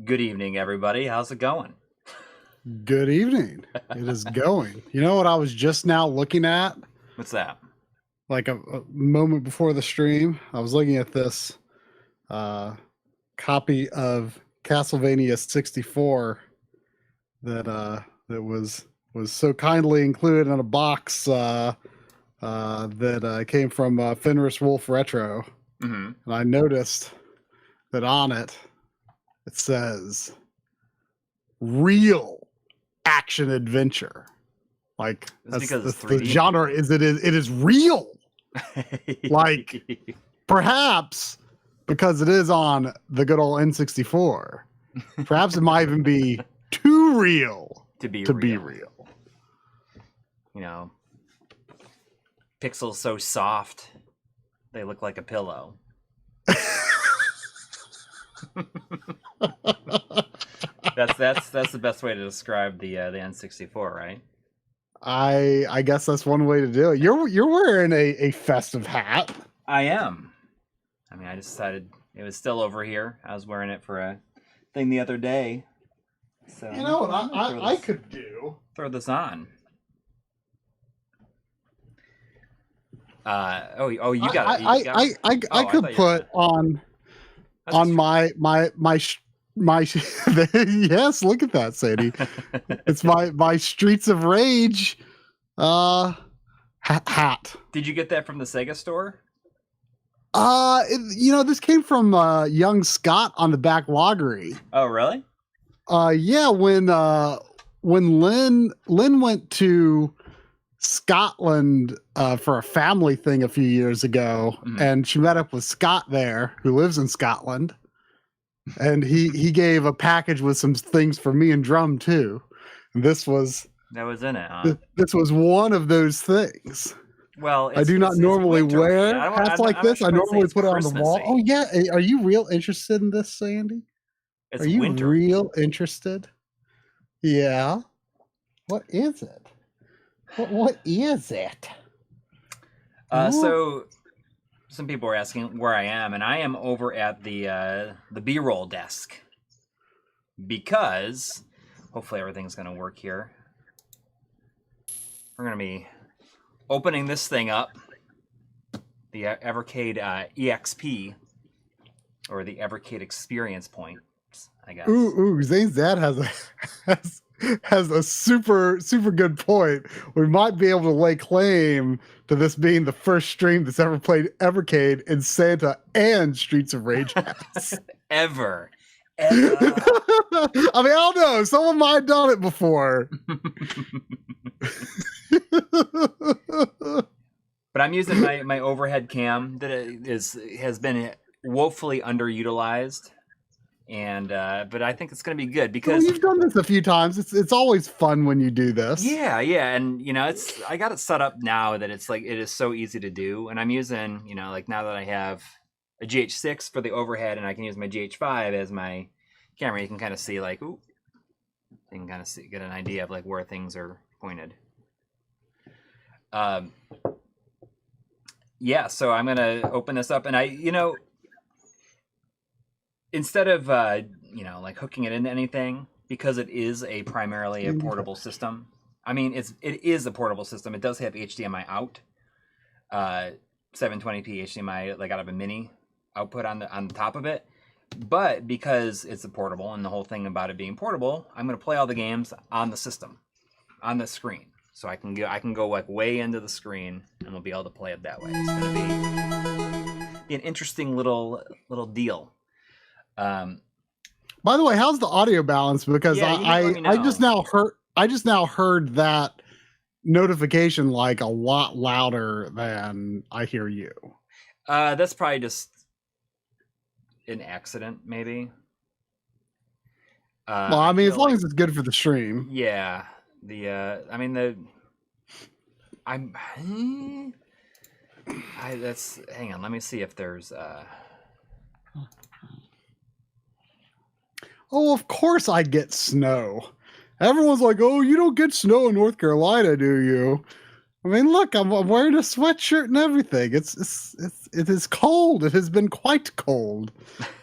Good evening, everybody. How's it going? Good evening. It is going. You know what I was just now looking at? What's that? Like a moment before the stream, I was looking at this copy of Castlevania 64 that was so kindly included in a box that came from Fenris Wolf Retro. Mm-hmm. And I noticed that on it says real action adventure. Like that's the genre is it is real. Like perhaps because it is on the good old N64. Perhaps it might even be too real to be real. You know, pixels so soft they look like a pillow. That's the best way to describe the N64, right? I guess that's one way to do it. You're wearing a festive hat. I am. I mean, I decided it was still over here. I was wearing it for a thing the other day. So you know what I could do? Throw this on. You got it. I could put on my yes, look at that, Sadie. It's my Streets of Rage hat. Did you get that from the Sega store? This came from young Scott on the back loggery. Oh, really? Yeah, when Lynn went to Scotland for a family thing a few years ago, and she met up with Scott there, who lives in Scotland. And he gave a package with some things for me and Drum too. And that was in it, huh? This was one of those things. Well, I do not normally wear hats like this. I normally put it on the wall. Oh yeah, are you real interested in this, Sandy? Are you real interested? Yeah. What is it? What is it? So some people are asking where I am, and I am over at the B-roll desk because hopefully everything's going to work here. We're going to be opening this thing up, the Evercade EXP, or the Evercade Experience Points, I guess. Ooh, Zane's dad has a super good point. We might be able to lay claim to this being the first stream that's ever played Evercade in Santa and Streets of Rage hats. Ever. I mean, I don't know. Someone might have done it before. But I'm using my overhead cam that has been woefully underutilized. And but I think it's going to be good because you've done this a few times. It's always fun when you do this. Yeah, and I got it set up now that it's like it is so easy to do, and I'm using like now that I have a GH6 for the overhead and I can use my GH5 as my camera, you can kind of see like you can kind of get an idea of like where things are pointed. Yeah, so I'm gonna open this up, and instead of like hooking it into anything, because it is primarily a portable system. I mean, it is a portable system. It does have HDMI out, 720p HDMI like out of a mini output on the top of it. But because it's a portable, and the whole thing about it being portable, I'm going to play all the games on the system, on the screen. So I can go like way into the screen, and we'll be able to play it that way. It's going to be an interesting little deal. By the way, how's the audio balance? Because I just now heard that notification like a lot louder than I hear you. That's probably just an accident, maybe. Well, I mean, as long as it's good for the stream. Yeah. Hang on, let me see if there's Oh, of course I get snow. Everyone's like, oh, you don't get snow in North Carolina, do you? I mean, look, I'm wearing a sweatshirt and everything. It is cold. It has been quite cold,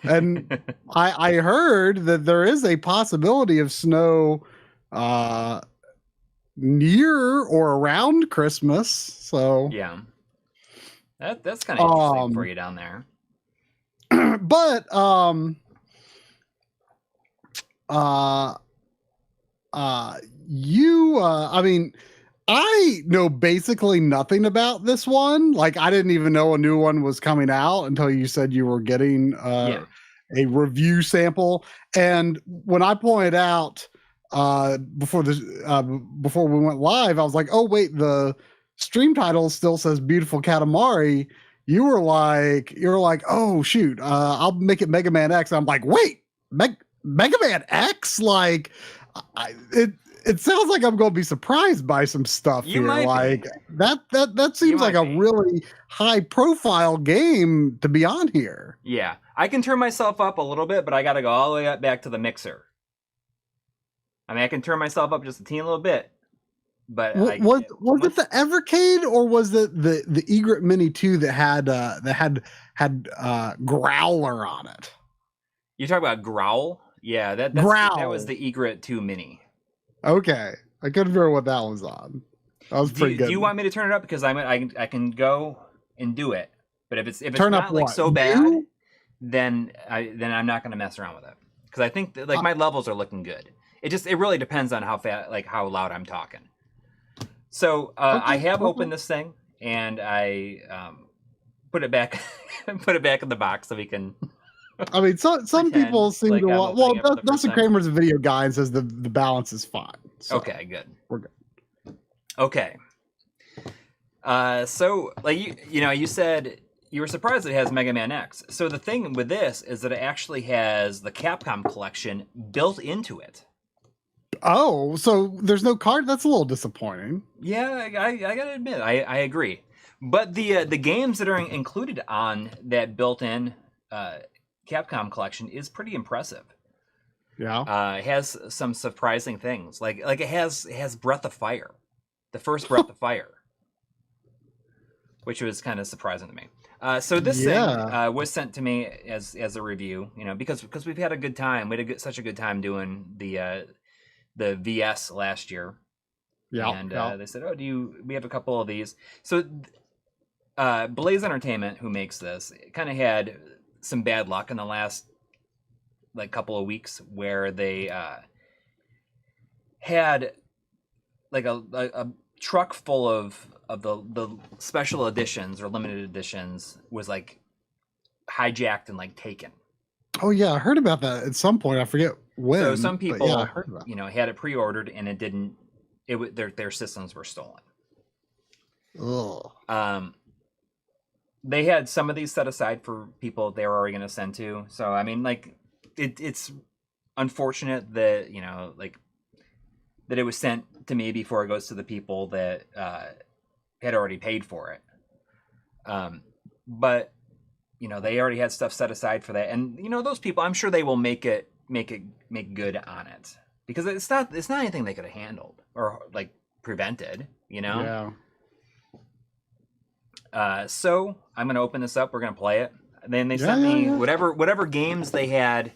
and I heard that there is a possibility of snow near or around Christmas. So yeah, that's kind of interesting for you down there. But I mean, I know basically nothing about this one. Like, I didn't even know a new one was coming out until you said you were getting a review sample. And when I pointed out before we went live, I was like, oh wait, the stream title still says Beautiful Katamari. You were like, oh shoot, I'll make it Mega Man X. I'm like, wait, Mega Man X? Like, it sounds like I'm going to be surprised by some stuff here. Like that seems like a really high profile game to be on here. Yeah, I can turn myself up a little bit, but I got to go all the way up back to the mixer. I mean, I can turn myself up just a teeny little bit. But was it the Evercade or was it the XRGB-mini 2 that had Growler on it? You talk about Growl? Yeah, that was the XRGB 2 Mini. Okay, I couldn't remember what that was on. That was pretty good. Do you want me to turn it up because I can go and do it? But if it's turn not up like what? so bad, then I'm not going to mess around with it because I think that, like my levels are looking good. It really depends on how fast, like how loud I'm talking. So I have opened this thing and I put it back in the box so we can. I mean, some people seem to want. Well, Dustin Kramer's a video guy and says the balance is fine. So okay, good. We're good. Okay. So like you said you were surprised it has Mega Man X. So the thing with this is that it actually has the Capcom Collection built into it. Oh, so there's no card? That's a little disappointing. Yeah, I gotta admit, I agree. But the games that are included on that built-in Capcom Collection is pretty impressive. Yeah, it has some surprising things. Like it has Breath of Fire, the first Breath of Fire, which was kind of surprising to me. So this thing was sent to me as a review, because we've had a good time. We had such a good time doing the VS last year. Yeah. And they said, oh, we have a couple of these. So Blaze Entertainment, who makes this, kind of had some bad luck in the last couple of weeks where they had like a truck full of the special editions or limited editions was like hijacked and taken. Oh yeah, I heard about that at some point. I forget when. So some people, I heard about had it pre-ordered and it didn't. Their systems were stolen. Ugh. They had some of these set aside for people they were already going to send to. So I mean, it's unfortunate that that it was sent to me before it goes to the people that had already paid for it. But they already had stuff set aside for that, and those people, I'm sure they will make good on it because it's not anything they could have handled or prevented. Yeah. So I'm gonna open this up. We're gonna play it. And then they sent me whatever games they had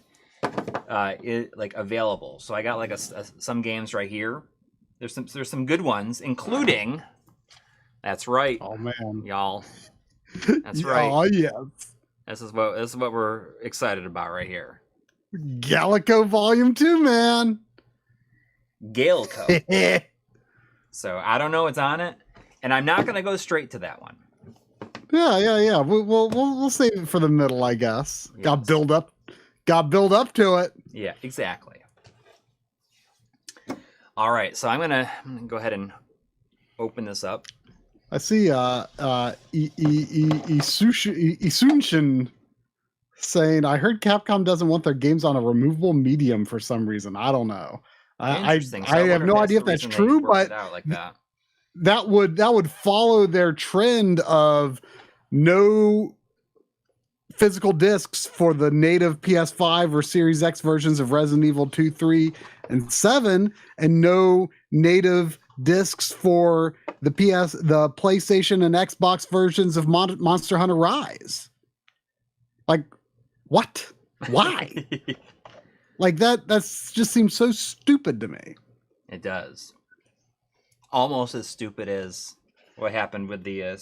available. So I got some games right here. There's some good ones, including. That's right. Oh man, y'all. That's right. Oh yes. This is what we're excited about right here. Gaelco Volume 2, man. Gaelco. So I don't know what's on it, and I'm not gonna go straight to that one. Yeah. We'll save it for the middle, I guess. Yes. Got build up to it. Yeah, exactly. All right, so I'm gonna go ahead and open this up. I see Isunshin saying, I heard Capcom doesn't want their games on a removable medium for some reason. I don't know. I have no idea if that's true, but that would follow their trend of no physical discs for the native PS5 or Series X versions of Resident Evil 2, 3, and 7, and no native discs for the PlayStation and Xbox versions of Monster Hunter Rise. Like, what? Why? Like that's just seems so stupid to me. It does. Almost as stupid as what happened with the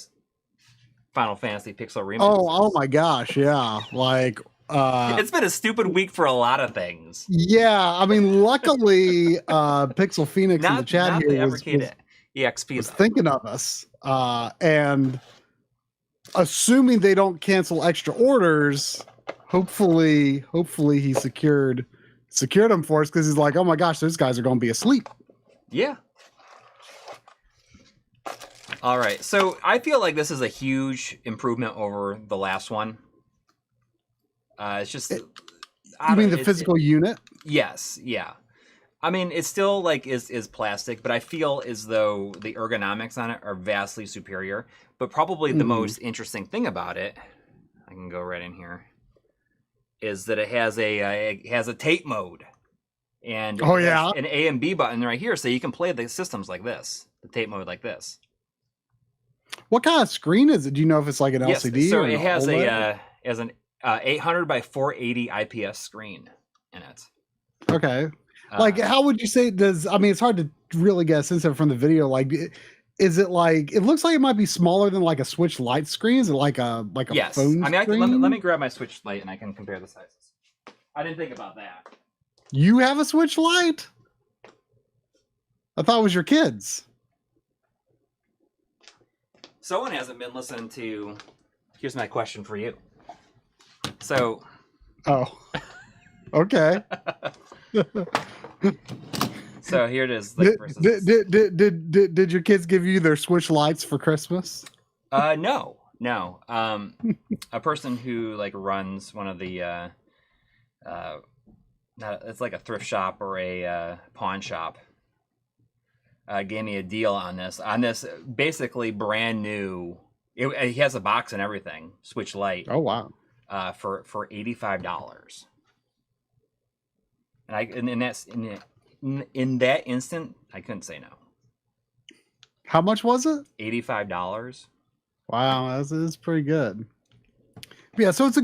Final Fantasy Pixel Remix. Oh my gosh, yeah. Like it's been a stupid week for a lot of things. Yeah, I mean, luckily, Pixel Phoenix in the chat here was EXP was thinking of us, and assuming they don't cancel extra orders, hopefully he secured them for us, because he's like, oh my gosh, those guys are going to be asleep. Yeah. All right, so I feel like this is a huge improvement over the last one. It's just. You mean the physical unit? Yes, yeah. I mean, it's still like is plastic, but I feel as though the ergonomics on it are vastly superior. But probably the most interesting thing about it, I can go right in here, is that it has a tape mode, and an A and B button right here, so you can play the systems like this, the tape mode like this. What kind of screen is it? Do you know if it's like an LCD? So or it has OLED? an 800 by 480 IPS screen in it. Okay. Like, how would you say I mean, it's hard to really get a sense of it from the video. Like, is it like, it looks like it might be smaller than like a Switch Lite screen? Is it like a yes. phone I mean, screen? let me grab my Switch Lite and I can compare the sizes. I didn't think about that. You have a Switch Lite? I thought it was your kids. Someone hasn't been listening to, here's my question for you. So. Oh. Okay. So here it is. Like, did your kids give you their Switch Lites for Christmas? No. A person who like runs one of the it's like a thrift shop or a pawn shop, gave me a deal on this basically brand new. It has a box and everything. Switch Lite. Oh wow. For $85. And in that instant, I couldn't say no. How much was it? $85. Wow, that's pretty good. Yeah, so it's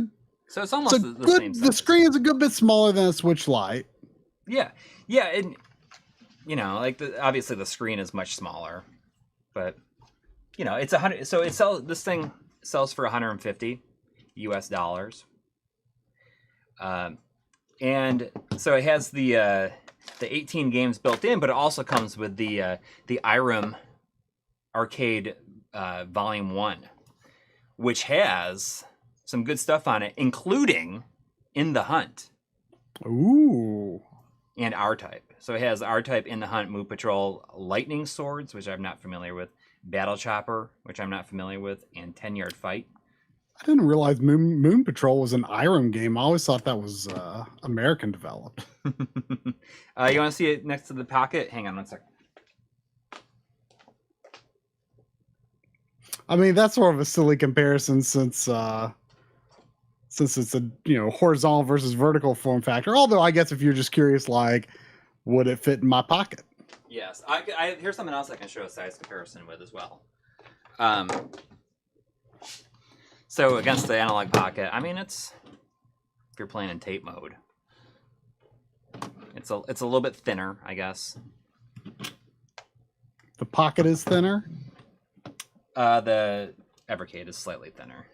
almost the same size. The screen is a good bit smaller than a Switch Lite. Yeah, and like obviously the screen is much smaller, but it's 100. So this thing sells for $150 US. And so it has the 18 games built in, but it also comes with the Irem Arcade Volume 1, which has some good stuff on it, including In the Hunt. Ooh. And R-Type. So it has R-Type, In the Hunt, Move Patrol, Lightning Swords, which I'm not familiar with, Battle Chopper, which I'm not familiar with, and 10-Yard Fight. I didn't realize Moon Patrol was an Irem game. I always thought that was American developed. You want to see it next to the pocket? Hang on one second. I mean, that's sort of a silly comparison since it's a horizontal versus vertical form factor. Although I guess if you're just curious, like, would it fit in my pocket? Yes. Here's something else I can show a size comparison with as well. So against the Analog Pocket, I mean, if you're playing in tape mode, it's a little bit thinner, I guess. The Pocket is thinner? The Evercade is slightly thinner.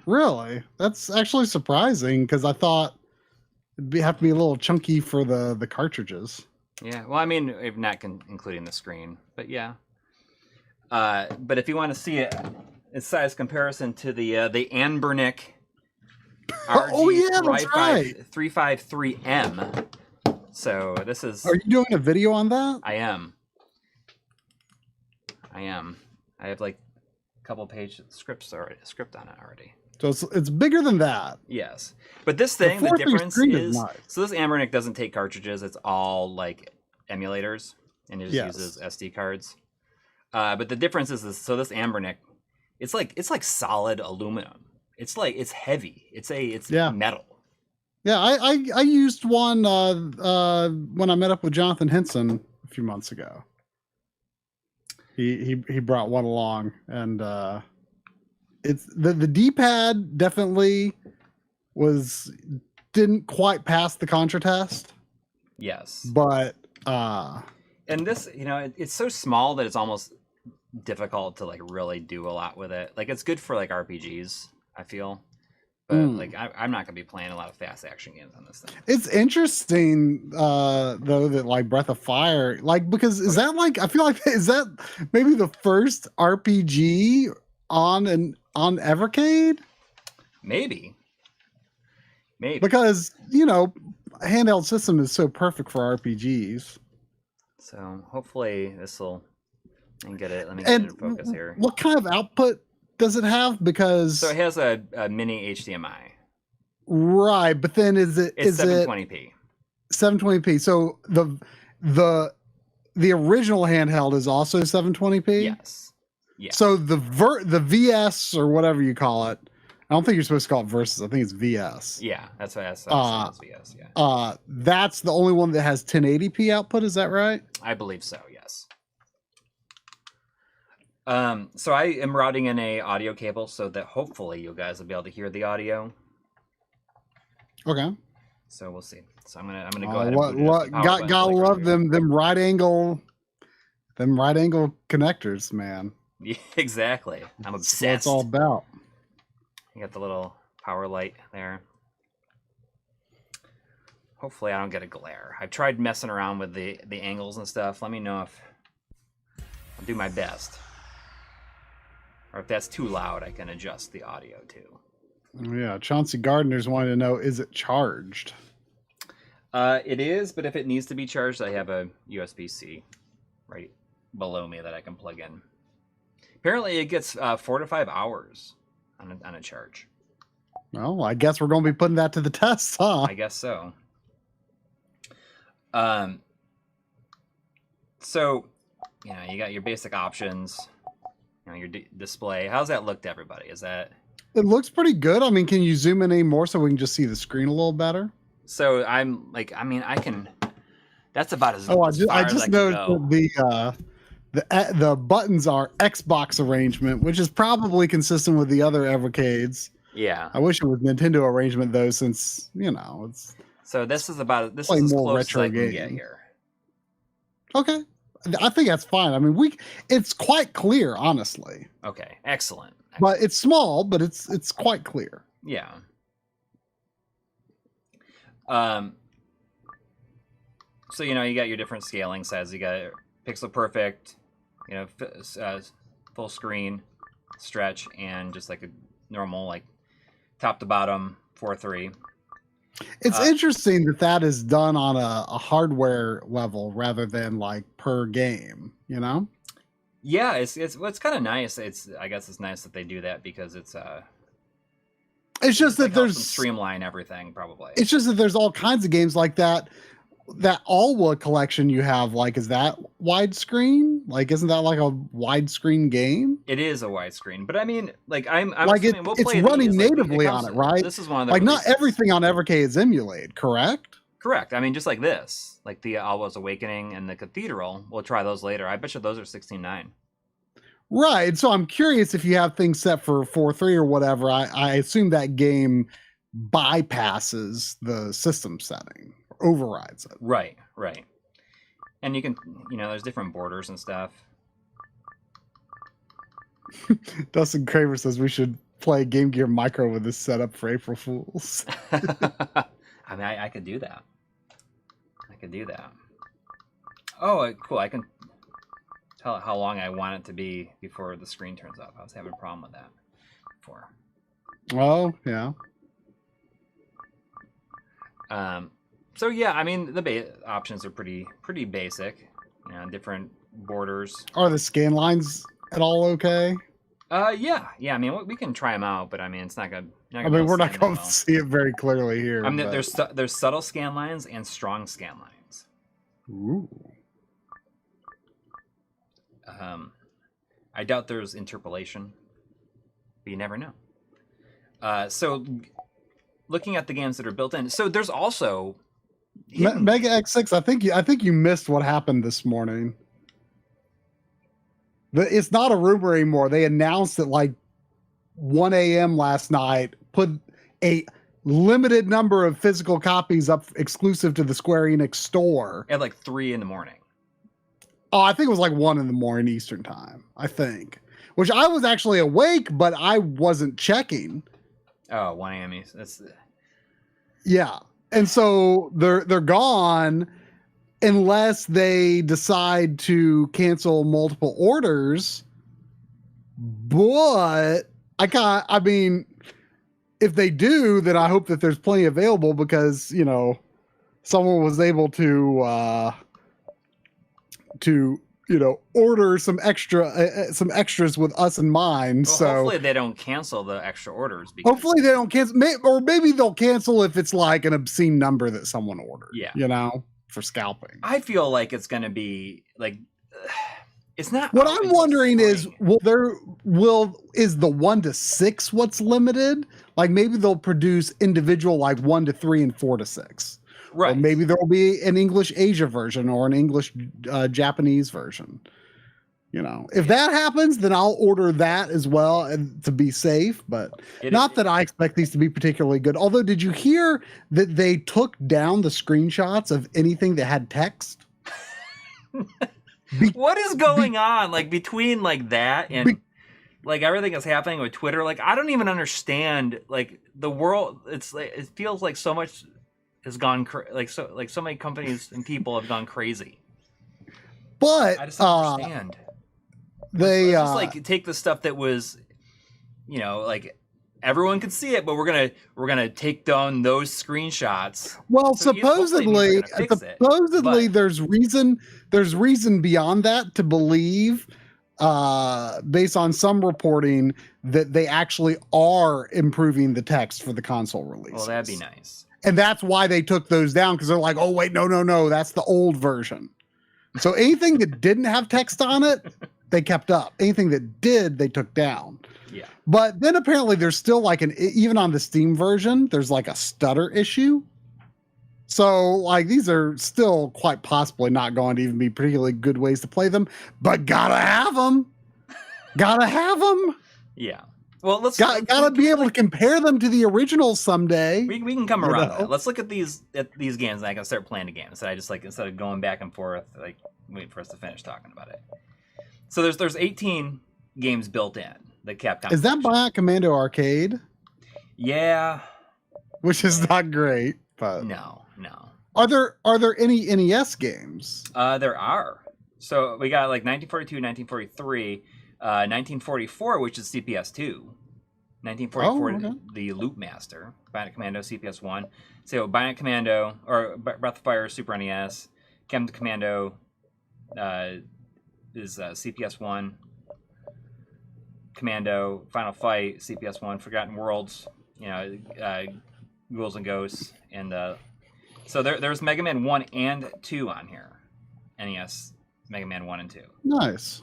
Really? That's actually surprising, because I thought it'd have to be a little chunky for the cartridges. Yeah, well, I mean, not including the screen, but yeah. But if you want to see it, its size comparison to the Anbernic RG353M. So this is. Are you doing a video on that? I am. I have like a couple page script on it already. So it's bigger than that. Yes, but this thing, the difference is nice. So this Anbernic doesn't take cartridges; it's all like emulators, and it just uses SD cards. But the difference is this: so this Anbernic, it's like solid aluminum. It's heavy. It's metal. Yeah, I used one when I met up with Jonathan Henson a few months ago. He brought one along, and it's the D-pad definitely didn't quite pass the Contra test. Yes. But and this, it's so small that it's almost difficult to like really do a lot with it. Like it's good for like RPGs, I feel. But like I'm not gonna be playing a lot of fast action games on this thing. It's interesting though that like Breath of Fire, like, because is that like, I feel like, is that maybe the first RPG on Evercade? Maybe. Because a handheld system is so perfect for RPGs. So hopefully this will get it. Let me get it in focus here. What kind of output does it have? Because so it has a mini HDMI. Right, but then it's 720p. 720p. So the original handheld is also 720p. Yes. Yeah. So the VS or whatever you call it, I don't think you're supposed to call it Versus. I think it's VS. Yeah, that's what I said. It's VS. Yeah. That's the only one that has 1080p output. Is that right? I believe so. Yes. So I am routing in a audio cable so that hopefully you guys will be able to hear the audio. Okay. So we'll see. So I'm gonna go ahead. And gotta love them right angle connectors, man. Yeah, exactly. I'm obsessed. That's what it's all about. You got the little power light there. Hopefully I don't get a glare. I've tried messing around with the angles and stuff. Let me know if I'll do my best. Or if that's too loud, I can adjust the audio too. Yeah, Chauncey Gardner's wanting to know, is it charged? It is, but if it needs to be charged, I have a USB-C right below me that I can plug in. Apparently it gets 4 to 5 hours on a charge. Well, I guess we're going to be putting that to the test, huh? I guess so. So, you got your basic options, your display. How's that look to everybody? Is that... It looks pretty good. I mean, can you zoom in any more so we can just see the screen a little better? So I'm like, I mean, I can... That's about as I just as I noticed that the buttons are Xbox arrangement, which is probably consistent with the other Evercades. Yeah. I wish it was Nintendo arrangement though, since it's. So this is as close as I can get here. Okay, I think that's fine. I mean, it's quite clear, honestly. Okay, excellent. But it's small, but it's quite clear. Yeah. So you got your different scaling sizes. You got pixel perfect, full screen, stretch, and just like a normal like top to bottom 4:3. It's interesting that is done on a hardware level rather than like per game. Yeah, it's kind of nice. I guess it's nice that they do that because it's just that there's streamline everything probably. It's just that there's all kinds of games like that. That Alwa collection you have, like, is that widescreen? Like, isn't that like a widescreen game? It is a widescreen, but I mean, like, I'm like it's running natively on it, right? This is one of the like releases. Not everything on Evercade is emulated, correct? Correct. I mean, just like this, like the Alwa's Awakening and the Cathedral. We'll try those later. I bet you those are 16:9. Right. So I'm curious if you have things set for 4:3 or whatever. I assume that game bypasses the system setting. Overrides it. Right. And you can, there's different borders and stuff. Dustin Kramer says we should play Game Gear Micro with this setup for April Fools. I mean, I could do that. Oh, cool. I can tell how long I want it to be before the screen turns off. I was having a problem with that before. Oh, yeah. So yeah, I mean the options are pretty basic, different borders. Are the scan lines at all okay? Yeah. I mean, we can try them out, but I mean, it's not gonna. We're not going to see it very clearly here. I mean, there's subtle scan lines and strong scan lines. Ooh. I doubt there's interpolation, but you never know. So, looking at the games that are built in, so there's also. Mega X6, I think you missed what happened this morning. It's not a rumor anymore. They announced at like 1 a.m. last night, put a limited number of physical copies up exclusive to the Square Enix store. At like 3 in the morning. Oh, I think it was like 1 in the morning Eastern time, I think. Which I was actually awake, but I wasn't checking. Oh, 1 a.m. East. That's... Yeah. And so they're gone unless they decide to cancel multiple orders. But I mean, if they do, then I hope that there's plenty available because, you know, someone was able to you know, order some extras with us in mind. Well, so hopefully they don't cancel the extra orders. Because... hopefully they don't cancel, or maybe they'll cancel if it's like an obscene number that someone ordered. Yeah, you know, for scalping. I feel like it's going to be like it's not. What I'm wondering is, is the 1 to 6 what's limited? Like maybe they'll produce individual like 1 to 3 and 4 to 6. Right. Or maybe there'll be an English Asia version or an English Japanese version. You know, if that happens, then I'll order that as well to be safe. But not that I expect these to be particularly good. Although, did you hear that they took down the screenshots of anything that had text? What is going on? Like between like that and like everything that's happening with Twitter, like I don't even understand. Like the world, it's like it feels like so much has gone so many companies and people have gone crazy. But I just don't understand. They just like take the stuff that was, you know, like everyone could see it, but we're gonna take down those screenshots. Well, so supposedly but... there's reason beyond that to believe, based on some reporting, that they actually are improving the text for the console release. Well, that'd be nice. And that's why they took those down, because they're like, oh, wait, no, that's the old version. So anything that didn't have text on it, they kept up. Anything that did, they took down. Yeah. But then apparently there's still like even on the Steam version, there's like a stutter issue. So like these are still quite possibly not going to even be particularly good ways to play them, but gotta have them. Gotta have them. Yeah. Well, let's gotta be able to compare them to the original someday. We can come around that. Let's look at these games, and I can start playing the games. So I just like instead of going back and forth, like wait for us to finish talking about it. So there's 18 games built in the Capcom. Is that Bionic Commando Arcade? Yeah. Which is not great, but no. Are there any NES games? There are. So we got like 1942, 1943. 1944, which is CPS2. 1944, okay. The Loop Master. Bionic Commando, CPS1. So Bionic Commando, or Breath of Fire, Super NES. Captain Commando is CPS1. Commando, Final Fight, CPS1. Forgotten Worlds, you know, Ghouls and Ghosts. And so there's Mega Man 1 and 2 on here. NES, Mega Man 1 and 2. Nice.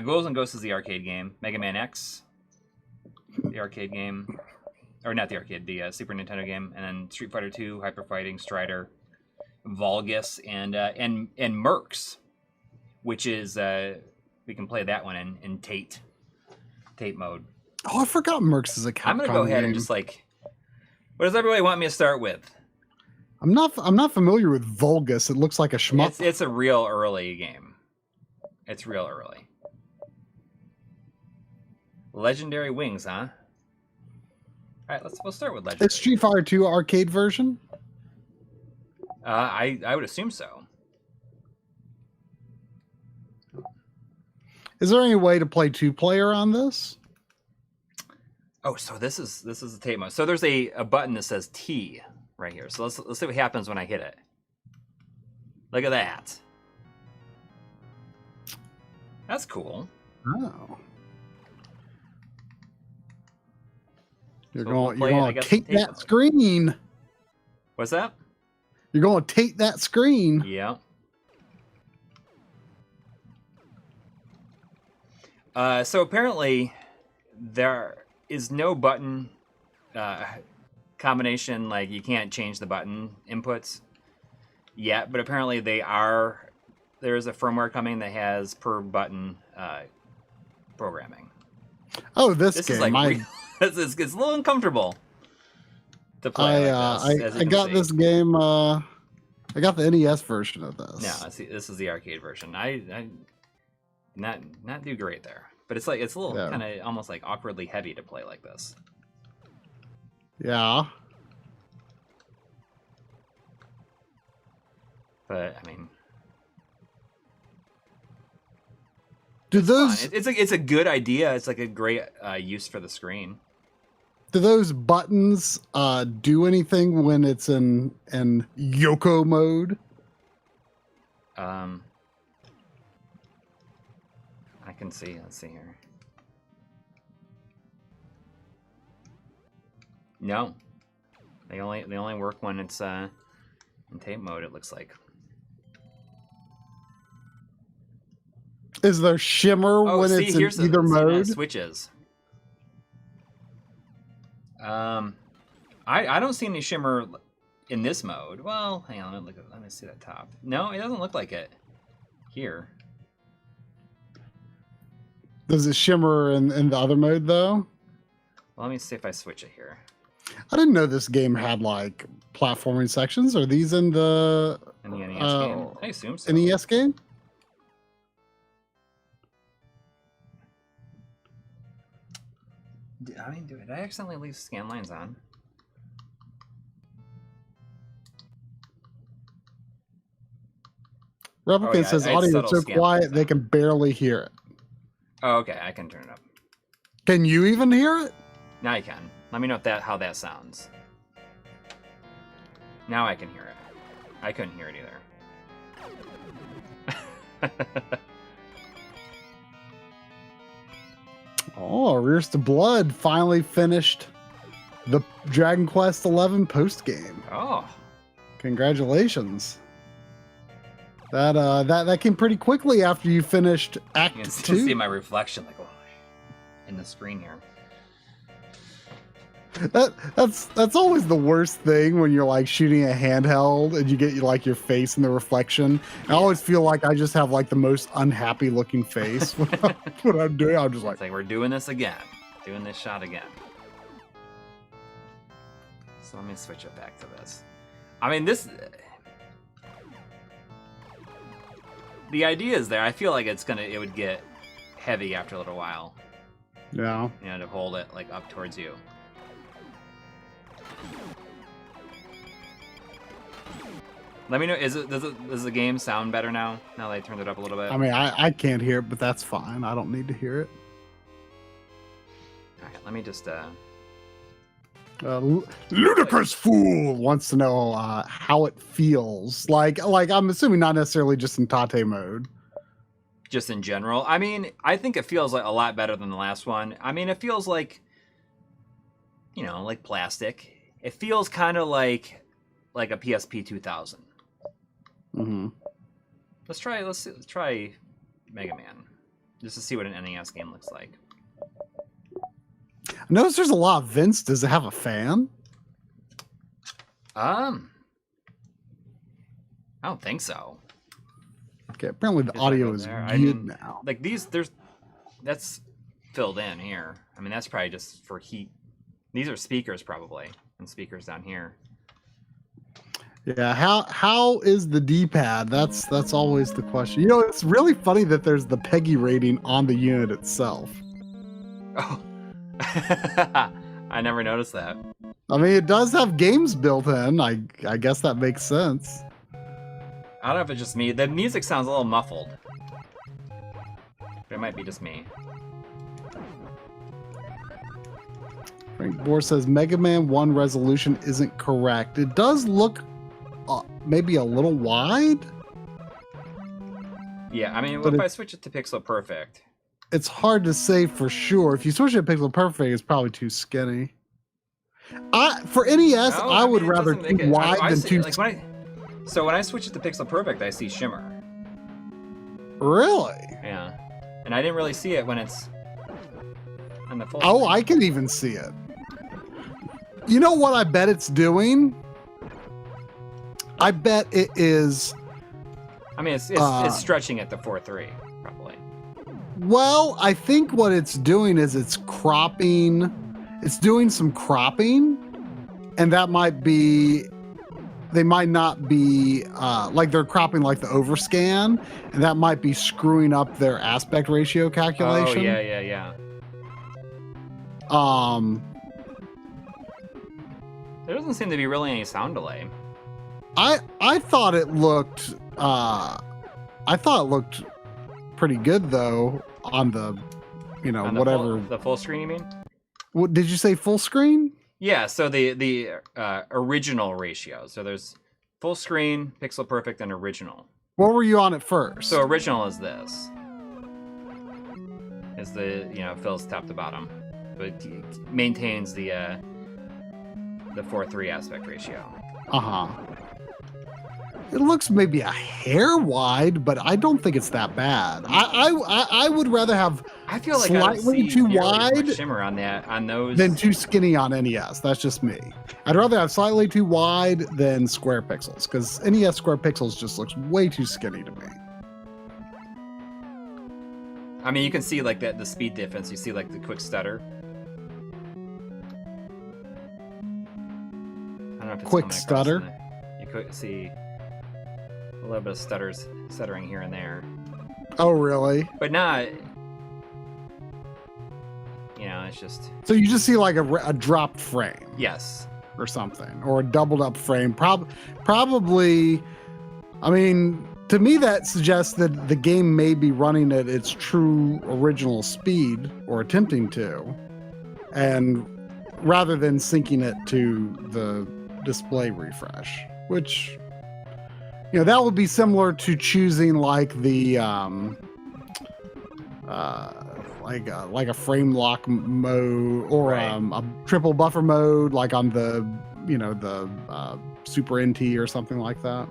Ghouls and Ghosts is the arcade game. Mega Man X, the arcade game, or not the arcade, the Super Nintendo game, and then Street Fighter 2, Hyper Fighting, Strider, Volgus, and Mercs, which is we can play that one in Tate mode. Oh, I forgot Mercs is a Capcom. I'm gonna go ahead and just like, what does everybody want me to start with? I'm not familiar with Volgus. It looks like a shmup. It's a real early game. It's real early. Legendary Wings, huh? All right, we'll start with Legendary. It's Street Fighter 2 arcade version? I would assume so. Is there any way to play 2-player on this? Oh, so this is the tape mode. So there's a button that says T right here. So let's see what happens when I hit it. Look at that. That's cool. Oh. You're So going to take that mode. screen. What's that? You're going to take that screen. Yeah. So apparently there is no button combination, like you can't change the button inputs yet, but apparently they are there is a firmware coming that has per button programming. Oh, this This game. is like it's a little uncomfortable to play. I got this game. I got the NES version of this. Yeah, this is the arcade version. I not do great there, but it's a little kind of almost like awkwardly heavy to play like this. Yeah. But I mean, it's a good idea. It's like a great use for the screen. Do those buttons do anything when it's in Yoko mode? I can see. Let's see here. No, they only work when it's in tape mode. It looks like. Is there shimmer when it's in either mode? Switches. I don't see any shimmer in this mode. Well, hang on, let me see that top. No, it doesn't look like it here. Does it shimmer in the other mode though? Well, let me see if I switch it here. I didn't know this game had like platforming sections. Are these in the NES game? I assume so. NES game? I mean, did I accidentally leave scan lines on? Replicant says audio is so quiet they can barely hear it. Oh, okay, I can turn it up. Can you even hear it? Now I can. Let me know how that sounds. Now I can hear it. I couldn't hear it either. Oh, Rears to Blood finally finished the Dragon Quest XI post game. Oh, congratulations! That came pretty quickly after you finished Act 2. You can see my reflection like in the screen here. That's always the worst thing when you're like shooting a handheld and you get like your face in the reflection. I always feel like I just have like the most unhappy looking face when I'm doing. I'm just like, it's like we're doing this again, doing this shot again. So let me switch it back to this. I mean, the idea is there. I feel like it would get heavy after a little while. Yeah. You know, to hold it like up towards you. Let me know. Does the game sound better now? Now that I turned it up a little bit. I mean, I can't hear it, but that's fine. I don't need to hear it. All right, let me just. Ludicrous Fool wants to know how it feels. Like I'm assuming not necessarily just in Tate mode. Just in general. I mean, I think it feels like a lot better than the last one. I mean, it feels like, you know, like plastic. It feels kind of like a PSP 2000. Mm-hmm. Let's try Mega Man, just to see what an NES game looks like. I notice there's a lot of vents. Does it have a fan? I don't think so. Okay, apparently the audio is good now. Like that's filled in here. I mean, that's probably just for heat. These are speakers probably, and speakers down here. Yeah, how is the D-pad? That's always the question. You know, it's really funny that there's the PEGI rating on the unit itself. Oh, I never noticed that. I mean, it does have games built in. I guess that makes sense. I don't know if it's just me. The music sounds a little muffled. But it might be just me. Frank Bohr says Mega Man 1 resolution isn't correct. It does look maybe a little wide. Yeah, I mean, if I switch it to Pixel Perfect. It's hard to say for sure. If you switch it to Pixel Perfect, it's probably too skinny. For NES, I would rather too wide than too skinny. So when I switch it to Pixel Perfect, I see shimmer. Really? Yeah. And I didn't really see it when it's on the full Oh, screen. I can even see it. You know what I bet it's doing? I bet it is I mean, it's stretching at the 4:3 probably. Well, I think what it's doing is it's cropping. It's doing some cropping, and that might be. They might not be like they're cropping like the overscan, and that might be screwing up their aspect ratio calculation. Oh yeah. There doesn't seem to be really any sound delay. I thought it looked pretty good though on the on whatever the full screen, you mean? What did you say, full screen? Yeah, so the original ratio. So there's full screen, pixel perfect, and original. What were you on at first? So original is this. Is the fills top to bottom, but it maintains the 4:3 aspect ratio. It looks maybe a hair wide, but I don't think it's that bad. I would rather have I feel like slightly too wide shimmer on those than too skinny on NES. That's just me. I'd rather have slightly too wide than square pixels, because NES square pixels just looks way too skinny to me. I mean, you can see like the speed difference. You see like the quick stutter. I don't know if it's quick stutter. You could see a little bit of stuttering here and there. Oh, really? But not. It's just. So you just see like a dropped frame. Yes. Or something, or a doubled up frame. Probably. I mean, to me, that suggests that the game may be running at its true original speed, or attempting to, and rather than syncing it to the display refresh, which that would be similar to choosing like the like a frame lock mode, or a triple buffer mode, like on the the Super NT or something like that.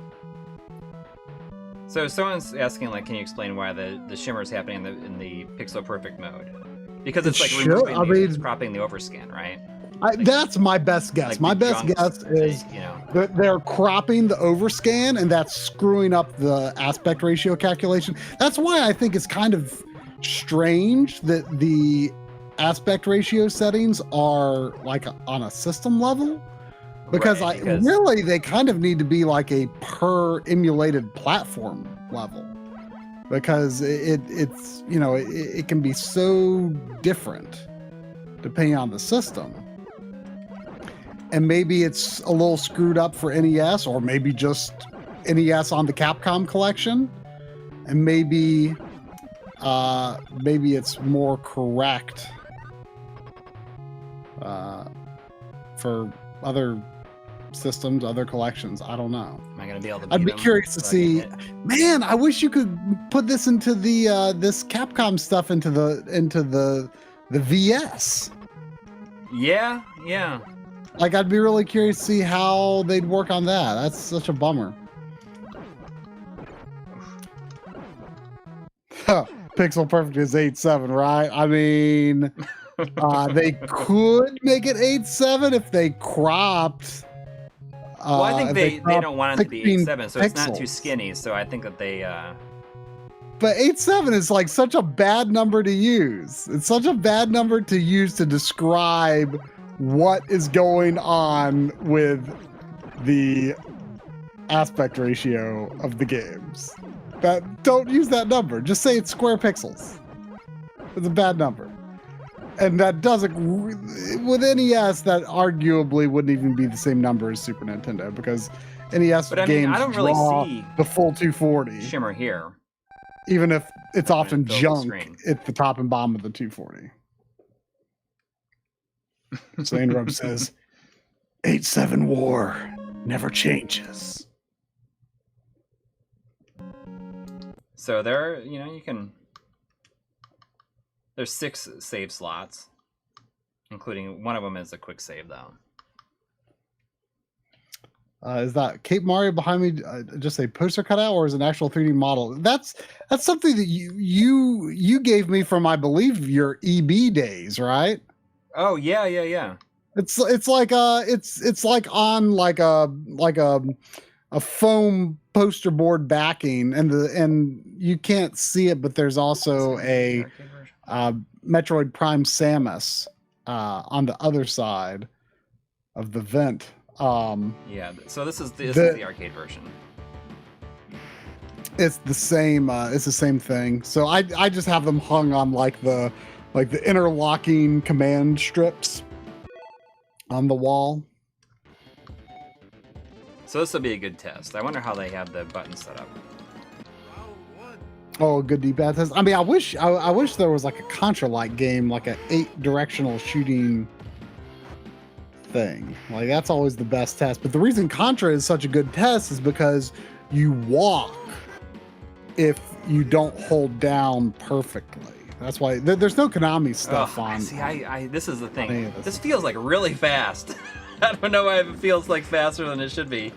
So someone's asking, like, can you explain why the shimmer is happening in the pixel perfect mode? Because it's like it's cropping the overscan, right? That's my best guess. Like my best guess is that they're cropping the overscan, and that's screwing up the aspect ratio calculation. That's why I think it's kind of strange that the aspect ratio settings are like on a system level, because really they kind of need to be like a per emulated platform level, because it's it can be so different depending on the system. And maybe it's a little screwed up for NES, or maybe just NES on the Capcom collection, and maybe it's more correct for other systems, other collections. I don't know. Am I gonna be able to? I'd be curious to see. Man, I wish you could put this into the this Capcom stuff into the VS. Yeah. Like, I'd be really curious to see how they'd work on that. That's such a bummer. Pixel Perfect is 8.7, right? I mean, they could make it 8.7 if they cropped. Well, I think they don't want it to be 8.7, so it's not too skinny. So I think that they. But 8.7 is like such a bad number to use. It's such a bad number to use to describe what is going on with the aspect ratio of the games. Don't use that number. Just say it's square pixels. It's a bad number. And that doesn't, with NES, that arguably wouldn't even be the same number as Super Nintendo, because NES games I don't really draw see the full 240. Shimmer here. Even if it's often junk at the top and bottom of the 240. So Irem says, 8.7 war never changes. So there, there's 6 save slots, including one of them is a quick save, though. Is that Cape Mario behind me just a poster cutout, or is it an actual 3D model? That's something that you gave me from, I believe, your EB days, right? Oh yeah. It's like on like a a foam poster board backing, and you can't see it, but there's also a Metroid Prime Samus on the other side of the vent. Yeah, so this is the arcade version. It's the same. It's the same thing. So I just have them hung on like the interlocking command strips on the wall. So this will be a good test. I wonder how they have the buttons set up. Oh, good D-pad test. I mean, I wish there was like a Contra-like game, like an 8-directional shooting thing. Like that's always the best test. But the reason Contra is such a good test is because you walk if you don't hold down perfectly. That's why there's no Konami stuff on. See, this is the thing. This feels like really fast. I don't know why it feels like faster than it should be.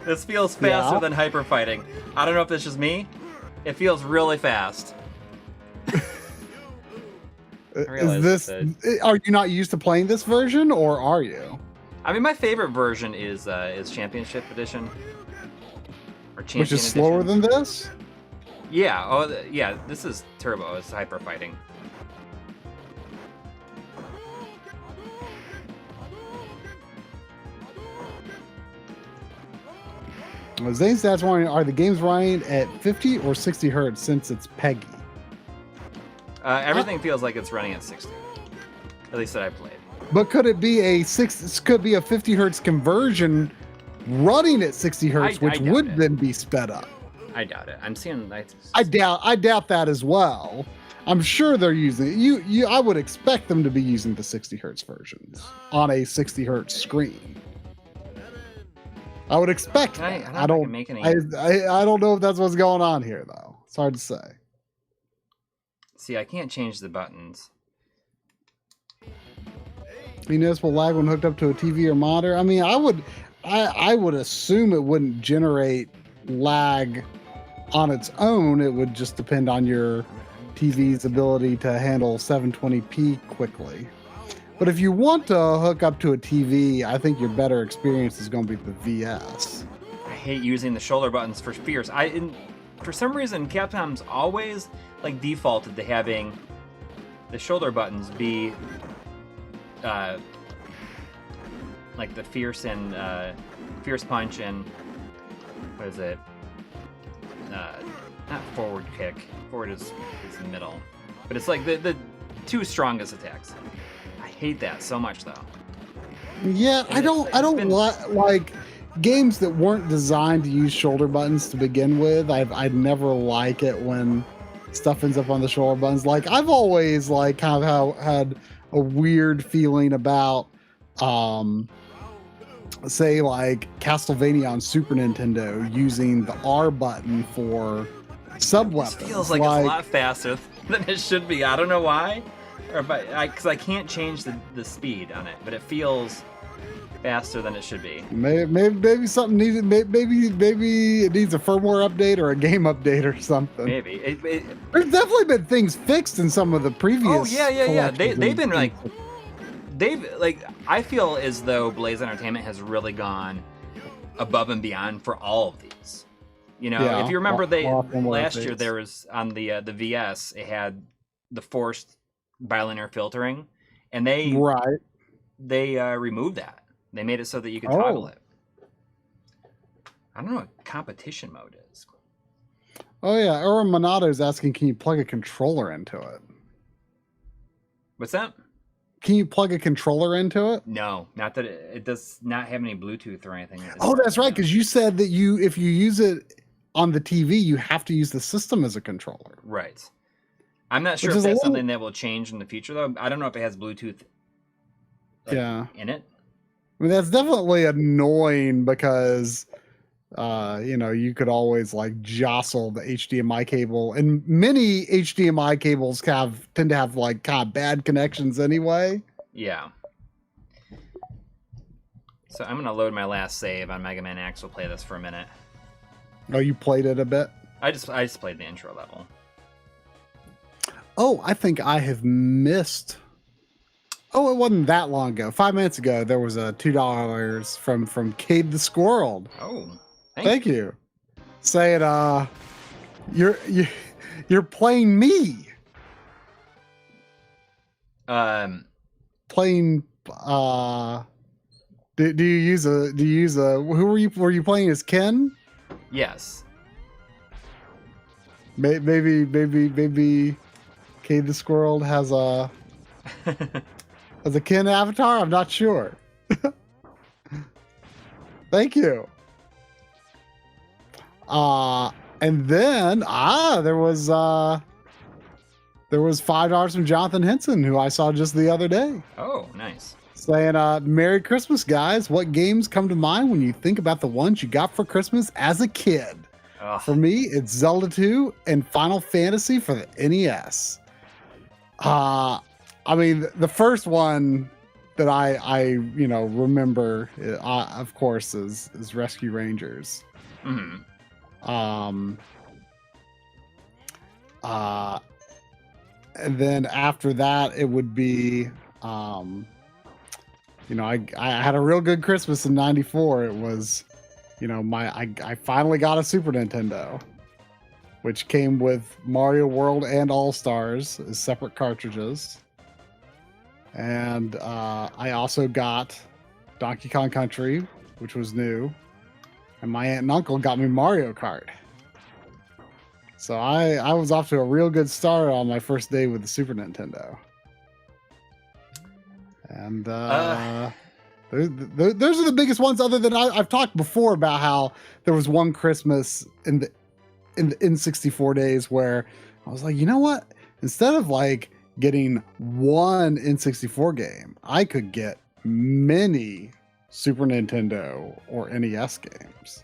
This feels faster than hyper fighting. I don't know if it's just me. It feels really fast. Are you not used to playing this version, or are you? I mean, my favorite version is Championship Edition. Or Champion Which is slower Edition. than this? Yeah. Oh, yeah. This is Turbo. It's hyper fighting. Zane's dad's wondering, are the games running at 50 or 60 hertz since it's PEGI? Everything feels like it's running at 60. At least that I played. But could it be a 50 hertz conversion running at 60 hertz, which would then be sped up? I doubt it. I'm seeing. I doubt that as well. I'm sure they're using I would expect them to be using the 60 hertz versions on a 60 hertz screen. I would expect that. I don't know if that's what's going on here, though. It's hard to say. See, I can't change the buttons. Municipal lag when hooked up to a TV or monitor. I mean, I would assume it wouldn't generate lag on its own. It would just depend on your TV's ability to handle 720p quickly. But if you want to hook up to a TV, I think your better experience is going to be the VS. I hate using the shoulder buttons for spheres. For some reason, Capcom's always like defaulted to having the shoulder buttons be like the fierce and fierce punch and what is it? Not forward kick. Forward is the middle, but it's like the two strongest attacks. I hate that so much, though. Yeah, I don't like games that weren't designed to use shoulder buttons to begin with. I'd never like it when stuff ends up on the shoulder buttons. Like I've always like kind of had a weird feeling about say like Castlevania on Super Nintendo using the R button for sub-weapons. This feels like it's a lot faster than it should be. I don't know why. Or because I can't change the speed on it, but it feels faster than it should be. Maybe something needed. Maybe it needs a firmware update or a game update or something. Maybe there's definitely been things fixed in some of the previous. Oh yeah. They've been like I feel as though Blaze Entertainment has really gone above and beyond for all of these. You know, if you remember, last year there was on the VS, it had the forced bilinear filtering, and they removed that. They made it so that you could toggle it. I don't know what competition mode is. Oh yeah, Irem Monado is asking, can you plug a controller into it? What's that? Can you plug a controller into it? No, not that it does not have any Bluetooth or anything. Oh, that's right, because you said that if you use it on the TV, you have to use the system as a controller. Right. I'm not sure if that's something that will change in the future, though. I don't know if it has Bluetooth in it. I mean, that's definitely annoying because, you could always like jostle the HDMI cable, and many HDMI cables tend to have like kind of bad connections anyway. Yeah. So I'm gonna load my last save on Mega Man X. We'll play this for a minute. Oh, you played it a bit? I just played the intro level. Oh, I think I have missed Oh, it wasn't that long ago. 5 minutes ago, there was a $2 from Cade the Squirrel. Oh, thank you. Saying, you're you're playing me. Playing. Do you use a? Who were you playing as Ken? Yes. Maybe Cade the Squirrel has a Ken avatar. I'm not sure. Thank you. And then there was $5 from Jonathan Henson, who I saw just the other day. Oh, nice. Saying, Merry Christmas, guys. What games come to mind when you think about the ones you got for Christmas as a kid? Ugh. For me, it's Zelda 2 and Final Fantasy for the NES. I mean, the first one that I remember, of course, is Rescue Rangers. Mm-hmm. And then after that, it would be, I had a real good Christmas in '94. It was, I finally got a Super Nintendo, which came with Mario World and All Stars as separate cartridges. And I also got Donkey Kong Country, which was new. And my aunt and uncle got me Mario Kart. So I was off to a real good start on my first day with the Super Nintendo. And those are the biggest ones, other than I've talked before about how there was one Christmas in the N64 days where I was like, you know what? Instead of like getting one N64 game, I could get many Super Nintendo or NES games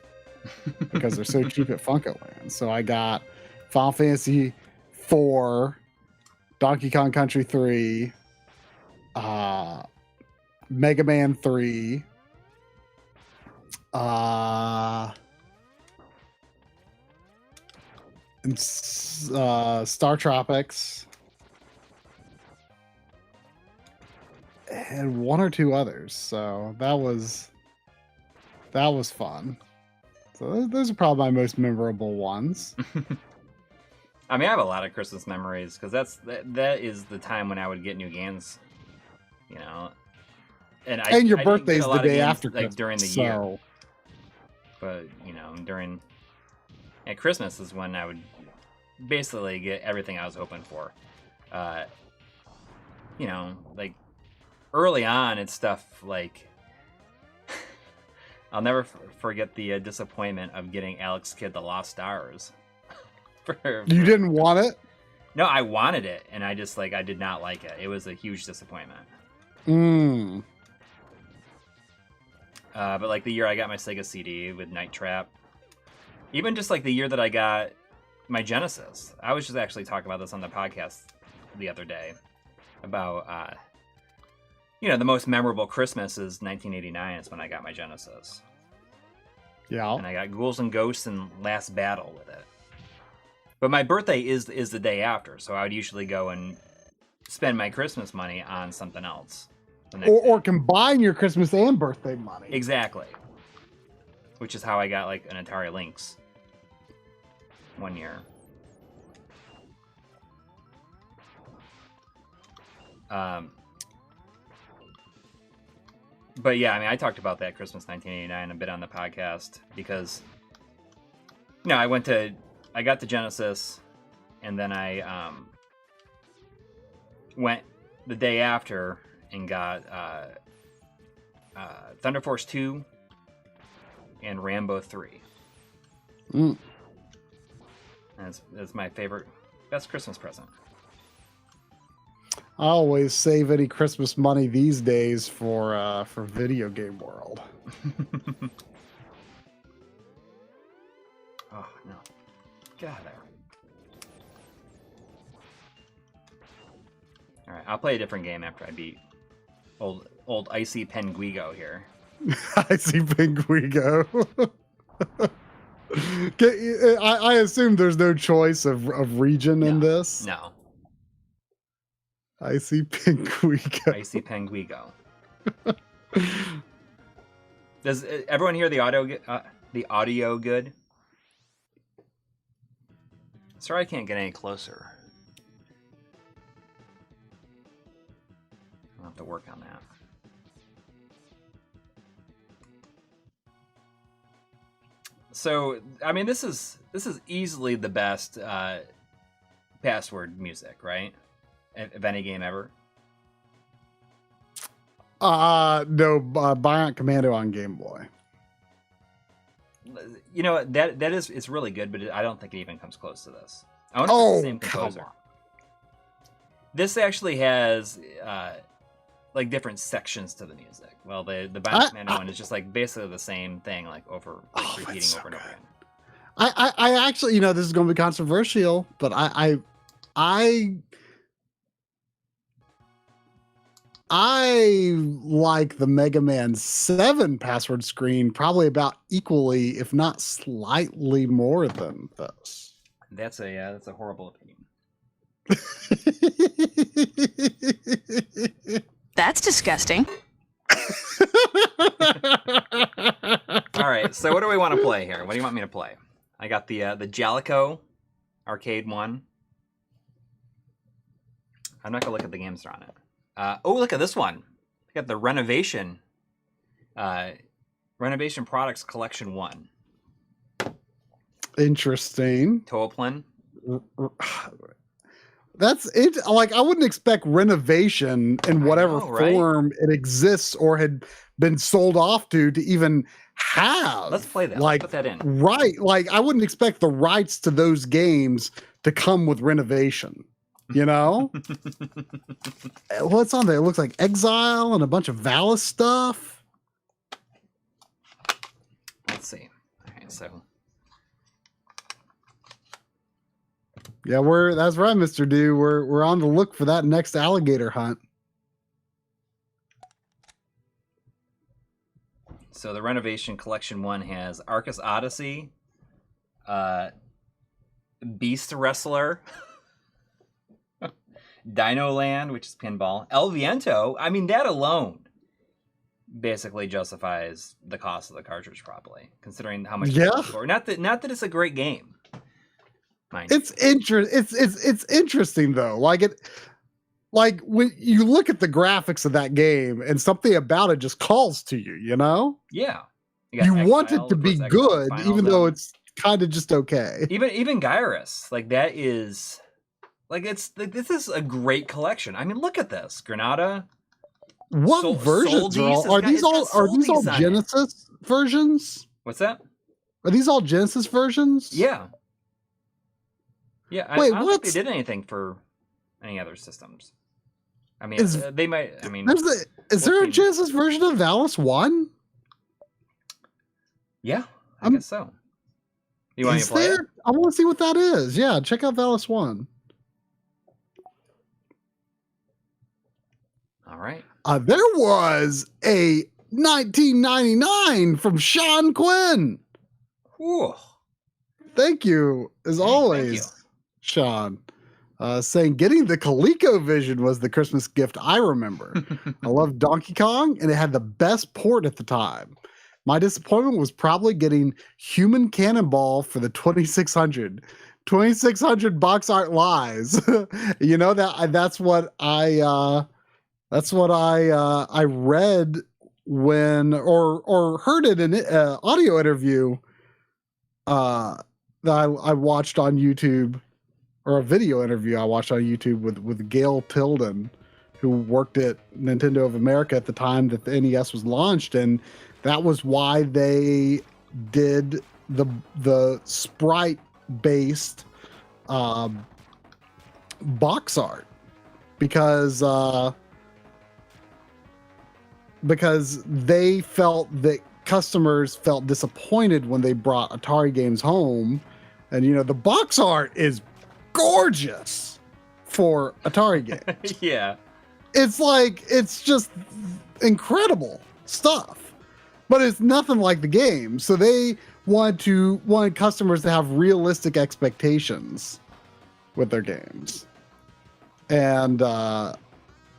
because they're so cheap at FuncoLand. So I got Final Fantasy 4, Donkey Kong Country 3, Mega Man 3, and Star Tropics, and one or two others. So that was fun. So those are probably my most memorable ones. I mean, I have a lot of Christmas memories because that is the time when I would get new games, And your birthday's the day after Christmas, like during the year. But at Christmas is when I would basically get everything I was hoping for. Like early on, it's stuff like I'll never forget the disappointment of getting Alex Kidd the Lost Stars. You didn't want it? No, I wanted it, and I just I did not like it. It was a huge disappointment. But like the year I got my Sega CD with Night Trap, even just like the year that I got my Genesis, I was just actually talking about this on the podcast the other day about the most memorable Christmas is 1989. Is when I got my Genesis. Yeah, and I got Ghouls and Ghosts and Last Battle with it. But my birthday is the day after, so I would usually go and spend my Christmas money on something else. Or combine your Christmas and birthday money. Exactly. Which is how I got like an Atari Lynx one year. But yeah, I mean, I talked about that Christmas 1989 a bit on the podcast because I got the Genesis, and then I went the day after and got Thunder Force 2 and Rambo 3. That's my best Christmas present. I always save any Christmas money these days for Video Game World. Oh no. Get out of there. Alright, I'll play a different game after I beat old Icy Penguigo here. Icy Penguigo. I assume there's no choice of region in this? No. Icy Pinguico. Icy Penguigo. Does everyone hear the audio good? Sorry, I can't get any closer. I'll have to work on that. So, I mean, this is easily the best password music, right? Of any game ever. No, Bionic Commando on Game Boy. You know, it's really good, but I don't think it even comes close to this. I wonder if it's the same composer. Come on. This actually has like different sections to the music. Well, the Bionic Commando one is just like basically the same thing, like repeating so over and over good. again. I actually, you know, this is going to be controversial, but I like the Mega Man 7 password screen probably about equally, if not slightly more than this. That's a horrible opinion. That's disgusting. All right, so what do we want to play here? What do you want me to play? I got the Jaleco Arcade one. I'm not gonna look at the games that are on it. Oh, look at this one. I got the Renovation Products Collection 1. Interesting. Toaplan. That's it. Like, I wouldn't expect Renovation in whatever form it exists or had been sold off to even have. Let's play that. Like, let's put that in. Right. Like, I wouldn't expect the rights to those games to come with Renovation. You know? What's on there? It looks like Exile and a bunch of Valis stuff. Let's see. All right, so. Yeah, that's right, Mr. Do. We're on the look for that next alligator hunt. So the Renovation Collection 1 has Arcus Odyssey, Beast Wrestler, Dino Land, which is pinball, El Viento. I mean, that alone basically justifies the cost of the cartridge, probably, considering how much. Yeah. Not that it's a great game. It's interesting though. Like when you look at the graphics of that game and something about it just calls to you, you know? Yeah. You want it to be good, even though it's kind of just okay. Even Gyruss, like that is like this is a great collection. I mean, look at this. Granada. What versions are these all Genesis versions? What's that? Are these all Genesis versions? Yeah. Yeah, Wait, I don't think they did anything for any other systems. I mean, they might. I mean, is there a Genesis version of Valis 1? Yeah, I guess so. You want to play it? I want to see what that is. Yeah, check out Valis 1. All right. There was a 1999 from Sean Quinn. Ooh. Thank you, as always, Sean. Saying getting the ColecoVision was the Christmas gift I remember. I loved Donkey Kong, and it had the best port at the time. My disappointment was probably getting Human Cannonball for the 2600. 2600 box art lies. You know, that's what I read when or heard it in an audio interview that I watched on YouTube, or a video interview I watched on YouTube with Gail Tilden, who worked at Nintendo of America at the time that the NES was launched, and that was why they did the sprite based box art, because they felt that customers felt disappointed when they brought Atari games home, and you know the box art is gorgeous for Atari games. Yeah, it's just incredible stuff, but it's nothing like the game. So they wanted customers to have realistic expectations with their games, and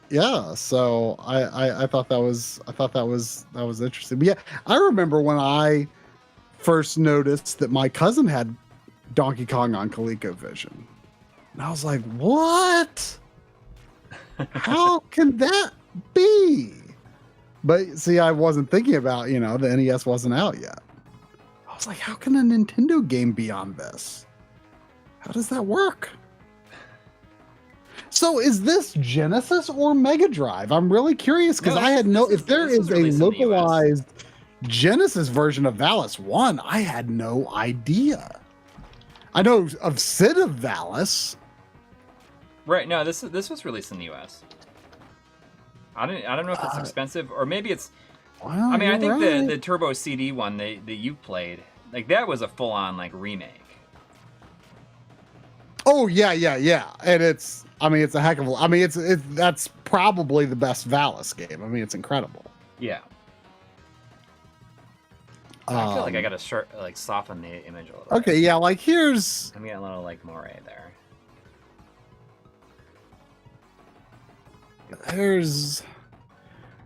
Yeah, so I thought that was interesting. But yeah, I remember when I first noticed that my cousin had Donkey Kong on ColecoVision, and I was like, "What? How can that be?" But see, I wasn't thinking about, the NES wasn't out yet. I was like, "How can a Nintendo game be on this? How does that work?" So is this Genesis or Mega Drive? I'm really curious because I had if there is a localized Genesis version of Valis 1, I had no idea. I know of Sid of Valis. Right, no, this was released in the US. I don't know if it's expensive or maybe it's Well, I mean, I think right. the Turbo CD one that you played, like that was a full-on like remake. Oh yeah. And it's a heck of a that's probably the best Valis game. I mean, it's incredible. Yeah. I feel like I gotta soften the image a little. Okay, bit. yeah, like here's I'm getting a little like moire there.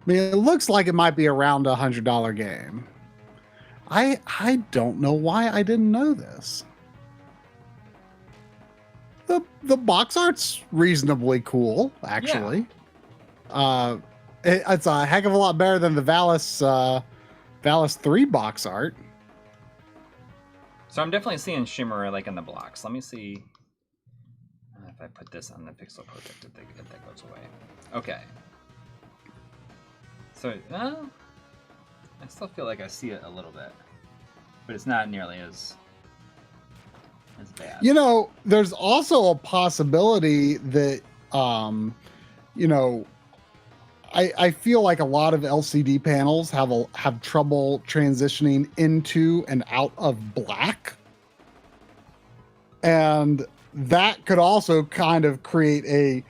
it looks like it might be around $100 game. I don't know why I didn't know this. The box art's reasonably cool, actually. Yeah. It's a heck of a lot better than the Valis 3 box art. So I'm definitely seeing shimmer like in the blocks. Let me see if I put this on the pixel project if that goes away. Okay. So I still feel like I see it a little bit, but it's not nearly as bad. There's also a possibility that I feel like a lot of LCD panels have trouble transitioning into and out of black. And that could also kind of create a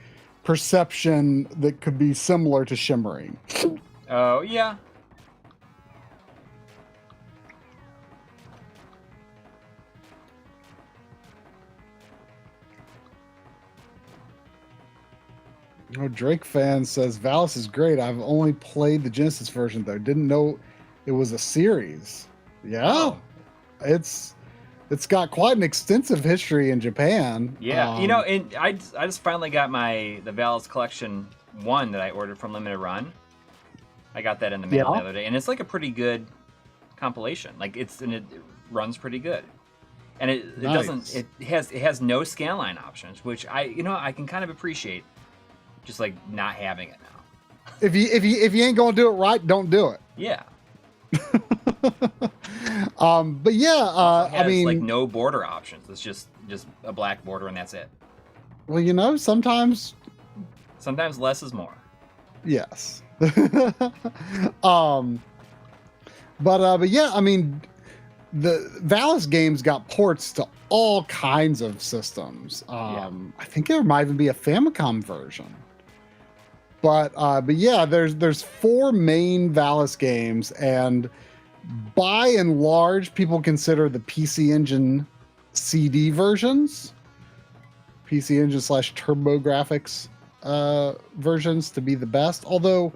perception that could be similar to shimmering. Oh, yeah. Oh, Drake fan says Valis is great. I've only played the Genesis version though. Didn't know it was a series. Yeah, oh. It's got quite an extensive history in Japan. Yeah, and I just finally got the Valis Collection 1 that I ordered from Limited Run. I got that in the mail the other day, and it's like a pretty good compilation. Like it runs pretty good, and it doesn't. It has no scanline options, which I can kind of appreciate. Just like not having it now. If you ain't gonna do it right, don't do it. Yeah. But yeah, I mean, like no border options. It's just a black border and that's it. Well, sometimes less is more. Yes. But yeah, I mean, the Valis games got ports to all kinds of systems. I think there might even be a Famicom version. But yeah, there's 4 main Valis games, and by and large, people consider the PC Engine CD versions, PC Engine / TurboGrafx versions to be the best. Although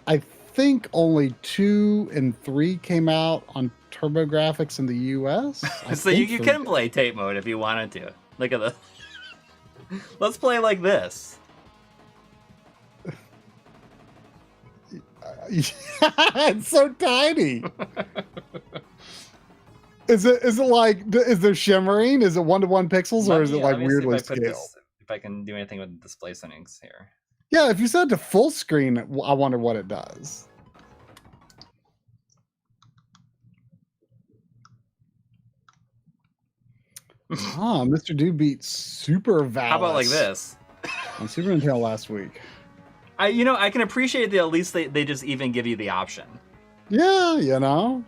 I think only 2 and 3 came out on TurboGrafx in the US. So you can play tape mode if you wanted to. Look at this. Let's play like this. It's so tiny. Is there shimmering? Is it 1:1 pixels, or is it like weirdly scaled? If I can do anything with display settings here. Yeah, if you set it to full screen, I wonder what it does. Mr. Dude beat Super Valis. How about like this? On Super Nintendo last week. I can appreciate that at least they just even give you the option. Yeah, oh,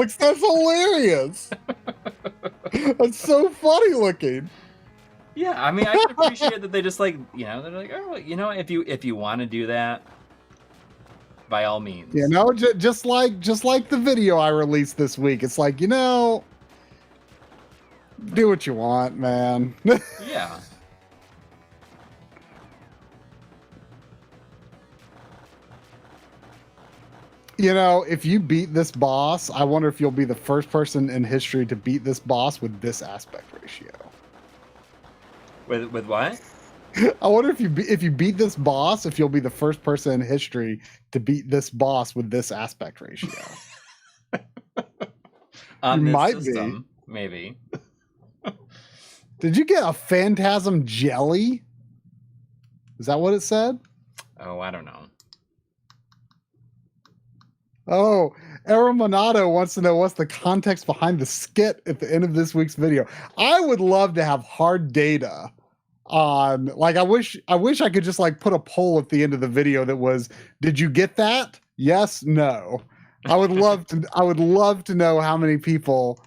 that's hilarious. That's so funny looking. Yeah, I mean, I can appreciate that they just like, they're like, oh, if you want to do that, by all means. Just like the video I released this week. It's like, do what you want, man. Yeah. You know, if you beat this boss, I wonder if you'll be the first person in history to beat this boss with this aspect ratio. With what? I wonder if you beat this boss, if you'll be the first person in history to beat this boss with this aspect ratio. On You this might system, maybe. Did you get a phantasm jelly? Is that what it said? Oh, I don't know. Oh, Aeromonato wants to know what's the context behind the skit at the end of this week's video. I would love to have hard data on, like, I wish I could just like put a poll at the end of the video that was, did you get that? Yes, no. I would love to know how many people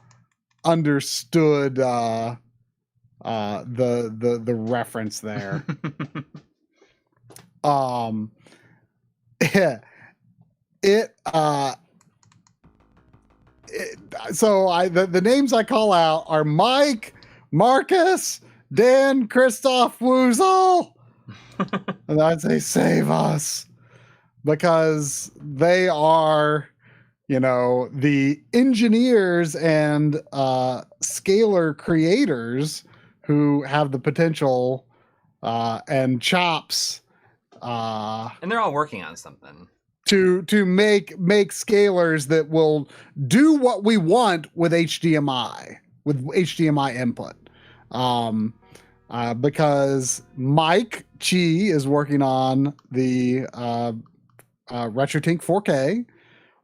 understood the reference there. The names I call out are Mike, Marcus, Dan, Christoph, Woozle. And I'd say save us, because they are, you know, the engineers and scalar creators who have the potential and chops and they're all working on something to make scalars that will do what we want with HDMI input. Because Mike Chi is working on the RetroTink 4K.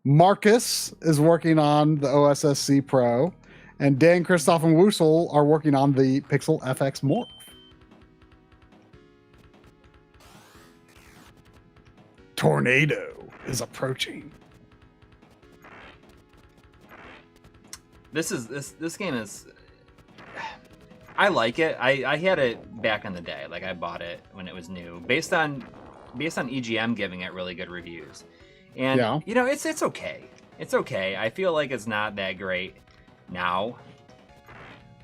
Marcus is working on the OSSC Pro, and Dan, Christoph, and Woosel are working on the Pixel FX Morph. Tornado is approaching. This game is, I like it. I had it back in the day. Like, I bought it when it was new, based on EGM giving it really good reviews. And yeah, you know, it's okay. It's okay. I feel like it's not that great now,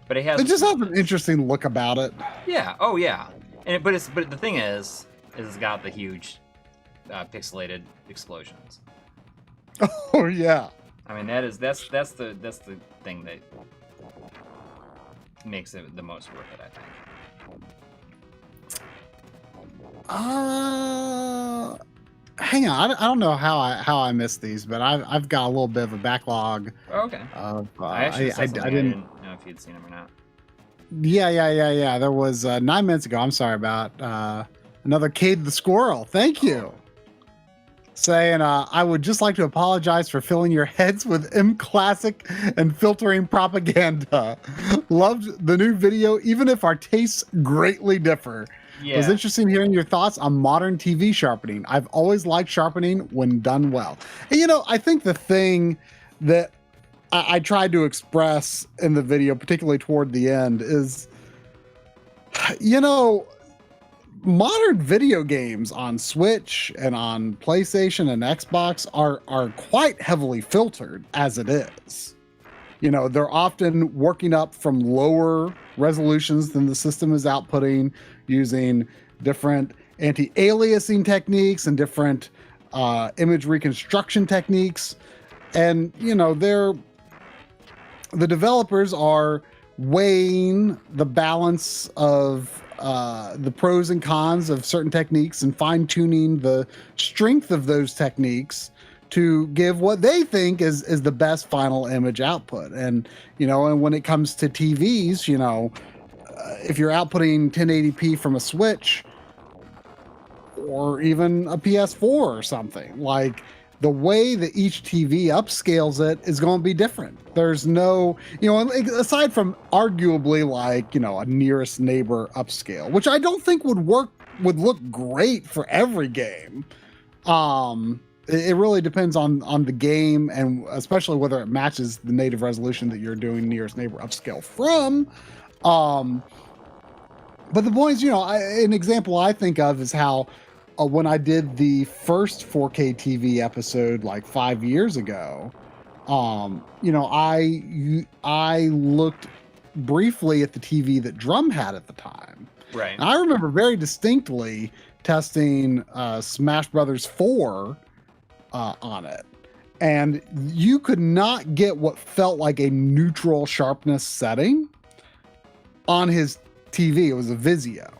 but it just has an interesting look about it. Yeah. Oh yeah. But the thing is it's got the huge pixelated explosions. Oh yeah. I mean, that's the thing that makes it the most worth it, I think. Hang on, I don't know how I missed these, but I've got a little bit of a backlog. Oh, okay. I didn't know if you'd seen them or not. Yeah. There was 9 minutes ago. I'm sorry about another Cade the Squirrel. Thank you. Saying, I would just like to apologize for filling your heads with M Classic and filtering propaganda. Loved the new video, even if our tastes greatly differ. Yeah. It was interesting hearing your thoughts on modern TV sharpening. I've always liked sharpening when done well. And, you know, I think the thing that I tried to express in the video, particularly toward the end, is, you know, modern video games on Switch and on PlayStation and Xbox are quite heavily filtered as it is. You know, they're often working up from lower resolutions than the system is outputting, using different anti-aliasing techniques and different image reconstruction techniques. And, you know, the developers are weighing the balance of the pros and cons of certain techniques and fine-tuning the strength of those techniques to give what they think is the best final image output. And, you know, and when it comes to TVs, you know, if you're outputting 1080p from a Switch or even a PS4 or something, like, the way that each TV upscales it is going to be different. There's no, you know, aside from arguably like, you know, a nearest neighbor upscale, which I don't think would look great for every game. It really depends on the game, and especially whether it matches the native resolution that you're doing nearest neighbor upscale from. But the point is, you know, an example I think of is how when I did the first 4K TV episode like 5 years ago, you know, I looked briefly at the TV that Drum had at the time. Right. And I remember very distinctly testing Smash Brothers 4 on it. and you could not get what felt like a neutral sharpness setting on his TV. It was a Vizio.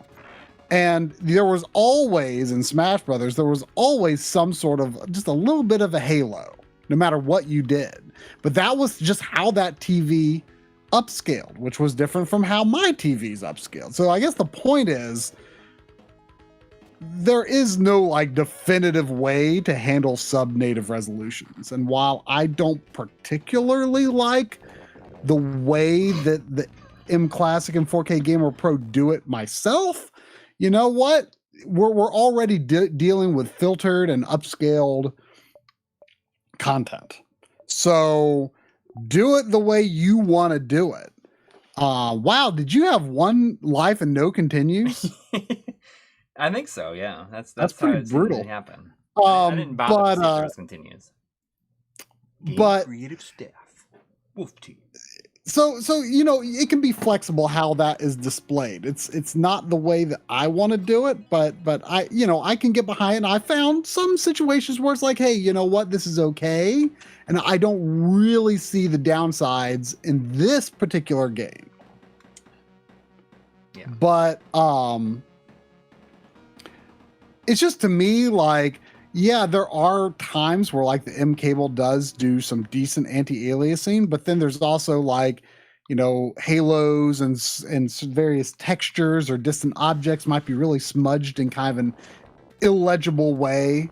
And there was always, in Smash Brothers, there was always some sort of, just a little bit of a halo, no matter what you did. But that was just how that TV upscaled, which was different from how my TV's upscaled. So I guess the point is, there is no like definitive way to handle sub-native resolutions. And while I don't particularly like the way that the M Classic and 4K Gamer Pro do it myself, you know what? We're already dealing with filtered and upscaled content. So do it the way you want to do it. Wow, did you have one life and no continues? I think so. Yeah, that's pretty how it brutal. Seemed to happen. I didn't bother to see if there was continues. But creative staff, Wolf Team. So you know, it can be flexible how that is displayed. It's not the way that I want to do it, but I, you know, I can get behind it. And I found some situations where it's like, hey, you know what, this is okay, and I don't really see the downsides in this particular game. Yeah. But it's just, to me, like, yeah, there are times where like the M cable does do some decent anti-aliasing, but then there's also like, you know, halos and various textures or distant objects might be really smudged in kind of an illegible way.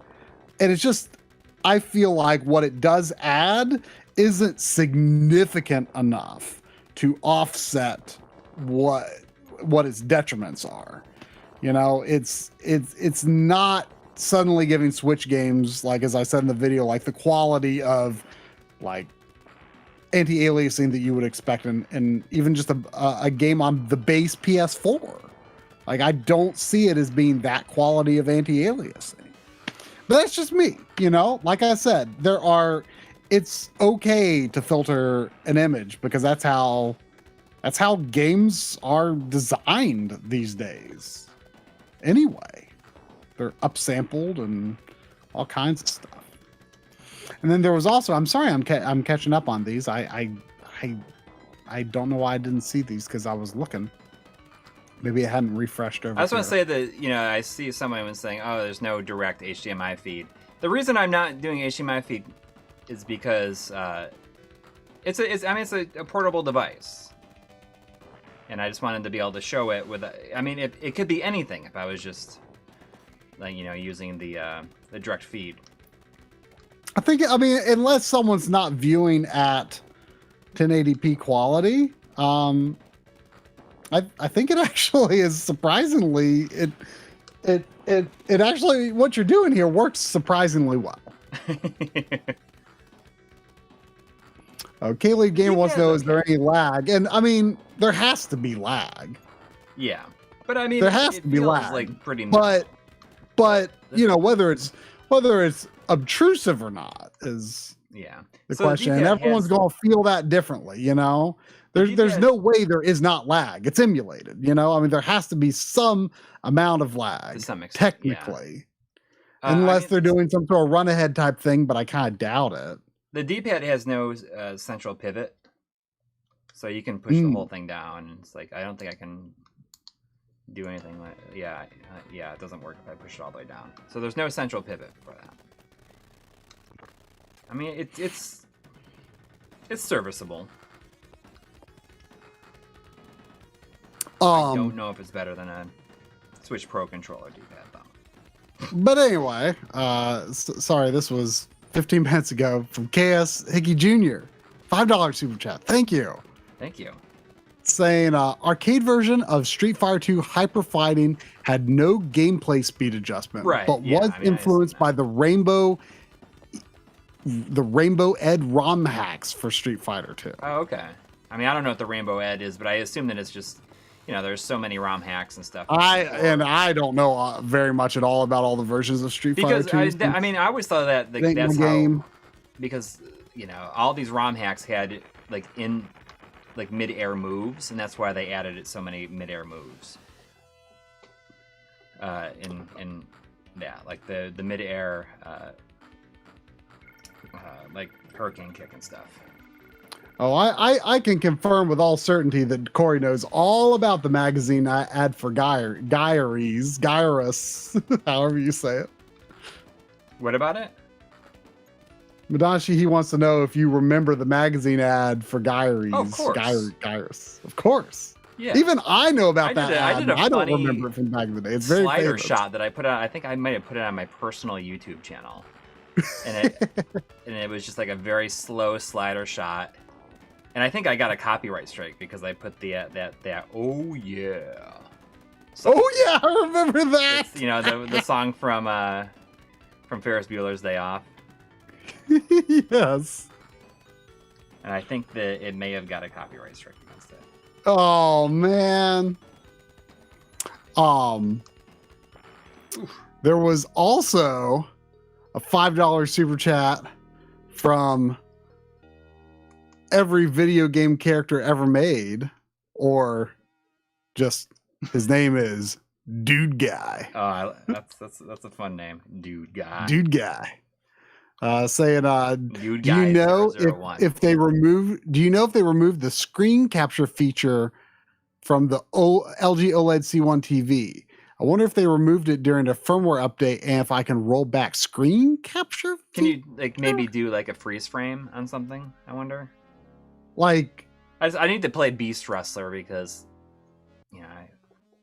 And it's just, I feel like what it does add isn't significant enough to offset what its detriments are. You know, it's not suddenly giving Switch games, like as I said in the video, like the quality of like anti-aliasing that you would expect in even just a game on the base PS4. Like, I don't see it as being that quality of anti-aliasing. But that's just me, you know? Like I said, it's okay to filter an image because that's how games are designed these days. Anyway. They're upsampled and all kinds of stuff. And then there was also, I'm sorry, I'm catching up on these. I don't know why I didn't see these because I was looking. Maybe I hadn't refreshed over. I just want to say that, you know, I see someone was saying, oh, there's no direct HDMI feed. The reason I'm not doing HDMI feed is because it's a portable device. And I just wanted to be able to show it with, it could be anything if I was just, like, you know, using the direct feed. I mean, unless someone's not viewing at 1080p quality, I think it actually is surprisingly, it actually, what you're doing here works surprisingly well. Kaylee Game wants to know, is there any lag? And I mean, there has to be lag. Yeah, but I mean, there has to be lag. Like pretty but you know, whether it's obtrusive or not is the question. And everyone's going to feel that differently, you know? There's no way there is not lag. It's emulated, you know? I mean, there has to be some amount of lag, to some extent, technically. Yeah. Unless they're doing some sort of run-ahead type thing, but I kind of doubt it. The D-pad has no central pivot, so you can push the whole thing down. And it's like, I don't think I can do anything like, yeah, it doesn't work if I push it all the way down. So there's no central pivot for that. I mean, it's serviceable. I don't know if it's better than a Switch Pro controller D-pad though. But anyway, sorry, this was 15 minutes ago from KS Hickey Jr. $5 super chat. Thank you. Thank you. Saying arcade version of Street Fighter 2 Hyper Fighting had no gameplay speed adjustment, but was influenced by the Rainbow Ed ROM hacks for Street Fighter 2. Oh, okay. I mean, I don't know what the Rainbow Ed is, but I assume that it's just, you know, there's so many ROM hacks and stuff. I don't know very much at all about all the versions of Street Fighter 2. I mean, I always thought that that's how, because, you know, all these ROM hacks had like mid-air moves, and that's why they added so many mid-air moves. Like the mid-air like Hurricane Kick and stuff. Oh, I can confirm with all certainty that Corey knows all about the magazine ad for Gyrus, however you say it. What about it? Madashi, he wants to know if you remember the magazine ad for Gyrus. Oh, of course. Gyrus. Of course. Yeah. Even I know about that ad. I don't remember it from back in the day. It's very slider famous. shot that I put on. I think I might have put it on my personal YouTube channel, and it was just like a very slow slider shot. And I think I got a copyright strike because I put that oh yeah. So, oh yeah, I remember that. You know the song from Ferris Bueller's Day Off. Yes. And I think that it may have got a copyright strike against it. Oh man. There was also a $5 super chat from every video game character ever made, or just his name is Dude Guy. Oh, that's a fun name, Dude Guy. Dude Guy. Saying, Dude do Guy you know 001. if they removed the screen capture feature from the LG OLED C1 TV? I wonder if they removed it during a firmware update and if I can roll back screen capture. Can you like maybe do like a freeze frame on something? I wonder. Like, I need to play Beast Wrestler because, you know,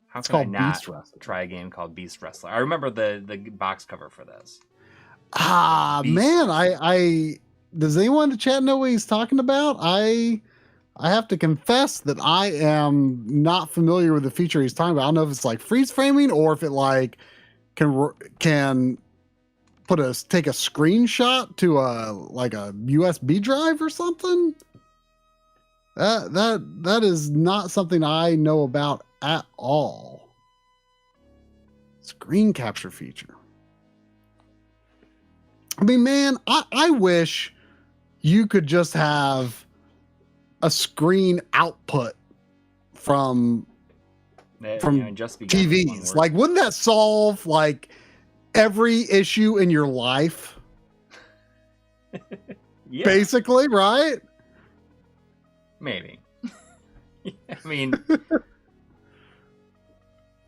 how can I not try a game called Beast Wrestler? I remember the box cover for this. Man, I does anyone in the chat know what he's talking about? I have to confess that I am not familiar with the feature he's talking about. I don't know if it's like freeze framing or if it like can take a screenshot to a USB drive or something. That is not something I know about at all. Screen capture feature. I mean, man, I wish you could just have a screen output from TVs. Like, wouldn't that solve like every issue in your life? Yeah. Basically, right? Maybe. I mean,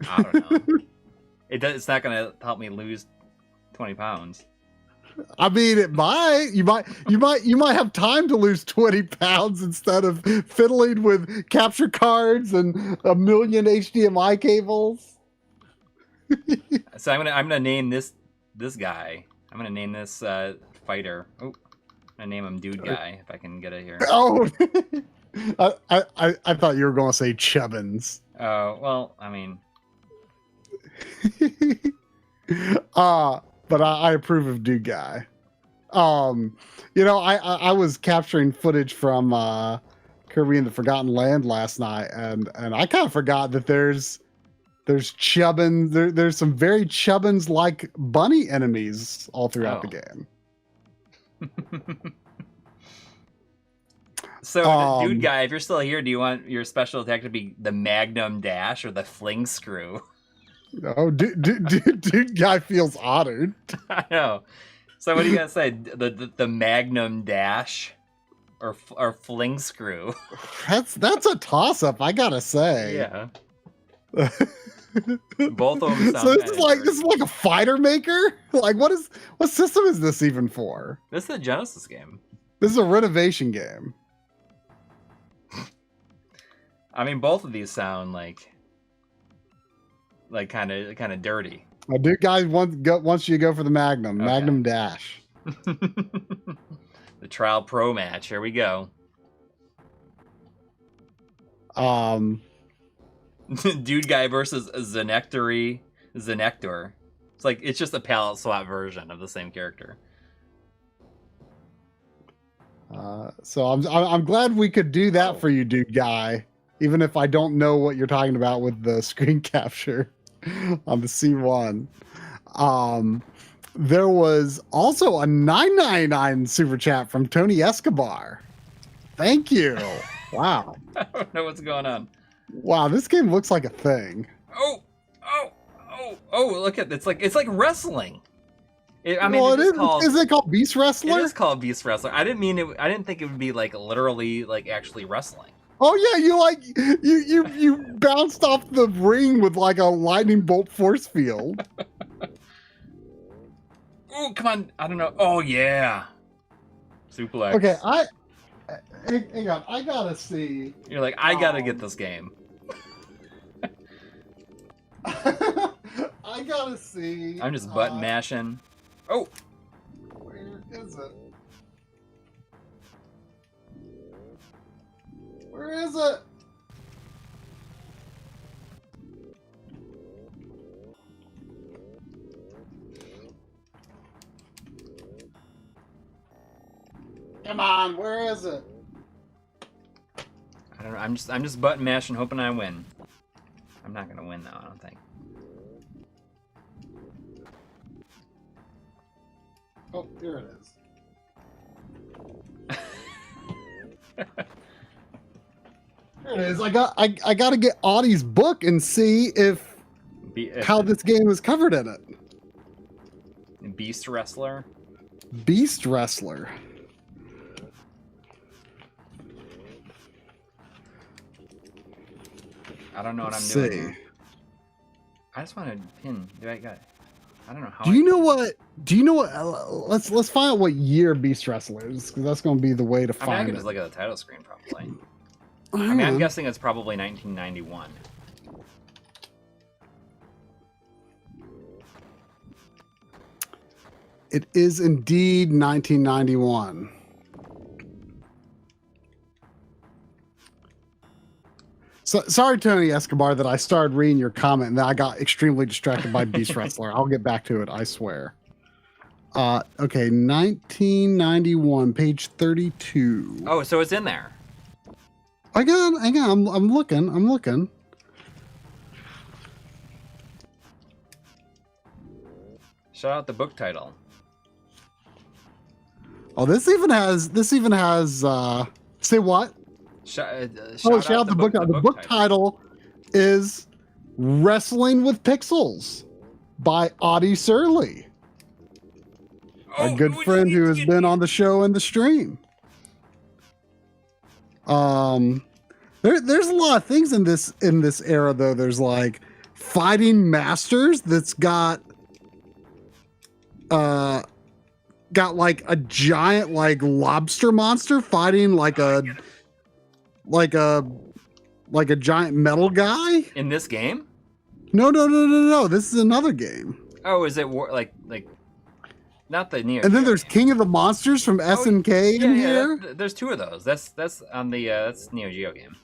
I don't know. It's not going to help me lose 20 pounds. I mean, it might. You might have time to lose 20 pounds instead of fiddling with capture cards and a million HDMI cables. So I'm gonna name this guy. I'm gonna name this fighter. Oh, I'm gonna name him Dude Guy if I can get it here. Oh, I thought you were going to say Chubbins. Oh well, I mean, but I approve of Dude Guy. You know, I was capturing footage from Kirby and the Forgotten Land last night, and I kind of forgot that there's Chubbins. There's some very Chubbins like bunny enemies all throughout the game. So, Dude Guy, if you're still here, do you want your special attack to be the Magnum Dash or the Fling Screw? Oh, dude Guy feels honored. I know. So what do you gotta say? The Magnum Dash or Fling Screw? That's a toss up, I gotta say. Yeah. Both of them sound so this is like a fighter maker? Like what system is this even for? This is a Genesis game. This is a Renovation game. I mean, both of these sound like kind of dirty. Oh, Dude Guy wants you to go for the Magnum. Okay. Magnum Dash. The Trial Pro match. Here we go. Dude Guy versus Zenector. It's just a palette swap version of the same character. So I'm glad we could do that for you, Dude Guy. Even if I don't know what you're talking about with the screen capture on the C1. There was also a $9.99 super chat from Tony Escobar. Thank you. Wow. I don't know what's going on. Wow, this game looks like a thing. Oh! Look at it's like wrestling. I mean, well, it's just called. Isn't it called Beast Wrestler? It is called Beast Wrestler. I didn't mean it. I didn't think it would be like literally like actually wrestling. Oh yeah, you bounced off the ring with like a lightning bolt force field. Oh, come on. I don't know. Oh yeah. Suplex. Okay, hang on. I gotta see. You're like, I gotta get this game. I gotta see. I'm just button mashing. Oh. Where is it? Where is it? Come on, where is it? I don't know. I'm just button mashing, hoping I win. I'm not gonna win though. I don't think. Oh, here it is. Here it is. I got to get Audie's book and see if how this game is covered in it. Beast Wrestler. Beast Wrestler. I don't know what I'm doing here. I just want to pin. I don't know how. Do you know what? Let's find out what year Beast Wrestler is, because that's going to be the way to find I it. can just look at the title screen probably. I'm guessing it's probably 1991. It is indeed 1991. So, sorry, Tony Escobar, that I started reading your comment and then I got extremely distracted by Beast Wrestler. I'll get back to it, I swear. Okay, 1991, page 32. Oh, so it's in there. Hang on, I'm looking. Shout out the book title. Oh, this even has say what? Shout out the book title. The book title is Wrestling with Pixels by Audie Surley. A good friend who has been on the show and the stream. There's a lot of things in this era though. There's like Fighting Masters that's got like a giant like lobster monster fighting like a giant metal guy in this game. No, this is another game. Oh, is it like not the Neo? And then there's King of the Monsters from SNK in here. There's two of those. That's on the that's Neo Geo game.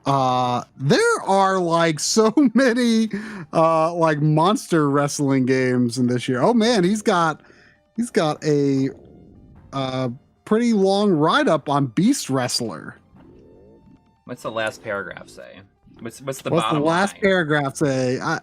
There are like so many like monster wrestling games in this year. Oh man, he's got a pretty long write up on Beast Wrestler. What's the last paragraph say? What's the last line? Paragraph say? I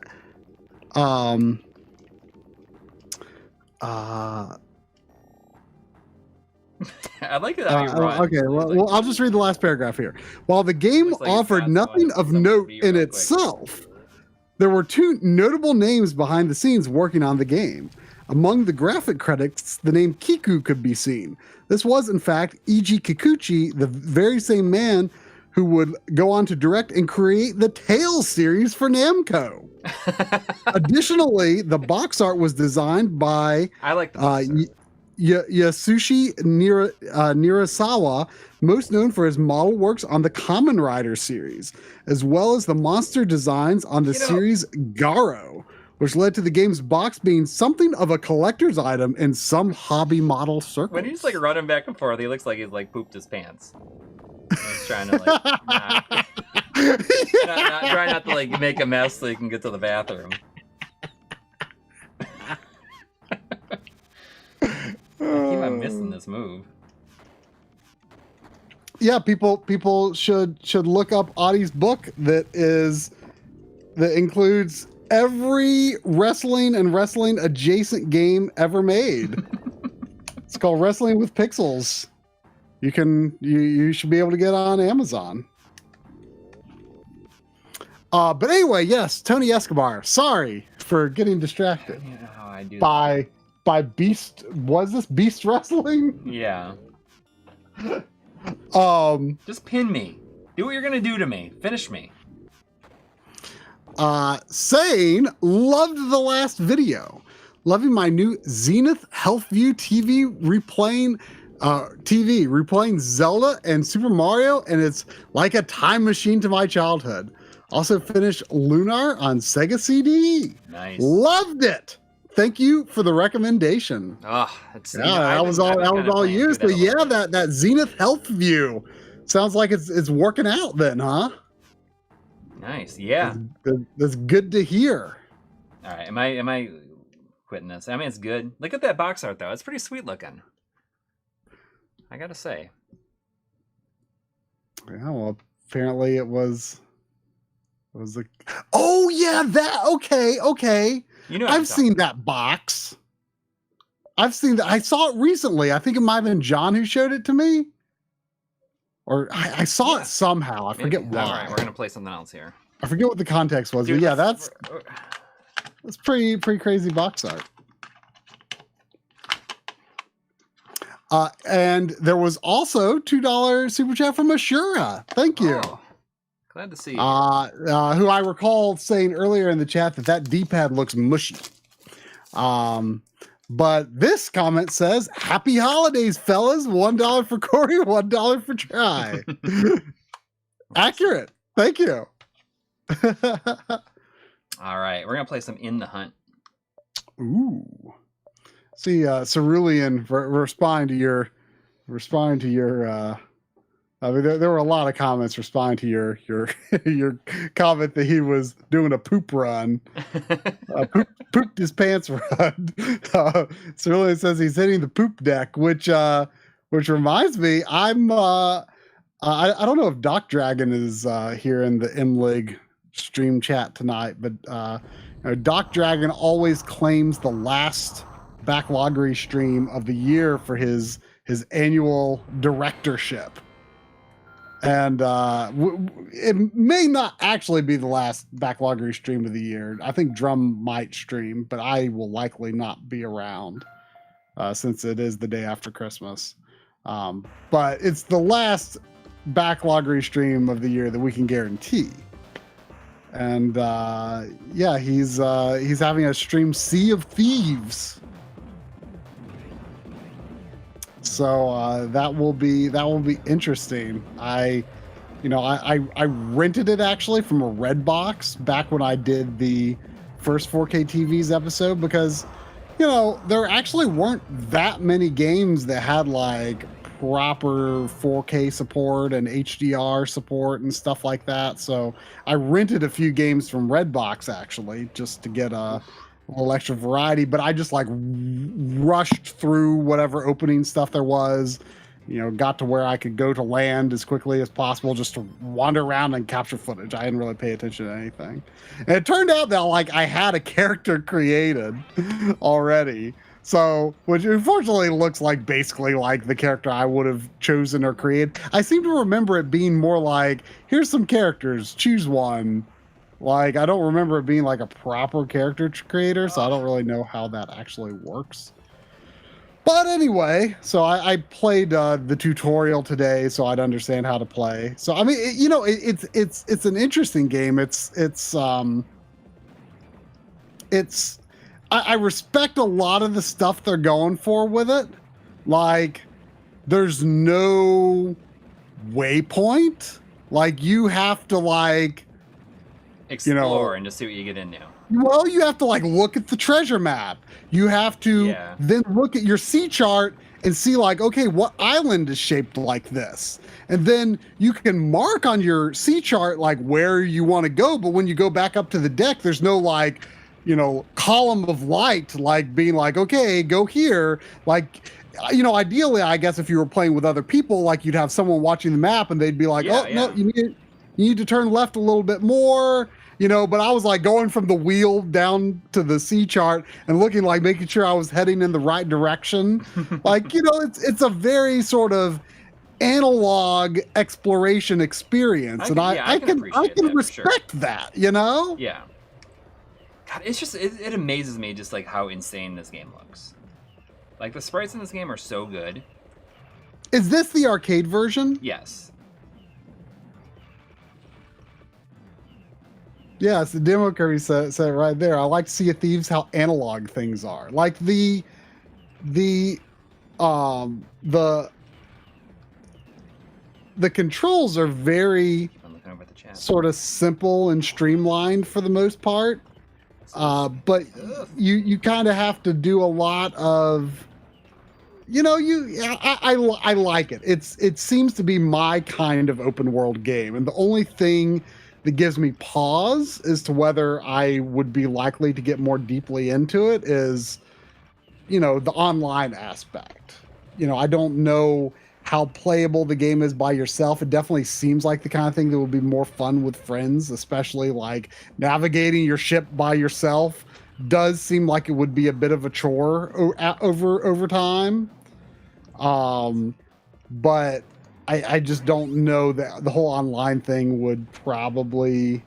like it. Okay, well, I'll just read the last paragraph here. While the game offered nothing of note in itself, there were two notable names behind the scenes working on the game. Among the graphic credits, the name Kiku could be seen. This was, in fact, Eiji Kikuchi, the very same man who would go on to direct and create the Tales series for Namco. Additionally, the box art was designed by Yasushi Nirasawa, most known for his model works on the Kamen Rider series, as well as the monster designs on the series Garo, which led to the game's box being something of a collector's item in some hobby model circles. When he's like running back and forth, he looks like he's like pooped his pants. He's trying to like try not to like make a mess so he can get to the bathroom. I keep on missing this move. Yeah, people should look up Audie's book that includes every wrestling and wrestling adjacent game ever made. It's called Wrestling with Pixels. You should be able to get on Amazon. But anyway, yes, Tony Escobar. Sorry for getting distracted. You know how I do. by Beast. Was this Beast Wrestling? Yeah. Just pin me. Do what you're gonna do to me. Finish me. Sane loved the last video. Loving my new Zenith Health View TV replaying Zelda and Super Mario, and it's like a time machine to my childhood. Also finished Lunar on Sega CD. Nice. Loved it. Thank you for the recommendation. Oh, that was all used. But yeah, that Zenith Health View sounds like it's working out then, huh? Nice. Yeah. That's good to hear. All right. Am I quitting this? I mean, it's good. Look at that box art though. It's pretty sweet looking. I gotta say. Yeah. Well, apparently it was. Oh yeah, that okay. You know, I've seen that box. I've seen that. I saw it recently. I think it might have been John who showed it to me. Or I saw it somehow. I forget why. All right, we're gonna play something else here. I forget what the context was, dude, but yeah, that's pretty crazy box art. And there was also $2 super chat from Ashura. Thank you. Oh, glad to see you. Who I recall saying earlier in the chat that D-pad looks mushy. But this comment says, "Happy holidays, fellas. $1 for Corey, $1 for Try." Accurate. Thank you. All right, we're gonna play some In the Hunt. Ooh. See, Cerulean responding to your. I mean, there were a lot of comments responding to your comment that he was doing a poop run, pooped his pants run. Cerulean says he's hitting the poop deck, which reminds me, I don't know if Doc Dragon is here in the MLiG stream chat tonight, but Doc Dragon always claims the last Backloggery stream of the year for his annual directorship. And it may not actually be the last Backloggery stream of the year. I think Drum might stream, but I will likely not be around since it is the day after Christmas. But it's the last Backloggery stream of the year that we can guarantee. And yeah, he's having a stream Sea of Thieves. So that will be interesting. I rented it actually from a Redbox back when I did the first 4K TVs episode, because there actually weren't that many games that had like proper 4K support and HDR support and stuff like that. So I rented a few games from Redbox actually just to get a little extra variety, but I just like rushed through whatever opening stuff there was, got to where I could go to land as quickly as possible just to wander around and capture footage. I didn't really pay attention to anything. And it turned out that like I had a character created already. So, which unfortunately looks like basically like the character I would have chosen or created. I seem to remember it being more like, here's some characters, choose one. Like, I don't remember it being like a proper character creator, so I don't really know how that actually works. But anyway, so I played the tutorial today, so I'd understand how to play. So I mean, it's an interesting game. I respect a lot of the stuff they're going for with it. Like, there's no waypoint. Like, you have to like explore and just see what you get into. Well, you have to like look at the treasure map. You have to then look at your sea chart and see like, okay, what island is shaped like this? And then you can mark on your sea chart like where you want to go. But when you go back up to the deck, there's no like, column of light, like being like, okay, go here. Like, ideally, I guess if you were playing with other people, like you'd have someone watching the map and they'd be like, no, you need to turn left a little bit more, but I was like going from the wheel down to the sea chart and looking like making sure I was heading in the right direction. Like, it's a very sort of analog exploration experience. I can respect that, Yeah. God, it's just it amazes me just like how insane this game looks. Like the sprites in this game are so good. Is this the arcade version? Yes. Yes, the demo Kirby said right there. I like to see a Thieves how analog things are. Like the controls are very I'm looking over at the chat. sort of simple and streamlined for the most part. But you kind of have to do a lot of, I like it. It seems to be my kind of open world game, and the only thing that gives me pause as to whether I would be likely to get more deeply into it is, the online aspect. I don't know how playable the game is by yourself. It definitely seems like the kind of thing that would be more fun with friends, especially like navigating your ship by yourself does seem like it would be a bit of a chore over time. But I just don't know that the whole online thing would probably,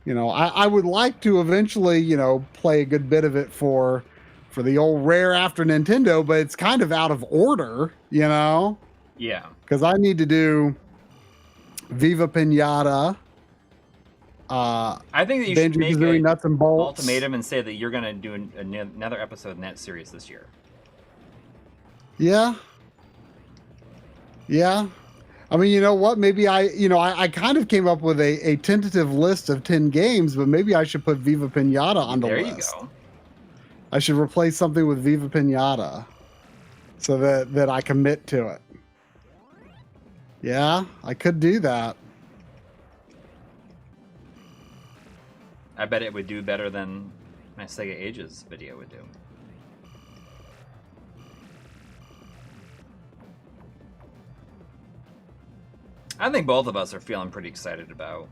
I would like to eventually, play a good bit of it for the old rare after Nintendo, but it's kind of out of order, Yeah. because I need to do Viva Pinata. I think that you should make Kazooie a Nuts and Bolts. ultimatum and say that you're gonna do another episode in that series this year. Yeah. I mean, you know what? Maybe I kind of came up with a tentative list of 10 games, but maybe I should put Viva Pinata on the list. There you go. I should replace something with Viva Pinata so that I commit to it. Yeah, I could do that. I bet it would do better than my Sega Ages video would do. I think both of us are feeling pretty excited about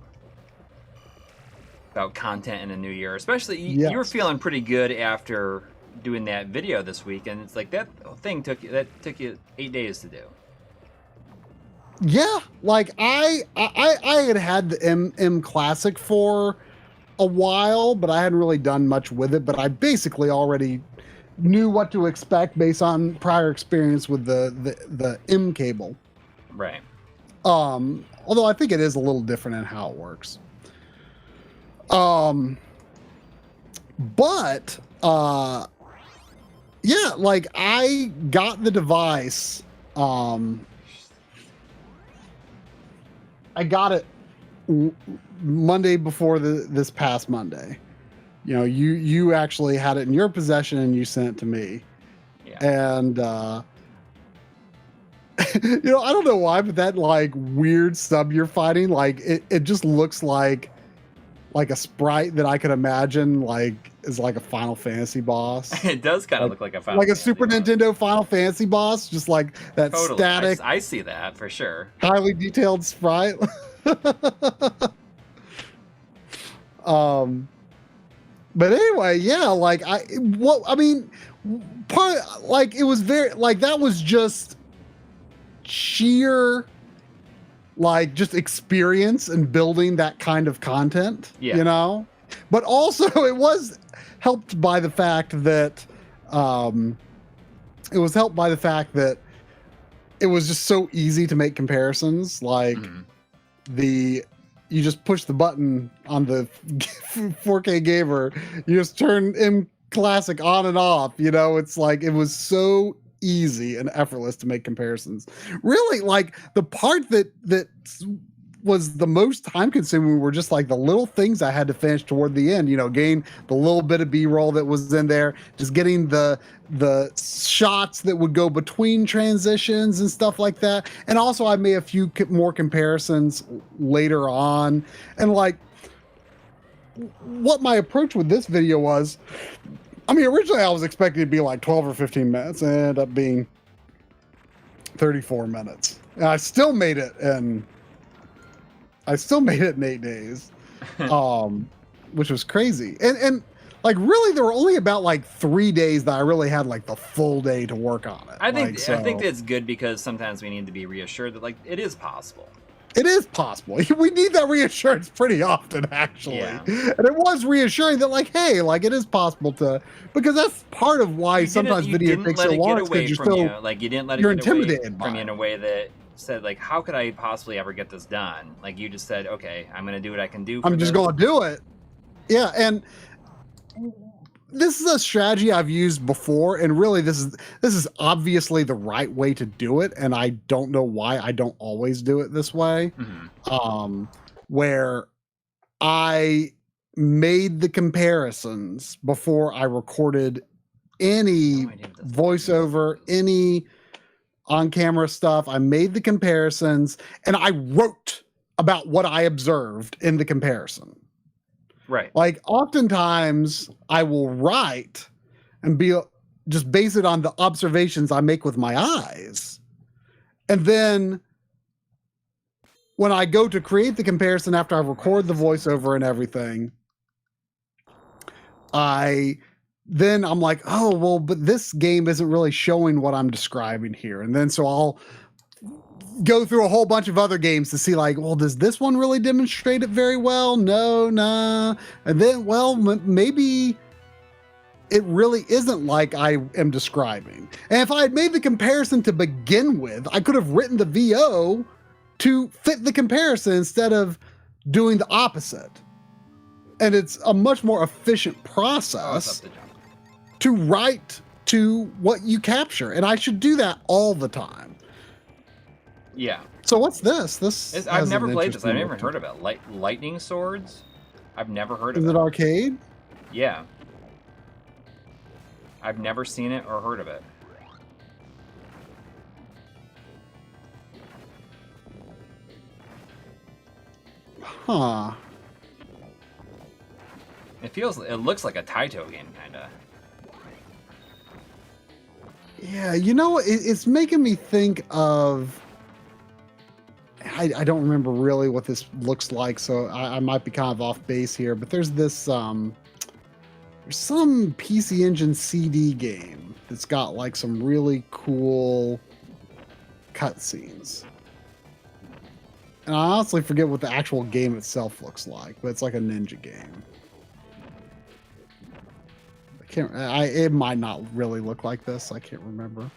content in the new year. Especially you were feeling pretty good after doing that video this week, and it's like that thing took you 8 days to do. Yeah, like I had the M Classic for a while, but I hadn't really done much with it. But I basically already knew what to expect based on prior experience with the M cable. Right. Although I think it is a little different in how it works. But yeah, like I got the device. I got it Monday before this past Monday. You actually had it in your possession and you sent it to me. Yeah. And I don't know why, but that like weird sub you're fighting, like it just looks like a sprite that I could imagine like is like a Final Fantasy boss. It does kind of look like a Final like a Fantasy Super boss. Nintendo Final Fantasy boss, just like that Totally. static, I see that for sure. highly detailed sprite. But anyway, yeah, like it was very like that was just sheer like just experience and building that kind of content, but also it was helped by the fact that it was just so easy to make comparisons. Like you just push the button on the 4K gamer, you just turn M Classic on and off, it's like it was so easy and effortless to make comparisons. Really, like the part that was the most time consuming were just like the little things I had to finish toward the end, gain the little bit of B-roll that was in there, just getting the shots that would go between transitions and stuff like that. And also I made a few more comparisons later on. And like what my approach with this video was, originally I was expecting it to be like 12 or 15 minutes, and it ended up being 34 minutes. And I still made it in 8 days, which was crazy. And like really there were only about like 3 days that I really had like the full day to work on it. I think that's good because sometimes we need to be reassured that like it is possible. It is possible. We need that reassurance pretty often, actually. Yeah. And it was reassuring that, like, hey, like, it is possible to, because that's part of why sometimes video takes so long. Because you're still, like, you didn't let it you're get away intimidated by from you in it. a way that said, like, how could I possibly ever get this done? Like, you just said, okay, I'm going to do what I can do. I'm just going to do it. Yeah. And this is a strategy I've used before, and really this is obviously the right way to do it, and I don't know why I don't always do it this way. Where I made the comparisons before I recorded any voiceover, any on-camera stuff. I made the comparisons, and I wrote about what I observed in the comparison. Right. Like, oftentimes I will write and just base it on the observations I make with my eyes. And then when I go to create the comparison after I record the voiceover and everything, I'm like, oh, well, but this game isn't really showing what I'm describing here. And then so I'll go through a whole bunch of other games to see, like, well, does this one really demonstrate it very well? No, nah. And then, well, maybe it really isn't like I am describing. And if I had made the comparison to begin with, I could have written the VO to fit the comparison instead of doing the opposite. And it's a much more efficient process to write to what you capture. And I should do that all the time. Yeah. So what's this? I've never played this. I've never heard of it. Lightning swords? I've never heard of it. Is it arcade? Yeah. I've never seen it or heard of it. Huh. It looks like a Taito game, kinda. Yeah, you know, it's making me think of, I don't remember really what this looks like, so I might be kind of off base here, but there's this, there's some PC Engine CD game that's got like some really cool cutscenes. And I honestly forget what the actual game itself looks like, but it's like a ninja game. It might not really look like this. I can't remember.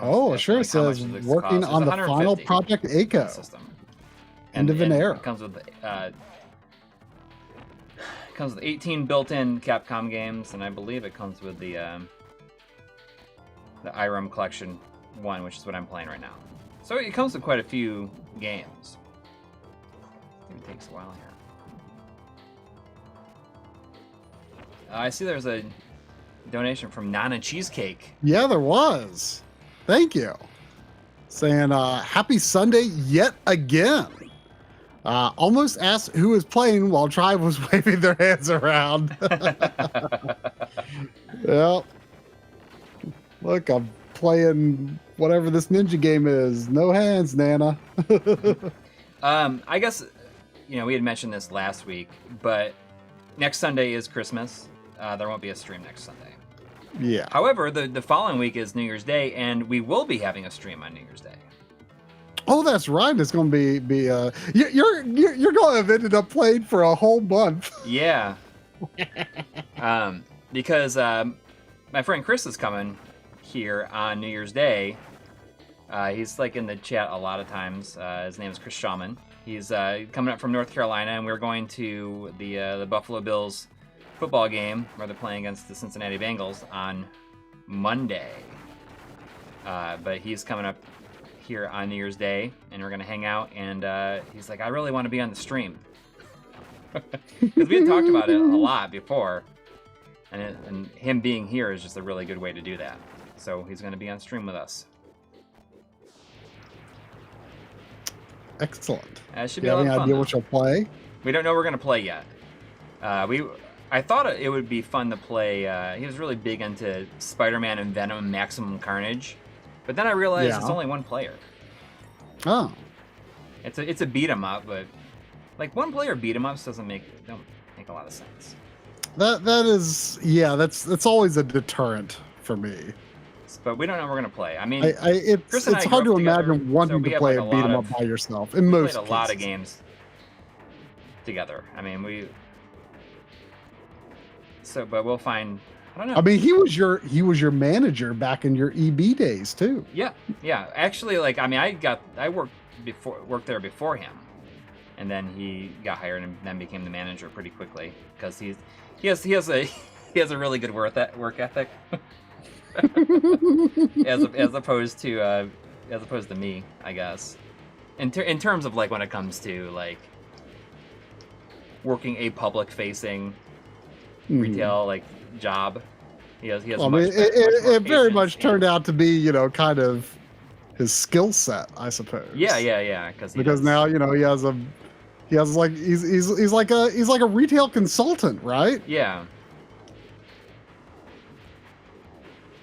Oh, sure. It says working on the final Project Echo system. End of an era. It comes with 18 built-in Capcom games, and I believe it comes with the Irem Collection 1, which is what I'm playing right now. So it comes with quite a few games. It takes a while here. I see there's a donation from Nana Cheesecake. Yeah, there was. Thank you. Saying happy Sunday yet again. Almost asked who was playing while Tribe was waving their hands around. Well, look, I'm playing whatever this ninja game is. No hands, Nana. I guess, you know, we had mentioned this last week, but next Sunday is Christmas. There won't be a stream next Sunday. Yeah. However, the following week is New Year's Day, and we will be having a stream on New Year's Day. Oh, that's right. It's going to be you're going to have ended up playing for a whole month. Yeah. Because my friend Chris is coming here on New Year's Day. He's like in the chat a lot of times. His name is Chris Shaman. He's coming up from North Carolina, and we're going to the Buffalo Bills football game where they're playing against the Cincinnati Bengals on Monday. But he's coming up here on New Year's Day, and we're gonna hang out. And he's like, I really want to be on the stream because we had talked about it a lot before, and him being here is just a really good way to do that. So he's gonna be on stream with us. Excellent. It should do you be have a lot of any fun, idea though. what you'll play? We don't know what we're gonna play yet. I thought it would be fun to play. He was really big into Spider-Man and Venom Maximum Carnage, but then I realized it's only one player. Oh, it's a beat 'em up, but like one player beat 'em ups don't make a lot of sense. that is that's always a deterrent for me. but we don't know what we're gonna play. I mean, it's Chris and I hard grew to up together, imagine wanting so we to have, play like, a a beat 'em lot up of- by yourself. In we most played a lot of cases. games together. I mean, but we'll find. I don't know. I mean, he was your manager back in your EB days too. Yeah. Actually, like, I mean, I worked there before him, and then he got hired and then became the manager pretty quickly because he has a really good work ethic, as opposed to me, I guess. In terms of, like, when it comes to, like, working a public facing retail, like, job. He has Well, I much mean, much more it very patience much turned and- out to be, you know, kind of his skill set, I suppose. Yeah. Because now, you know, he's like a retail consultant, right? Yeah.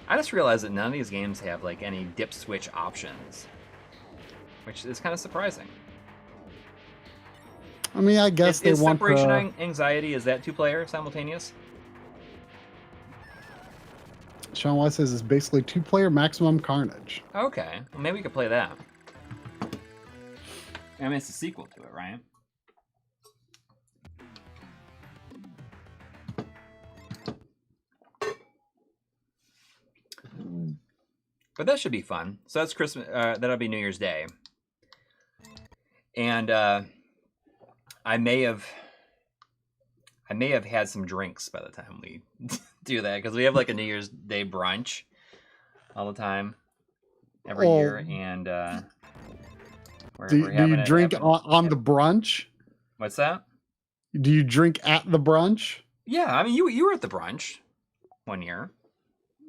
I just realized that none of these games have, like, any dip switch options, which is kind of surprising. I mean, I guess they Is want separation anxiety, is that 2-player simultaneous? Sean White says it's basically 2-player maximum carnage. Okay, well, maybe we could play that. I mean, it's a sequel to it, right? But that should be fun. So that's Christmas. That'll be New Year's Day, and I may have had some drinks by the time we do that, because we have, like, a New Year's Day brunch all the time every year, and do you drink on the brunch? What's that? Do you drink at the brunch? Yeah, I mean, you were at the brunch one year.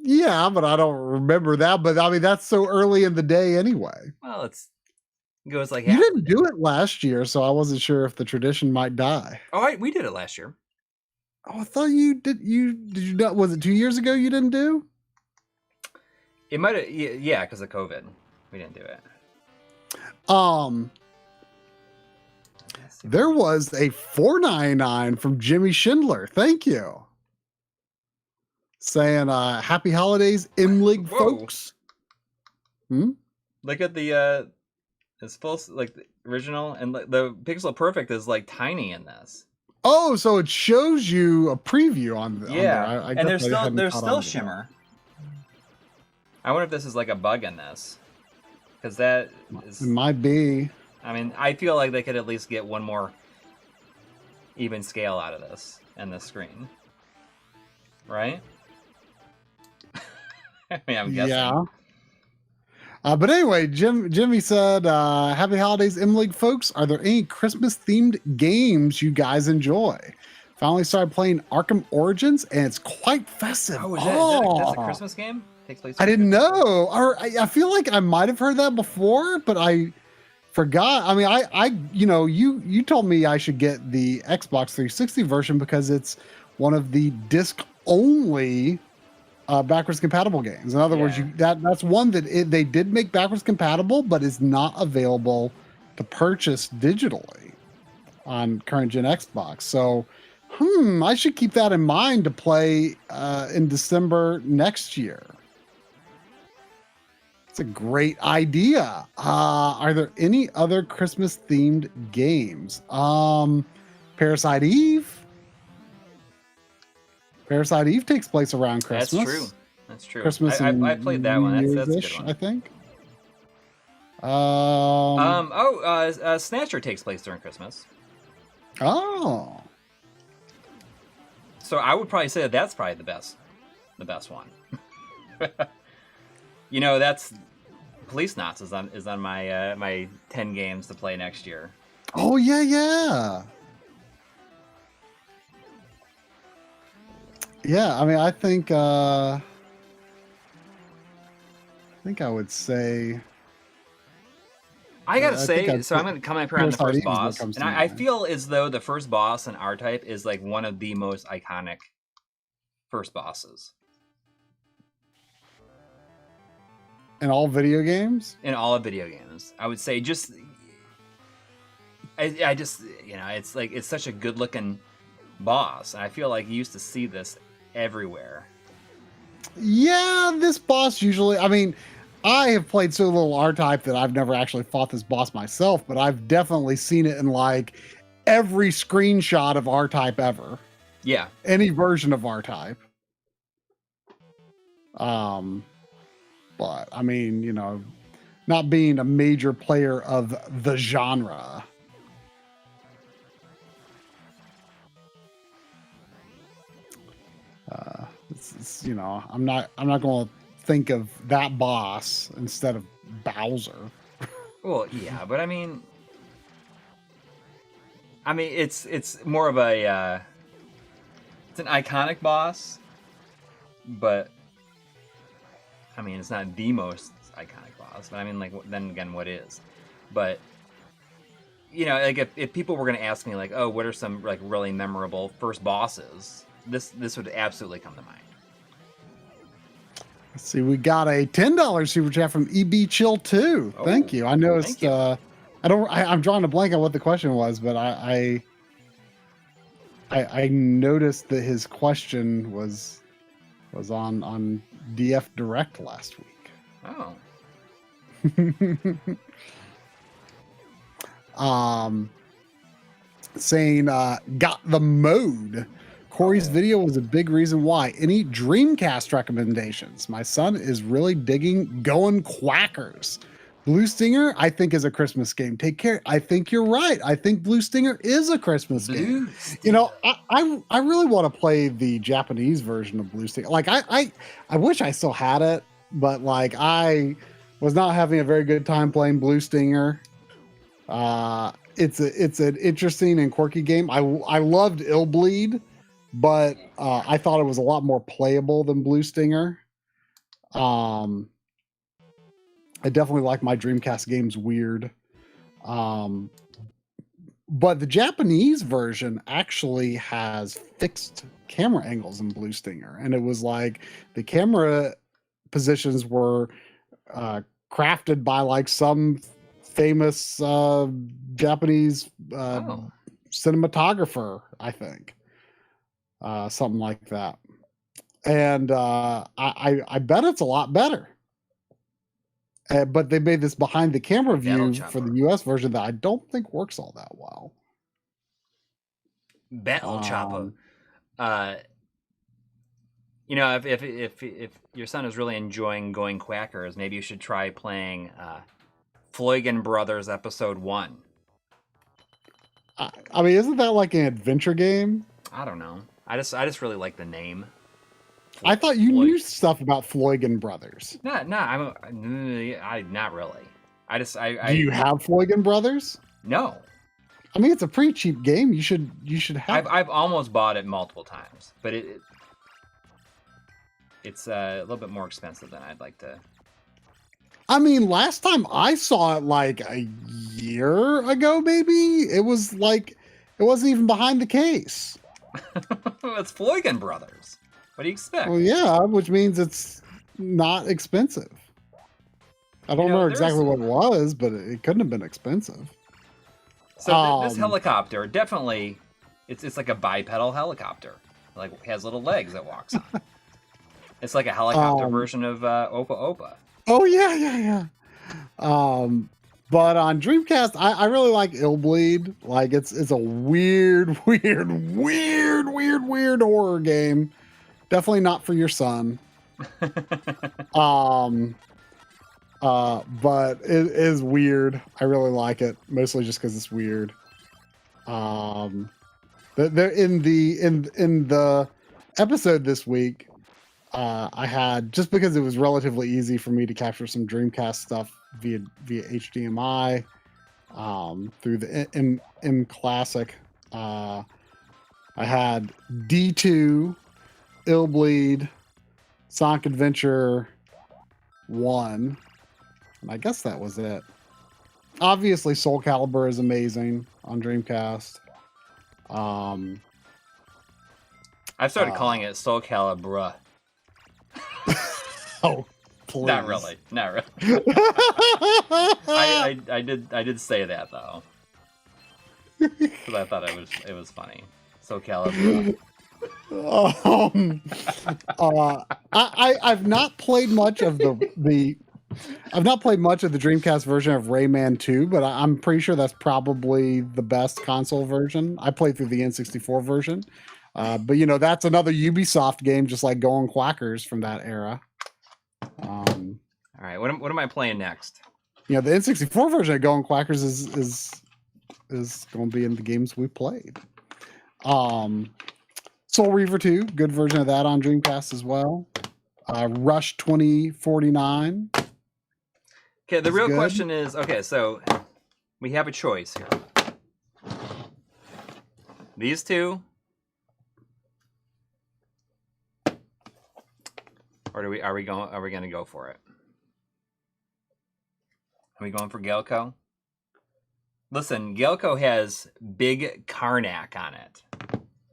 Yeah, but I don't remember that. But I mean, that's so early in the day anyway. Well, it goes like You half didn't the day. do it last year, so I wasn't sure if the tradition might die. Oh, we did it last year. Oh, I thought you did. Did you not? Was it 2 years ago you didn't do? It might have, yeah, because of COVID, we didn't do it. There was a $4.99 from Jimmy Schindler. Thank you. Saying happy holidays, MLiG Whoa. folks. Look at the it's full, like, the original, and the pixel perfect is, like, tiny in this. Oh, so it shows you a preview on the Yeah, I and there's definitely hadn't caught still on to that. shimmer. I wonder if this is, like, a bug in this, because that is. It might be. I mean, I feel like they could at least get one more even scale out of this and this screen, right? I mean, I'm guessing. Yeah. But anyway, Jimmy said, happy holidays, MLiG folks. Are there any Christmas-themed games you guys enjoy? Finally started playing Arkham Origins, and it's quite festive. Oh, that's a Christmas game? Takes place. I didn't know. Or I feel like I might have heard that before, but I forgot. I mean, you told me I should get the Xbox 360 version because it's one of the disc-only backwards compatible games. In other words, that's one that they did make backwards compatible, but is not available to purchase digitally on current gen Xbox. So, I should keep that in mind to play in December next year. It's a great idea. Are there any other Christmas themed games? Parasite Eve. Parasite Eve takes place around Christmas. That's true. Christmas. I played that one. That's a good one. I think. Snatcher takes place during Christmas. Oh. So I would probably say that's probably the best one. You know, that's Police Knots is on my my 10 games to play next year. Oh yeah. Yeah, I mean, I think I would say. I gotta say, so I'm gonna come up here on the first Parasite Eve is what boss, comes and to I mind. feel as though the first boss in R-Type is, like, one of the most iconic first bosses In all video games? in all of video games. I would say I just, you know, it's like, it's such a good looking boss, and I feel like you used to see this everywhere. Yeah, this boss usually. I mean, I have played so little R-Type that I've never actually fought this boss myself, but I've definitely seen it in like every screenshot of R-Type ever. Yeah. Any version of R-Type. But I mean, not being a major player of the genre. I'm not going to think of that boss instead of Bowser. Well, yeah, but I mean, it's more of a it's an iconic boss, but I mean, it's not the most iconic boss. But I mean, like, then again, what is? But like if people were gonna ask me like, oh, what are some like really memorable first bosses? This would absolutely come to mind. Let's see, we got a $10 super chat from EB Chill 2. Oh, thank you. I noticed. thank you. I'm drawing a blank on what the question was, but I noticed that his question was on DF Direct last week. Oh. Saying got the mode. Corey's video was a big reason why. Any Dreamcast recommendations? My son is really digging Going Quackers. Blue Stinger, I think, is a Christmas game. Take care. I think you're right. I think Blue Stinger is a Christmas game. I really want to play the Japanese version of Blue Stinger. Like I wish I still had it, but like I was not having a very good time playing Blue Stinger. It's an interesting and quirky game. I loved Illbleed, but I thought it was a lot more playable than Blue Stinger. I definitely like my Dreamcast games weird. But the Japanese version actually has fixed camera angles in Blue Stinger. And it was like the camera positions were crafted by like some famous Japanese cinematographer, I think. Something like that. And I bet it's a lot better. But they made this behind the camera view for the US version that I don't think works all that well. Battle Chopper. If your son is really enjoying Going Quackers, maybe you should try playing Floygan Brothers Episode 1. I mean, isn't that like an adventure game? I don't know. I just really like the name. I thought you knew stuff about Floygan Brothers. Not really. Do you have Floygan Brothers? No. I mean, it's a pretty cheap game. You should have. I've almost bought it multiple times, but it's a little bit more expensive than I'd like to. I mean, last time I saw it like a year ago, maybe it was like it wasn't even behind the case. It's Floygan Brothers. What do you expect? Well, yeah, which means it's not expensive. I don't remember exactly what it was, but it couldn't have been expensive. So this helicopter, definitely, it's like a bipedal helicopter. Like, it has little legs that walks on. It's like a helicopter version of Opa Opa. Oh, yeah. But on Dreamcast, I really like Illbleed. Like, it's a weird horror game. Definitely not for your son. But it is weird. I really like it, mostly just because it's weird. There in the episode this week, I had, just because it was relatively easy for me to capture some Dreamcast stuff via HDMI through the M Classic. I had D2, Illbleed, Sonic Adventure 1, and I guess that was it. Obviously, Soul Calibur is amazing on Dreamcast. I've started calling it Soul Calibur. Oh, please. Not really. I did say that though, because I thought it was funny. Soul Calibur. I've not played much of the I've not played much of the Dreamcast version of Rayman 2, but I'm pretty sure that's probably the best console version. I played through the N64 version. But you know, that's another Ubisoft game, just like Going Quackers from that era. All right, what am I playing next? You know, the N64 version of Going Quackers is going to be in the games we played. Soul Reaver 2, good version of that on Dreamcast as well. Rush 2049. Okay, the real question is, okay, so we have a choice here. These two, or are we going to go for it? Are we going for Gaelco? Listen, Gaelco has big Karnak on it.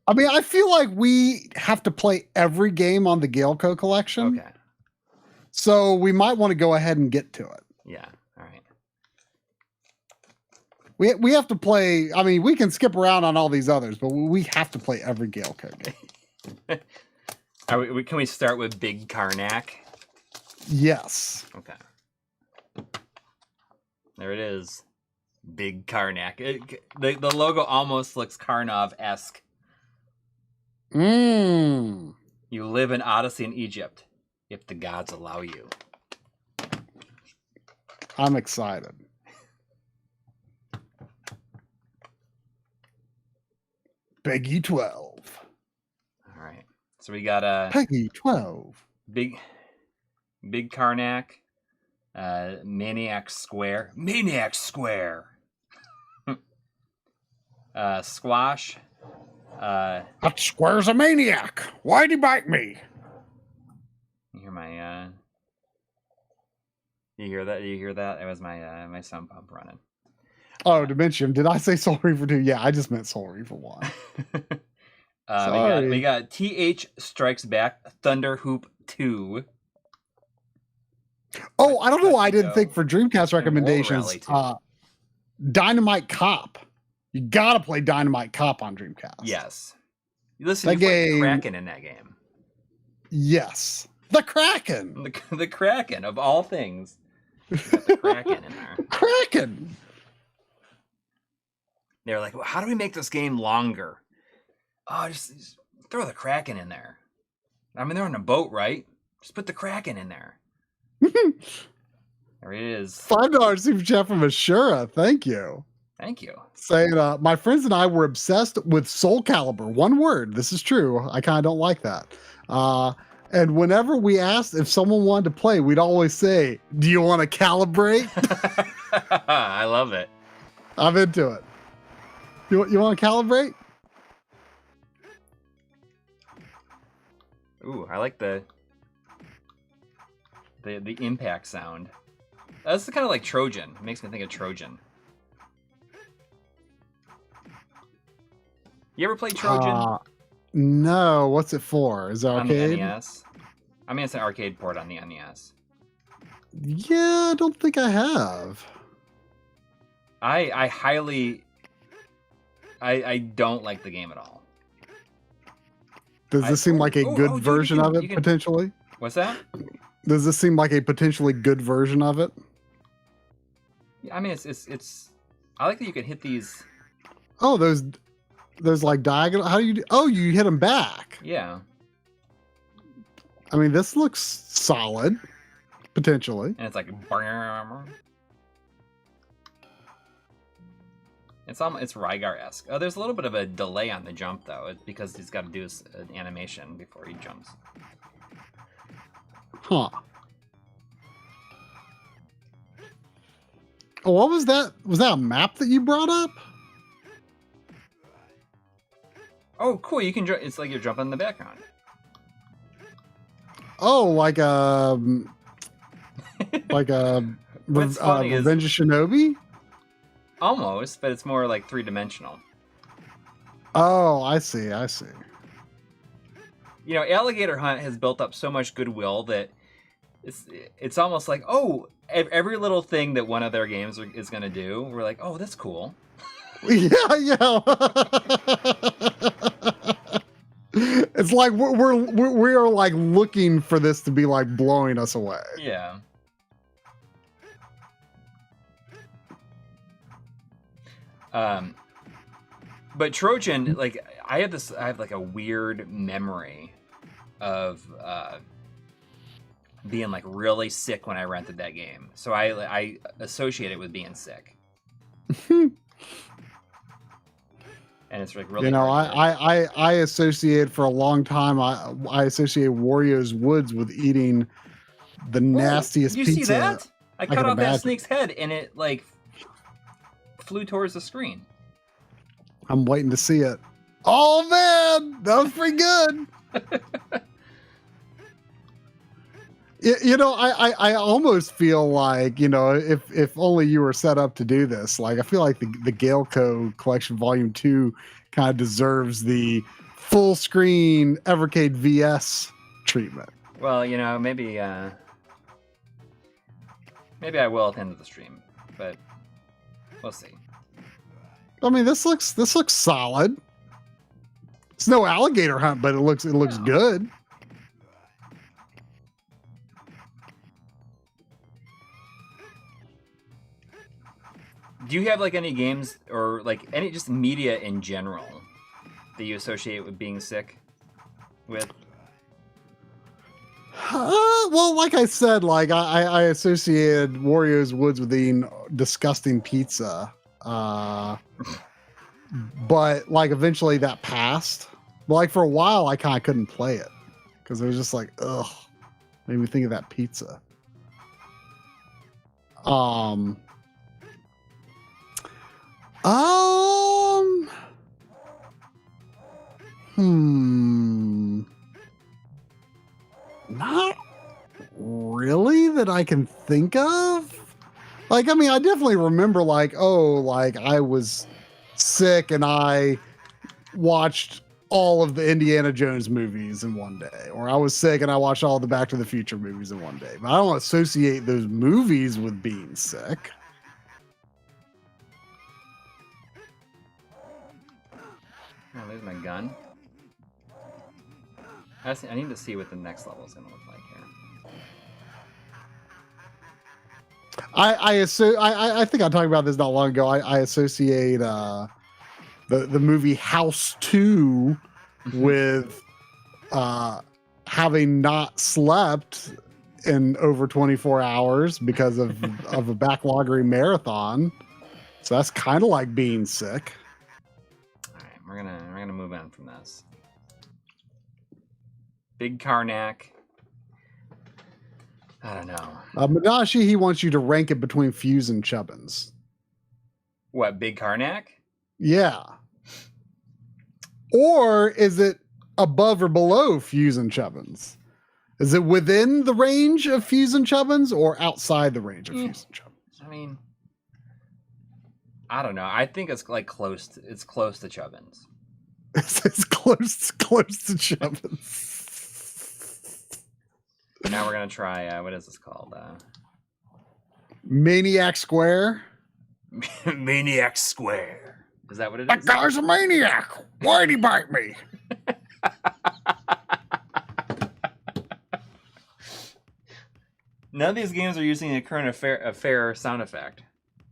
I mean, I feel like we have to play every game on the Gaelco collection. Okay. So we might want to go ahead and get to it. Yeah. All right. We have to play. I mean, we can skip around on all these others, but we have to play every Gaelco game. Can we start with Big Karnak? Yes. Okay. There it is. Big Karnak. The logo almost looks Karnov-esque. You live in Odyssey in Egypt, if the gods allow you. I'm excited. Peggy 12. All right. So we got a Peggy 12. Big Karnak, Maniac Square. Squash. That Square's a maniac. Why'd he bite me? You hear my You hear that? It was my my sump pump running. Oh, Dimension. Did I say Soul Reaver 2? Yeah, I just meant Soul Reaver 1. We got TH Strikes Back, Thunder Hoop 2. Oh, I don't know why I didn't think for Dreamcast recommendations. Dynamite Cop. You gotta play Dynamite Cop on Dreamcast. Yes. Listen, you played Kraken in that game. Yes. The Kraken. The Kraken, of all things. Got the Kraken in there. Kraken. They're like, well, how do we make this game longer? Oh, just throw the Kraken in there. I mean, they're on a boat, right? Just put the Kraken in there. There it is. $5 super chat from Ashura. Thank you. Thank you. Saying, my friends and I were obsessed with Soul Calibur. One word. This is true. I kind of don't like that. And whenever we asked if someone wanted to play, we'd always say, do you want to calibrate? I love it. I'm into it. You want to calibrate? Ooh, I like the impact sound. That's kind of like Trojan. It makes me think of Trojan. You ever played Trojan? No. What's it for? Is it arcade? On the NES. I mean, it's an arcade port on the NES. Yeah, I don't think I have. I highly... I don't like the game at all. Does this seem like a good version of it, potentially? What's that? Does this seem like a potentially good version of it? Yeah, I mean, it's. I like that you can hit these. Oh, there's like diagonal. How do you do? Oh, you hit them back. Yeah. I mean, this looks solid, potentially. And it's like. It's Rygar-esque. Oh, there's a little bit of a delay on the jump though, because he's got to do an animation before he jumps. Huh. Oh, what was that? Was that a map that you brought up? Oh, cool! You can. It's like you're jumping in the background. Oh, like a Revenge of Shinobi. Almost, but it's more like 3-dimensional. Oh, I see. I see. You know, Alligator Hunt has built up so much goodwill that it's almost like, oh, every little thing that one of their games is going to do, we're like, oh, that's cool. Yeah, yeah. It's like we are like looking for this to be like blowing us away. Yeah. But Trojan, like I have like a weird memory of being like really sick when I rented that game. So I associate it with being sick. And it's like really, you know, hard to I associate for a long time. I associate Wario's Woods with eating the nastiest you pizza. see that? I cut off that imagine. snake's head and it like flew towards the screen. I'm waiting to see it. Oh man, that was pretty good. You know, I almost feel like, you know, if only you were set up to do this. Like, I feel like the Gaelco Collection Volume 2 kind of deserves the full screen Evercade VS treatment. Well, you know, maybe I will at the end of the stream, but we'll see. I mean, this looks solid. It's no alligator hunt, but it looks good. Do you have like any games or like any just media in general that you associate with being sick with? Well, like I said, like I associated Wario's Woods with eating disgusting pizza. But like eventually that passed. But like for a while, I kind of couldn't play it because it was just like, ugh, made me think of that pizza. Not really that I can think of. Like, I mean, I definitely remember like, oh, like I was sick and I watched all of the Indiana Jones movies in one day, or I was sick and I watched all the Back to the Future movies in one day. But I don't associate those movies with being sick. Oh, there's my gun. I need to see what the next level is going to look like here. I think I talked about this not long ago. I associate the movie House 2 with having not slept in over 24 hours because of a backloggery marathon. So that's kind of like being sick. All right, we're gonna move on from this. Big Karnak. I don't know. Madashi, he wants you to rank it between Fuse and Chubbins. What, Big Karnak? Yeah. Or is it above or below Fuse and Chubbins? Is it within the range of Fuse and Chubbins or outside the range of Fuse and Chubbins? I mean, I don't know. I think it's like close to Chubbins. It's close to Chubbins. Now we're gonna try. What is this called? Maniac Square. Maniac Square. Is that what it is? That guy's a maniac. Why'd he bite me? None of these games are using a current affair sound effect.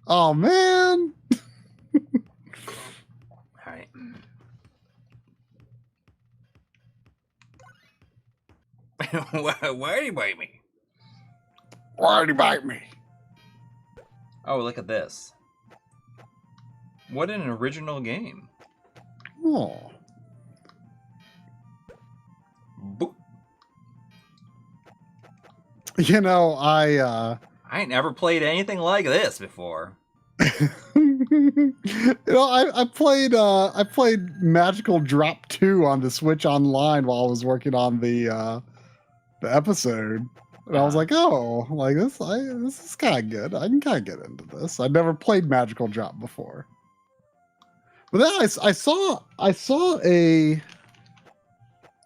Oh man. All right. Why'd he bite me? Why'd he bite me? Oh, look at this. What an original game. Oh. Boop. You know, I ain't never played anything like this before. you know, I played Magical Drop 2 on the Switch Online while I was working on the episode. And I was like, oh, like this is kind of good. I can kind of get into this. I'd never played Magical Drop before. But then I saw a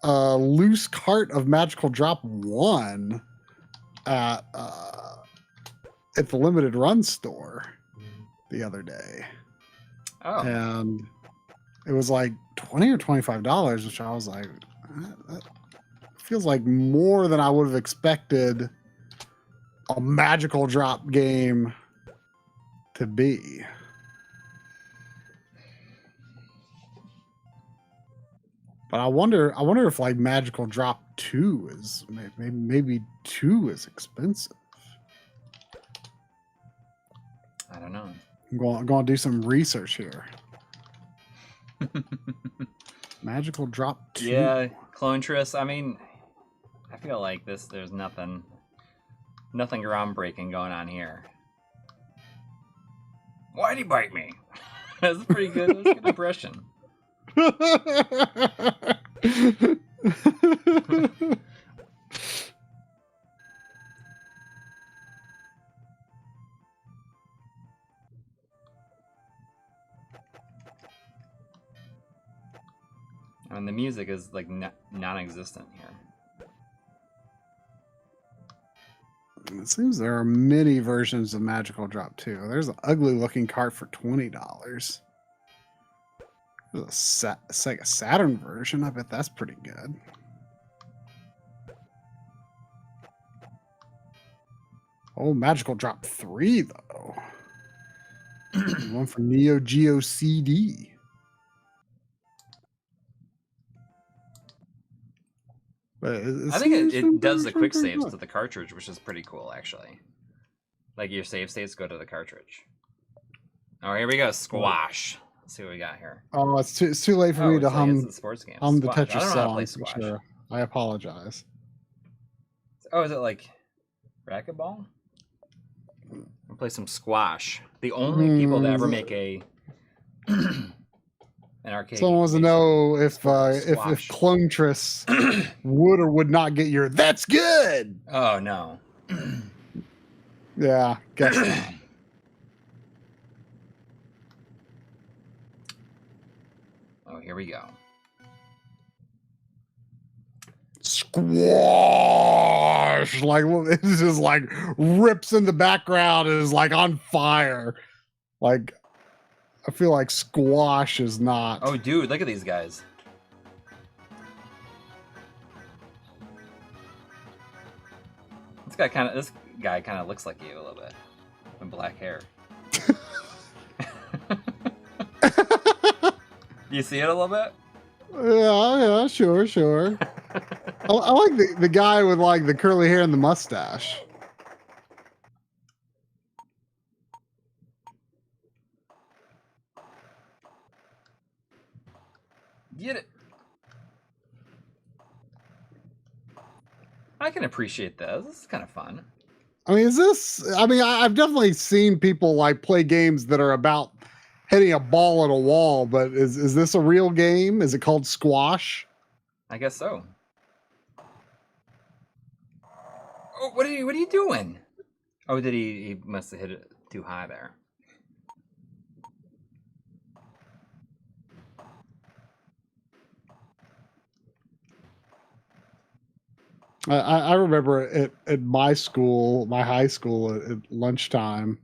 loose cart of Magical Drop 1 at the Limited Run store the other day. Oh. And it was like $20 or $25, which I was like, That feels like more than I would have expected a magical drop game to be. But I wonder if like Magical Drop 2 is maybe 2 is expensive. I don't know. I'm going to do some research here. Magical Drop 2. Yeah, Clone Triss. I mean, I feel like there's nothing groundbreaking going on here. Why'd he bite me? That's pretty good. That's a good impression. I mean, the music is like non-existent here. It seems there are many versions of Magical Drop 2. There's an ugly looking cart for $20. There's a Sega Saturn version. I bet that's pretty good. Oh, Magical Drop 3 though. One for Neo Geo CD. But I think it does the quick saves to the cartridge, which is pretty cool, actually. Like your save states go to the cartridge. Oh, here we go, Squash. Let's see what we got here. Oh, it's too late for me to hum sports game. the Squash. Tetris I don't know how to play song. Squash. Sure. I apologize. Oh, is it like racquetball? We'll play some Squash. The only people that ever make an arcade. Someone wants to know if Clone Triss would or would not get your "That's good." Oh no. Yeah, guess not. Oh, here we go. Squash! Like it's just like rips in the background and is like on fire. Like I feel like Squash is not. Oh, dude, look at these guys. This guy kind of looks like you a little bit, with black hair. You see it a little bit? Yeah, sure. I like the guy with like the curly hair and the mustache. Get it. I can appreciate this. This is kind of fun. I mean, I've definitely seen people like play games that are about hitting a ball at a wall, but is this a real game? Is it called Squash? I guess so. Oh, what are you doing? Oh, he must have hit it too high there. I remember at my school, my high school, at lunchtime,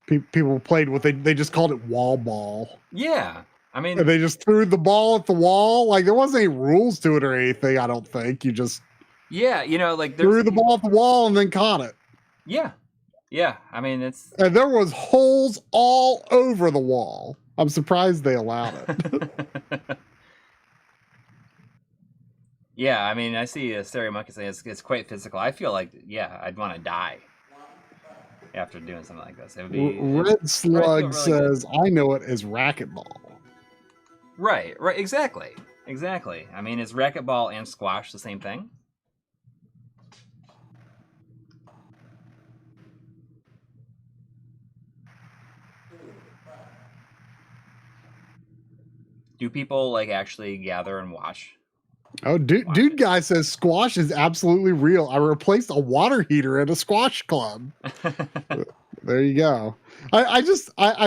people played they just called it wall ball. Yeah, I mean, and they just threw the ball at the wall. Like there wasn't any rules to it or anything. I don't think you just like threw the ball at the wall and then caught it. Yeah. I mean, and there was holes all over the wall. I'm surprised they allowed it. Yeah, I mean, I see Stereo Monkey saying it's quite physical. I feel like, I'd want to die after doing something like this. It would be. Red Slug says, good. I know it as racquetball. Right, exactly. I mean, is racquetball and squash the same thing? Do people like actually gather and watch? Oh, dude guy says squash is absolutely real. I replaced a water heater at a squash club. There you go. I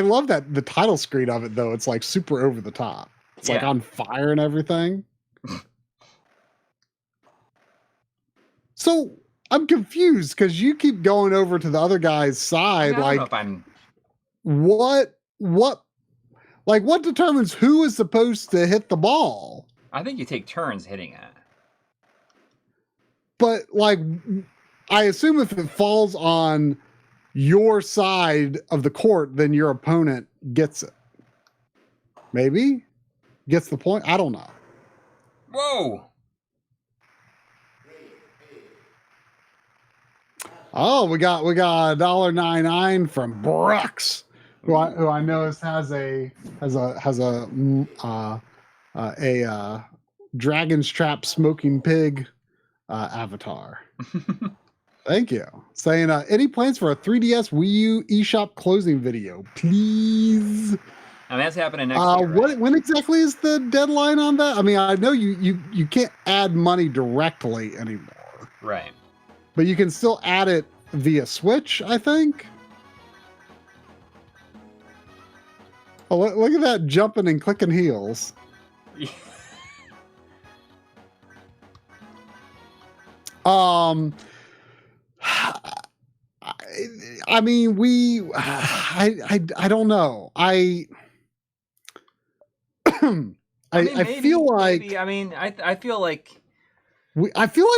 love that the title screen of it though. It's like super over the top. It's like on fire and everything. So I'm confused because you keep going over to the other guy's side. I don't know if I'm. What determines who is supposed to hit the ball? I think you take turns hitting it. But like, I assume if it falls on your side of the court, then your opponent gets it. Maybe gets the point. I don't know. Whoa! Oh, we got $1.99 from Brooks, who I know has a dragon's trap smoking pig avatar. Thank you. Saying any plans for a 3DS Wii U eShop closing video, please? I mean, that's happening next year. Right? When exactly is the deadline on that? I mean, I know you can't add money directly anymore. Right. But you can still add it via Switch, I think. Oh, look at that jumping and clicking heels. I mean, I don't know. I feel like maybe. I mean, I feel like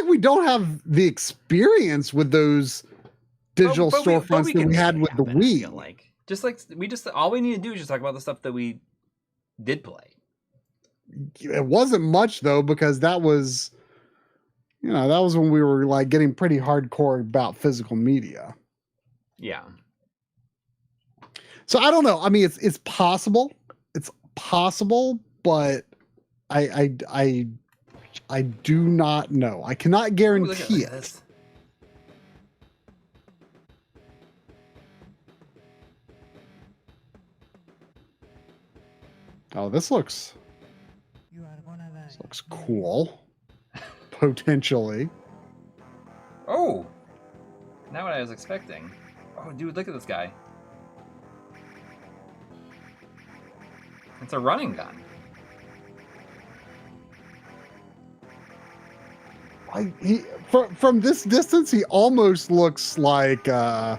we don't have the experience with those digital storefronts that we had with the Wii. I feel like all we need to do is just talk about the stuff that we did play. It wasn't much though, because that was when we were like getting pretty hardcore about physical media. Yeah. So I don't know. I mean, it's possible. It's possible, but I do not know. I cannot guarantee it. Oh, this looks cool. Potentially. Oh, not what I was expecting. Oh, dude, look at this guy. It's a running gun. From this distance, he almost looks like. For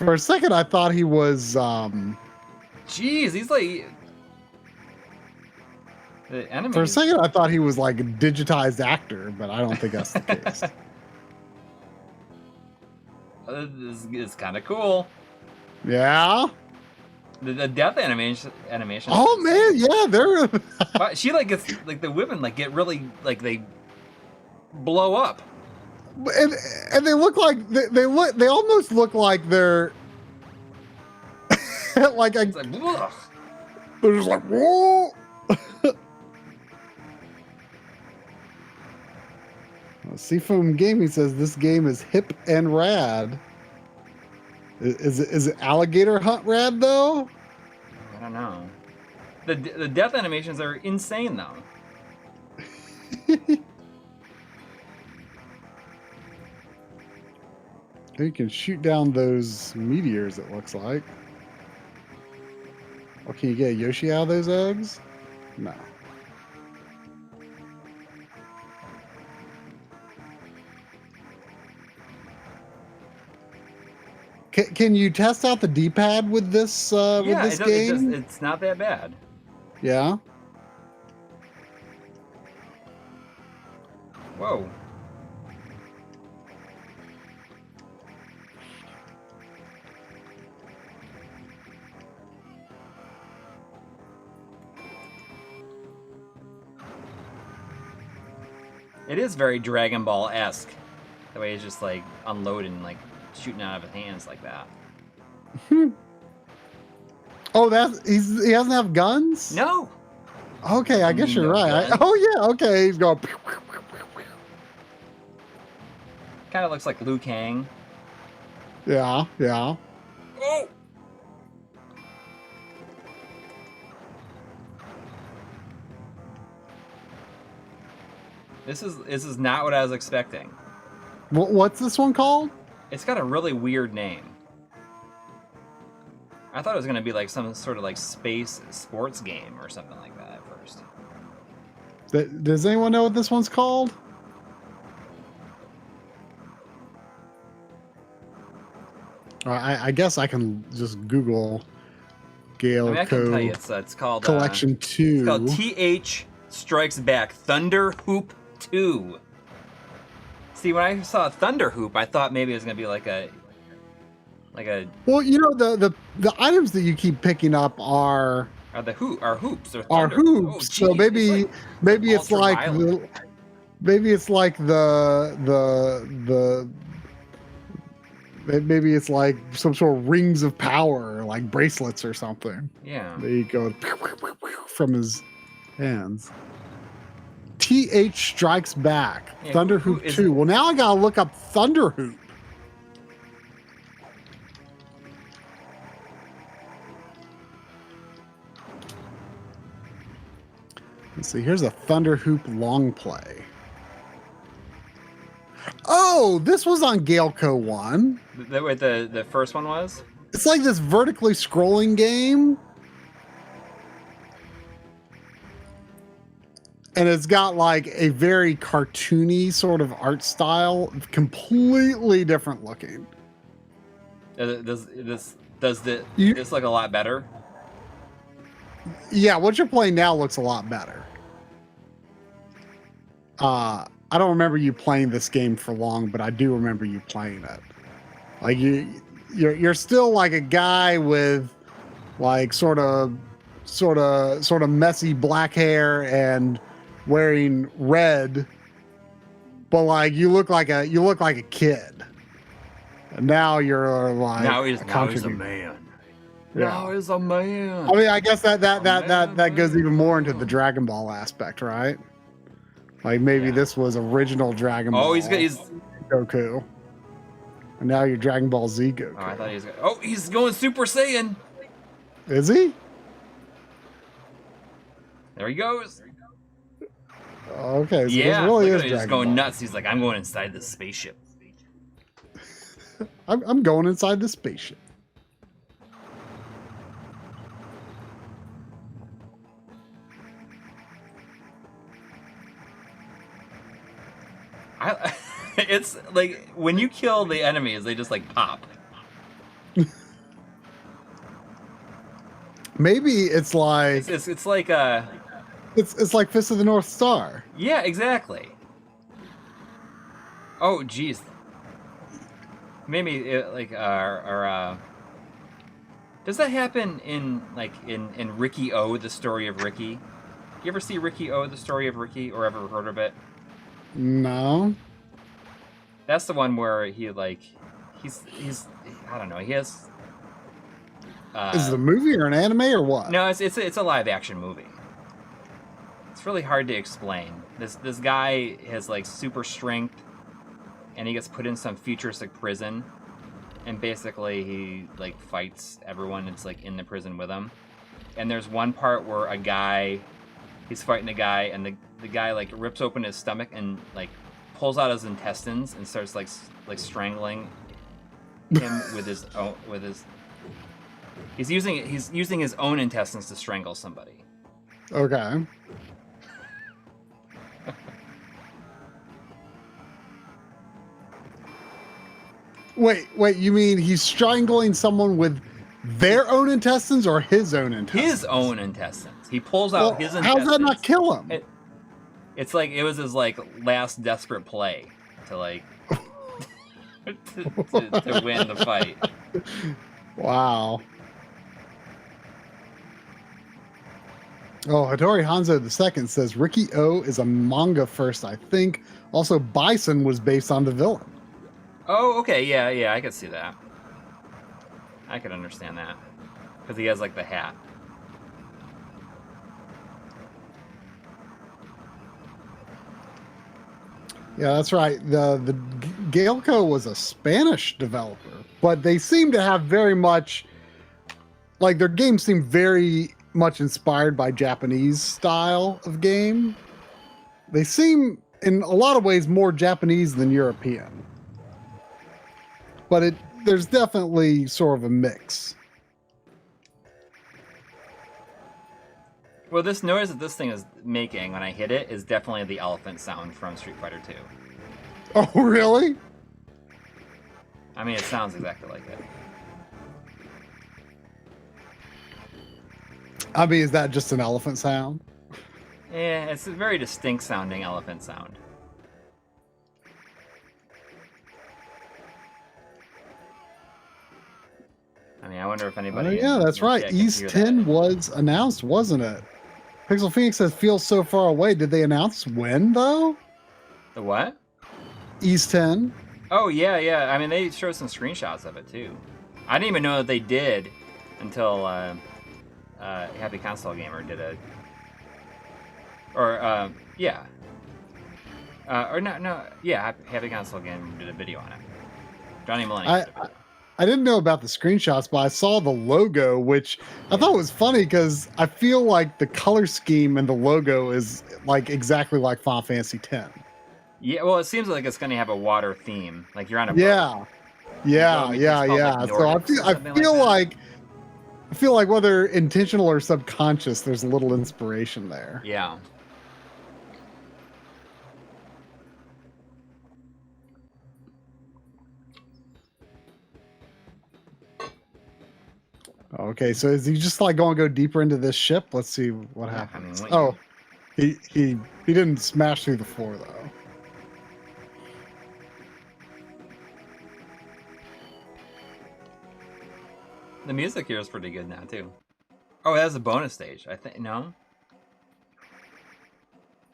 a second, I thought he was. Jeez, he's like. The enemy. For a second, I thought he was like a digitized actor, but I don't think that's the case. This is kind of cool. Yeah. The death animation. Oh man, yeah, they're. But she like gets like the women like get really like they blow up. And they look like they almost look like they're like they're just like whoa. Seafoam Gaming says this game is hip and rad. Is it alligator hunt rad though? I don't know. The death animations are insane though. You can shoot down those meteors, it looks like. Oh, can you get a Yoshi out of those eggs? No. Can you test out the D-pad with this game? It's not that bad. Yeah. Whoa. It is very Dragon Ball-esque. The way he's just like unloading, like shooting out of his hands like that. Oh, he doesn't have guns? No. Okay, I guess you're right. Oh yeah, okay, he's going. Kind of looks like Liu Kang. Yeah, yeah. Oh. This is not what I was expecting. What's this one called? It's got a really weird name. I thought it was gonna be like some sort of like space sports game or something like that at first. Does anyone know what this one's called? I guess I can just Google Gaelco. I mean, I can tell you it's called Collection 2. It's called Strikes Back Thunder Hoop 2. See, when I saw Thunder Hoop, I thought maybe it was gonna be like a Well, you know, the items that you keep picking up are hoops or are thunder. hoops. Oh, geez, so maybe it's like ultraviolet. maybe it's like maybe it's like some sort of rings of power, like bracelets or something. Yeah. There you go from his hands. TH Strikes Back. Yeah, Thunder who Hoop is 2. it? Well, now I gotta look up Thunder Hoop. Let's see. Here's a Thunder Hoop long play. Oh, this was on Gaelco 1. The first one was? It's like this vertically scrolling game. And it's got like a very cartoony sort of art style, completely different looking. Does this look a lot better? Yeah, what you're playing now looks a lot better. I don't remember you playing this game for long, but I do remember you playing it. Like you're still like a guy with like sort of messy black hair and wearing red, but like you look like a kid. And now you're like now he's a man. Yeah. Now he's a man. I mean, I guess that goes even more into the Dragon Ball aspect, right? Like maybe this was original Dragon Ball. Oh, he's Goku. And now you're Dragon Ball Z Goku. Oh, I thought he's going Super Saiyan. Is he? There he goes. Okay, so yeah, this really look is at him, he's Dragon going Ball. nuts. He's like, I'm going inside this spaceship. I'm going inside the spaceship. It's like when you kill the enemies, they just like pop. Maybe it's like It's like it's like Fist of the North Star. yeah, exactly. Oh, geez. Maybe does that happen in like in Ricky O, the story of Ricky? You ever see Ricky O, the story of Ricky, or ever heard of it? No. That's the one where he like he's I don't know, he has Is it a movie or an anime or what? no, it's a live action movie. It's really hard to explain. This guy has like super strength, and he gets put in some futuristic prison, and basically he like fights everyone that's like in the prison with him. And there's one part where he's fighting a guy, and the guy like rips open his stomach and like pulls out his intestines and starts like strangling him with his he's using his own intestines to strangle somebody. Okay. Wait, you mean he's strangling someone with their own intestines or his own intestines? His own intestines. He pulls out his intestines. How's that not kill him? It's like it was his like last desperate play to like to win the fight. Wow. Oh, Hattori Hanzo II says Ricky O is a manga first, I think. Also, Bison was based on the villain. Oh, okay, yeah, I could see that. I could understand that because he has like the hat. Yeah, that's right. The Gaelco was a Spanish developer, but they seem to have very much like their games seem very much inspired by Japanese style of game. They seem in a lot of ways more Japanese than European. But there's definitely sort of a mix. Well, this noise that this thing is making when I hit it is definitely the elephant sound from Street Fighter 2. Oh, really? I mean, it sounds exactly like it. I mean, is that just an elephant sound? Yeah, it's a very distinct sounding elephant sound. I mean, I wonder if anybody. Yeah, that's right. chat can East hear 10 that. was announced, wasn't it? Pixel Phoenix says feels so far away. Did they announce when though? The what? East 10. Oh yeah, yeah. I mean, they showed some screenshots of it too. I didn't even know that they did until Happy Console Gamer did a. Or yeah. Or no, yeah. Happy Console Gamer did a video on it. Johnny Millennium did a video. I didn't know about the screenshots, but I saw the logo, which I thought was funny because I feel like the color scheme and the logo is like exactly like Final Fantasy X. Yeah, well, it seems like it's going to have a water theme. Like you're on a boat. Yeah. Yeah. So I feel like whether intentional or subconscious, there's a little inspiration there. Yeah. Okay, so is he just like going to go deeper into this ship? Let's see what happens. I mean, he didn't smash through the floor though. The music here is pretty good now too. Oh, it has a bonus stage. I think no.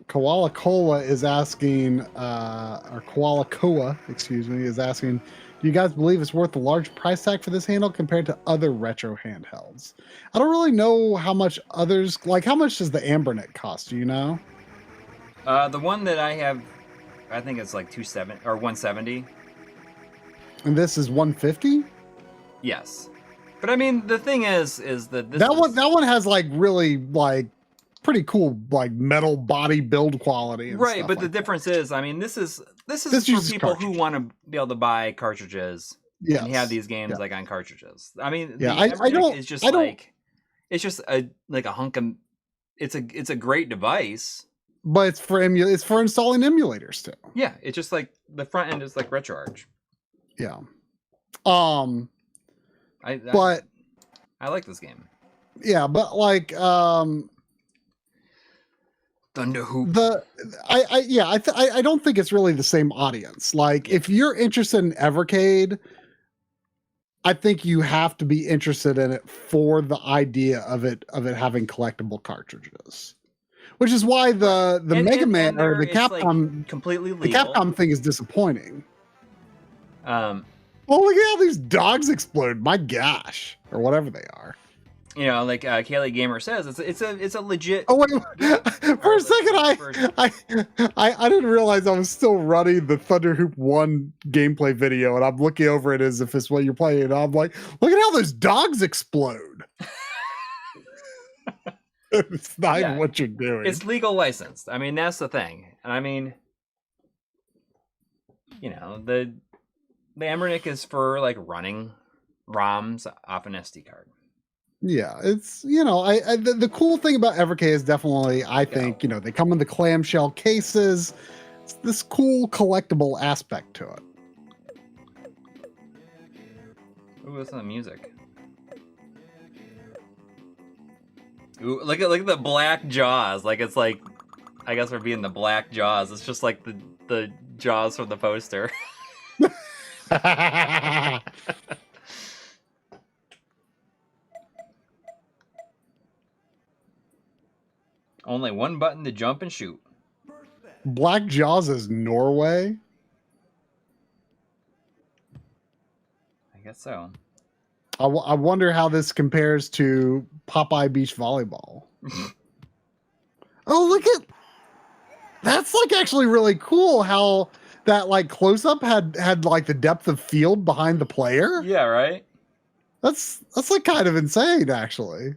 Koala Cola is asking, or Koala Koa, excuse me, is asking, do you guys believe it's worth a large price tag for this handle compared to other retro handhelds? I don't really know how much others, like how much does the Ambernet cost? Do you know? The one that I have, I think it's like 270 or 170. And this is 150? Yes. But I mean, the thing is that this that one has like really like pretty cool like metal body build quality. And right, stuff but like the difference is, I mean, this is This for uses people who want to be able to buy cartridges and have these games like on cartridges. I mean, yeah, the I Evercade don't. is just I don't. like it's just a hunk of. It's a great device. But it's for it's for installing emulators too. Yeah, it's just like the front end is like RetroArch. Yeah. But I like this game. Yeah, but like Thunderhoop. I don't think it's really the same audience. Like if you're interested in Evercade, I think you have to be interested in it for the idea of it having collectible cartridges. Which is why the Mega Man or the Capcom like completely legal. The Capcom thing is disappointing. Oh, look at how these dogs explode! My gosh, or whatever they are. You know, like Kaylee Gamer says, it's a legit. Oh wait, for a second, I didn't realize I was still running the Thunderhoop 1 gameplay video, and I'm looking over it as if it's what you're playing. And I'm like, look at how those dogs explode. It's not even what you're doing. It's legal licensed. I mean, that's the thing. And I mean, you know, the Emmernick is for like running ROMs off an SD card. Yeah, it's, you know, the cool thing about Evercade is definitely, I think, you know, they come in the clamshell cases. It's this cool collectible aspect to it. Ooh, listen to the music. Ooh, look at the black jaws. Like it's like, I guess we're being the black jaws. It's just like the jaws from the poster. Only one button to jump and shoot. Black Jaws is Norway? I guess so. I wonder how this compares to Popeye Beach Volleyball. Oh, look at... That's like actually really cool how that like close-up had like the depth of field behind the player. Yeah, right? That's like kind of insane, actually.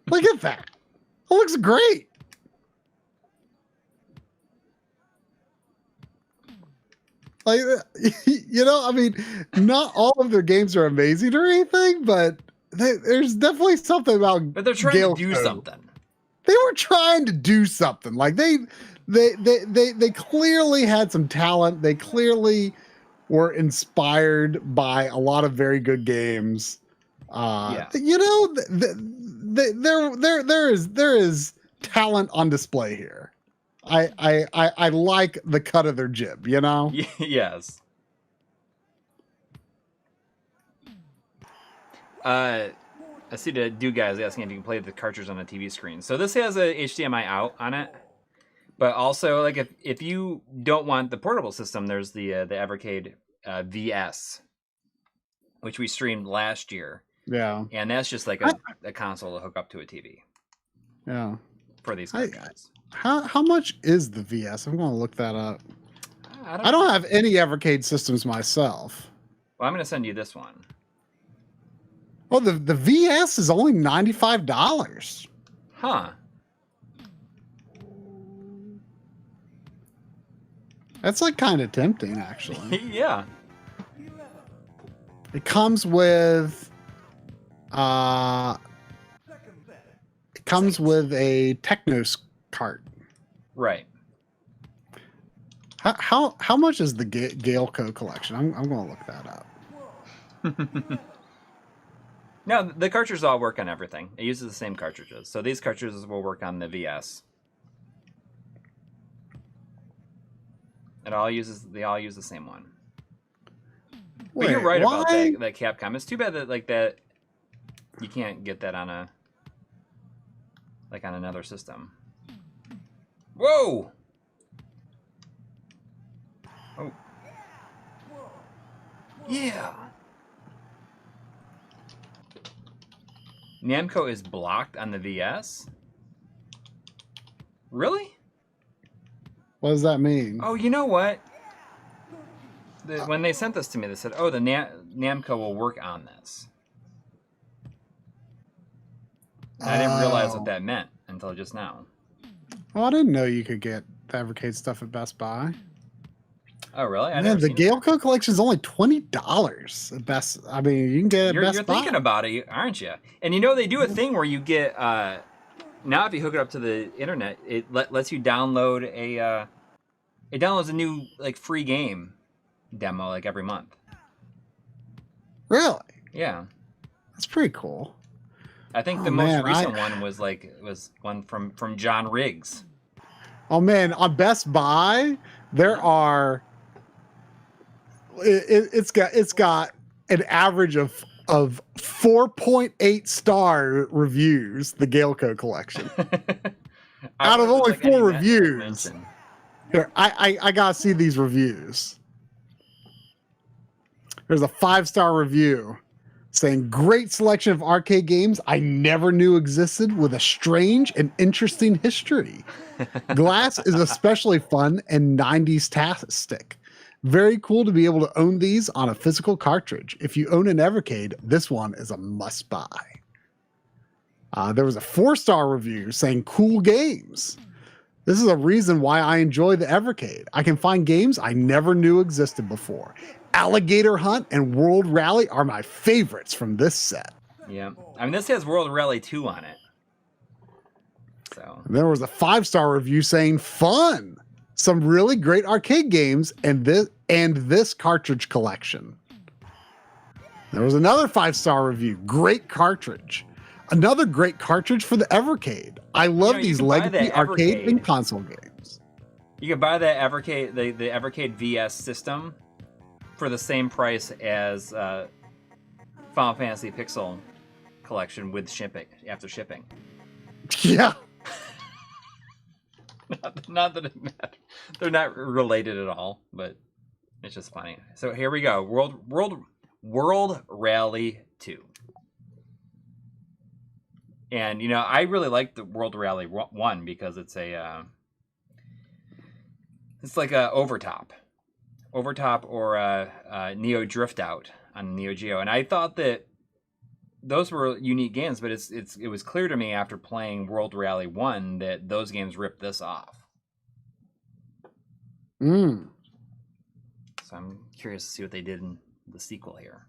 Look at that. It looks great. Like, you know, I mean, not all of their games are amazing or anything, but there's definitely something about. But they're trying to do something. They were trying to do something. Like they clearly had some talent. They clearly were inspired by a lot of very good games. You know, there is talent on display here. I like the cut of their jib, you know? Yes. I see the dude guy is asking if you can play the cartridge on the TV screen. So this has a HDMI out on it, but also like if you don't want the portable system, there's the Evercade VS, which we streamed last year. Yeah, and that's just like a console to hook up to a TV. Yeah, for these cartridges. How much is the VS? I'm going to look that up. I don't have any Evercade systems myself. Well, I'm going to send you this one. Oh, the VS is only $95. Huh. That's like kind of tempting, actually. Yeah. It comes with a Techno cart. Right. How much is the Gaelco collection? I'm going to look that up. No, the cartridges all work on everything. It uses the same cartridges. So these cartridges will work on the VS. They all use the same one. But you're right about that Capcom. It's too bad that you can't get that on on another system. Whoa! Oh. Yeah. Namco is blocked on the VS? Really? What does that mean? Oh, you know what? When they sent this to me, they said, "Oh, the Namco will work on this." I didn't realize what that meant until just now. Oh, I didn't know you could get the Evercade stuff at Best Buy. Oh, really? Man, the Gaelco collection is only $20 at Best. I mean, you can get it at Best Buy. You're thinking about it, aren't you? And you know they do a thing where you get now if you hook it up to the internet, it lets you download it downloads a new free game demo every month. Really? Yeah. That's pretty cool. I think the most recent one was one from John Riggs. Oh man, on Best Buy there are it's got an average of 4.8 star reviews, the Gaelco collection. Out of only 4 reviews. Here, I gotta see these reviews. There's a 5-star review saying, "Great selection of arcade games I never knew existed with a strange and interesting history. Glass is especially fun and 90s-tastic. Very cool to be able to own these on a physical cartridge. If you own an Evercade, this one is a must-buy." There was a 4-star review saying, "Cool games. This is a reason why I enjoy the Evercade. I can find games I never knew existed before. Alligator Hunt and World Rally are my favorites from this set." Yeah. I mean, this has World Rally 2 on it. So. And there was a 5-star review saying, "Fun. Some really great arcade games and this cartridge collection." There was another 5-star review. "Great cartridge. Another great cartridge for the Evercade. I love these legacy arcade and console games." You can buy the Evercade, the Evercade VS system for the same price as Final Fantasy Pixel Collection with shipping after shipping. Yeah. Not that they're not related at all, but it's just funny. So here we go. World Rally 2. And I really like the World Rally 1 because it's it's like a Overtop or Neo Drift Out on Neo Geo, and I thought that those were unique games, but it was clear to me after playing World Rally 1 that those games ripped this off. So I'm curious to see what they did in the sequel here.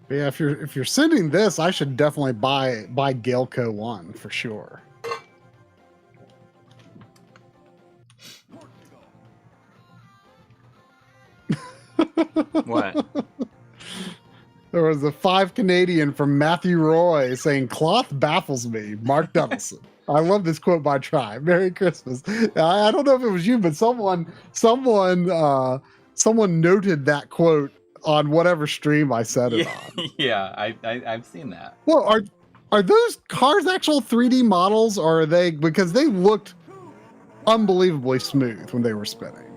Yeah, if you're sending this, I should definitely buy Gaelco 1 for sure. What? There was a 5 Canadian from Matthew Roy saying, "Cloth baffles me." Mark Duddleson. I love this quote by Tribe. Merry Christmas. I don't know if it was you, but someone noted that quote on whatever stream I said it on. Yeah, I've seen that. Well, are those cars actual 3D models, or are they, because they looked unbelievably smooth when they were spinning?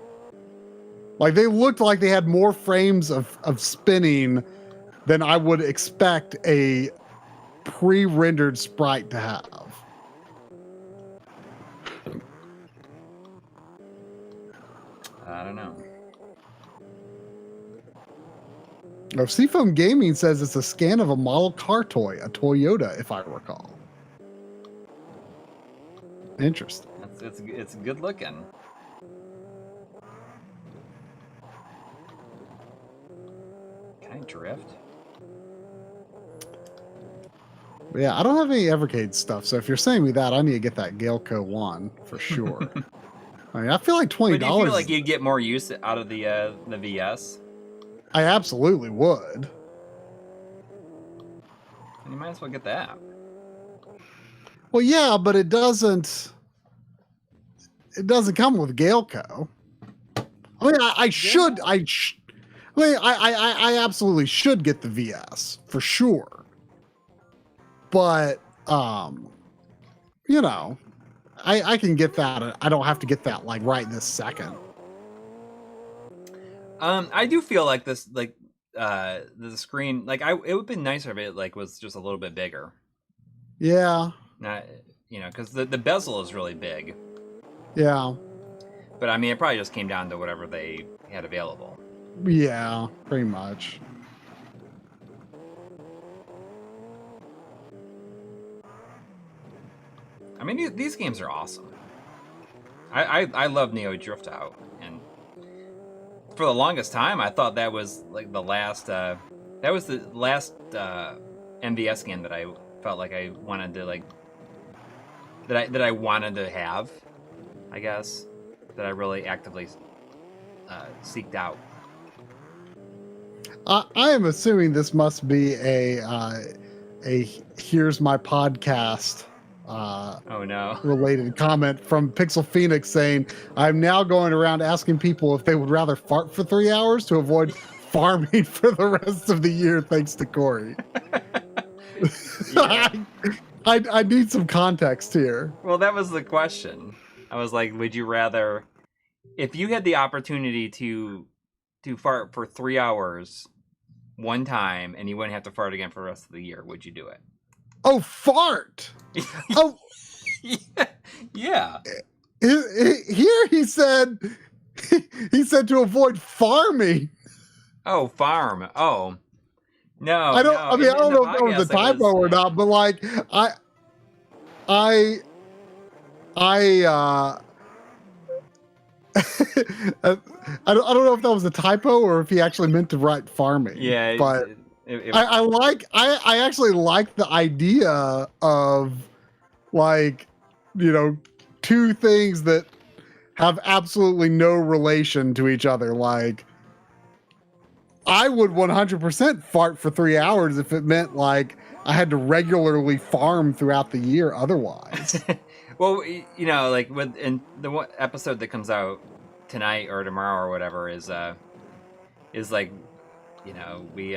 Like, they looked like they had more frames of spinning than I would expect a pre-rendered sprite to have. I don't know. Oh, Seafoam Gaming says it's a scan of a model car toy, a Toyota, if I recall. Interesting. It's good looking. Can I drift? Yeah, I don't have any Evercade stuff, so if you're saying me that, I need to get that Gaelco one for sure. I mean, I feel like $20. But do you feel like you'd get more use out of the VS? I absolutely would. And you might as well get that. Well, yeah, but it doesn't come with Gaelco. I mean, I absolutely should get the VS for sure. But you know, I can get that. I don't have to get that like right this second. I do feel like this, like the screen, like it would be nicer if it like was just a little bit bigger. Yeah. Not, you know, because the bezel is really big. Yeah. But I mean, it probably just came down to whatever they had available. Yeah, pretty much. I mean, these games are awesome. I love Neo Drift Out, and for the longest time, I thought that was like the last. That was the last MVS game that I felt like I wanted to like. That I wanted to have, I guess, that I really actively seeked out. I am assuming this must be a here's my podcast. Oh no! Related comment from Pixel Phoenix saying, "I'm now going around asking people if they would rather fart for 3 hours to avoid farming for the rest of the year." Thanks to Corey. Yeah. I need some context here. Well, that was the question. I was like, would you rather, if you had the opportunity to fart for 3 hours one time and you wouldn't have to fart again for the rest of the year, would you do it? Oh, fart! Oh, yeah. Here he said to avoid farming. Oh, farm. Oh, no. I don't. No. I mean, I don't know if that was a podcast, typo or not, but like, I I don't know if that was a typo or if he actually meant to write farming. Yeah, but I actually like the idea of, like, you know, two things that have absolutely no relation to each other. Like, I would 100% fart for 3 hours if it meant like I had to regularly farm throughout the year otherwise. Well, you know, like in the one episode that comes out tonight or tomorrow or whatever is like, you know, we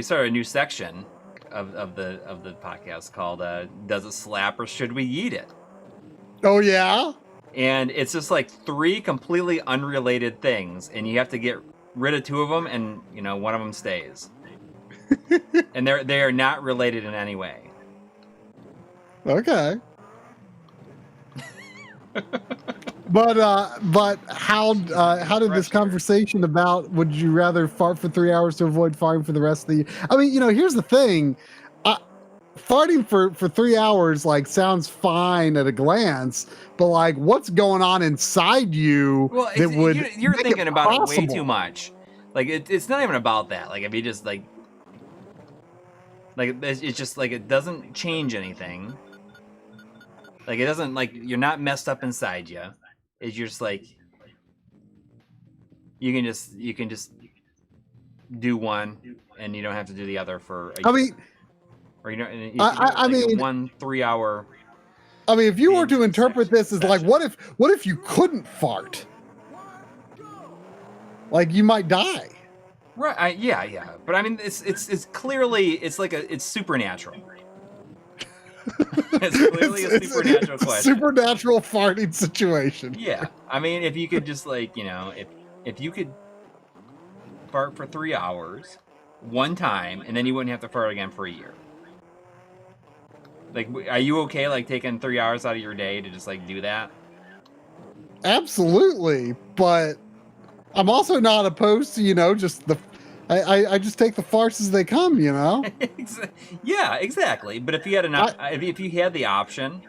started a new section of the podcast called "Does it slap or should we eat it?" Oh yeah, and it's just like 3 completely unrelated things, and you have to get rid of 2 of them, and you know one of them stays, and they are not related in any way. Okay. But how did this conversation about would you rather fart for 3 hours to avoid farting for the rest of the year? I mean, you know, here's the thing. Farting for 3 hours like sounds fine at a glance, but like what's going on inside you? Well, that would you're thinking about it way possible. too much. Like it's not even about that. Like if you just like it's just like it doesn't change anything. Like it doesn't, like, you're not messed up inside you. It's just like you can just do one, and you don't have to do the other for. I mean, or you know, you I mean, 1 3 hour. I mean, if you were to interpret this as like, what if you couldn't fart? Like you might die. Right. Yeah. But I mean, it's clearly it's supernatural. It's clearly a supernatural question. Supernatural farting situation. Yeah. I mean, if you could just if you could fart for 3 hours one time, and then you wouldn't have to fart again for a year. Like, are you okay taking 3 hours out of your day to just do that? Absolutely, but I'm also not opposed to just I just take the farts as they come, Yeah, exactly. But if you had if you had the option,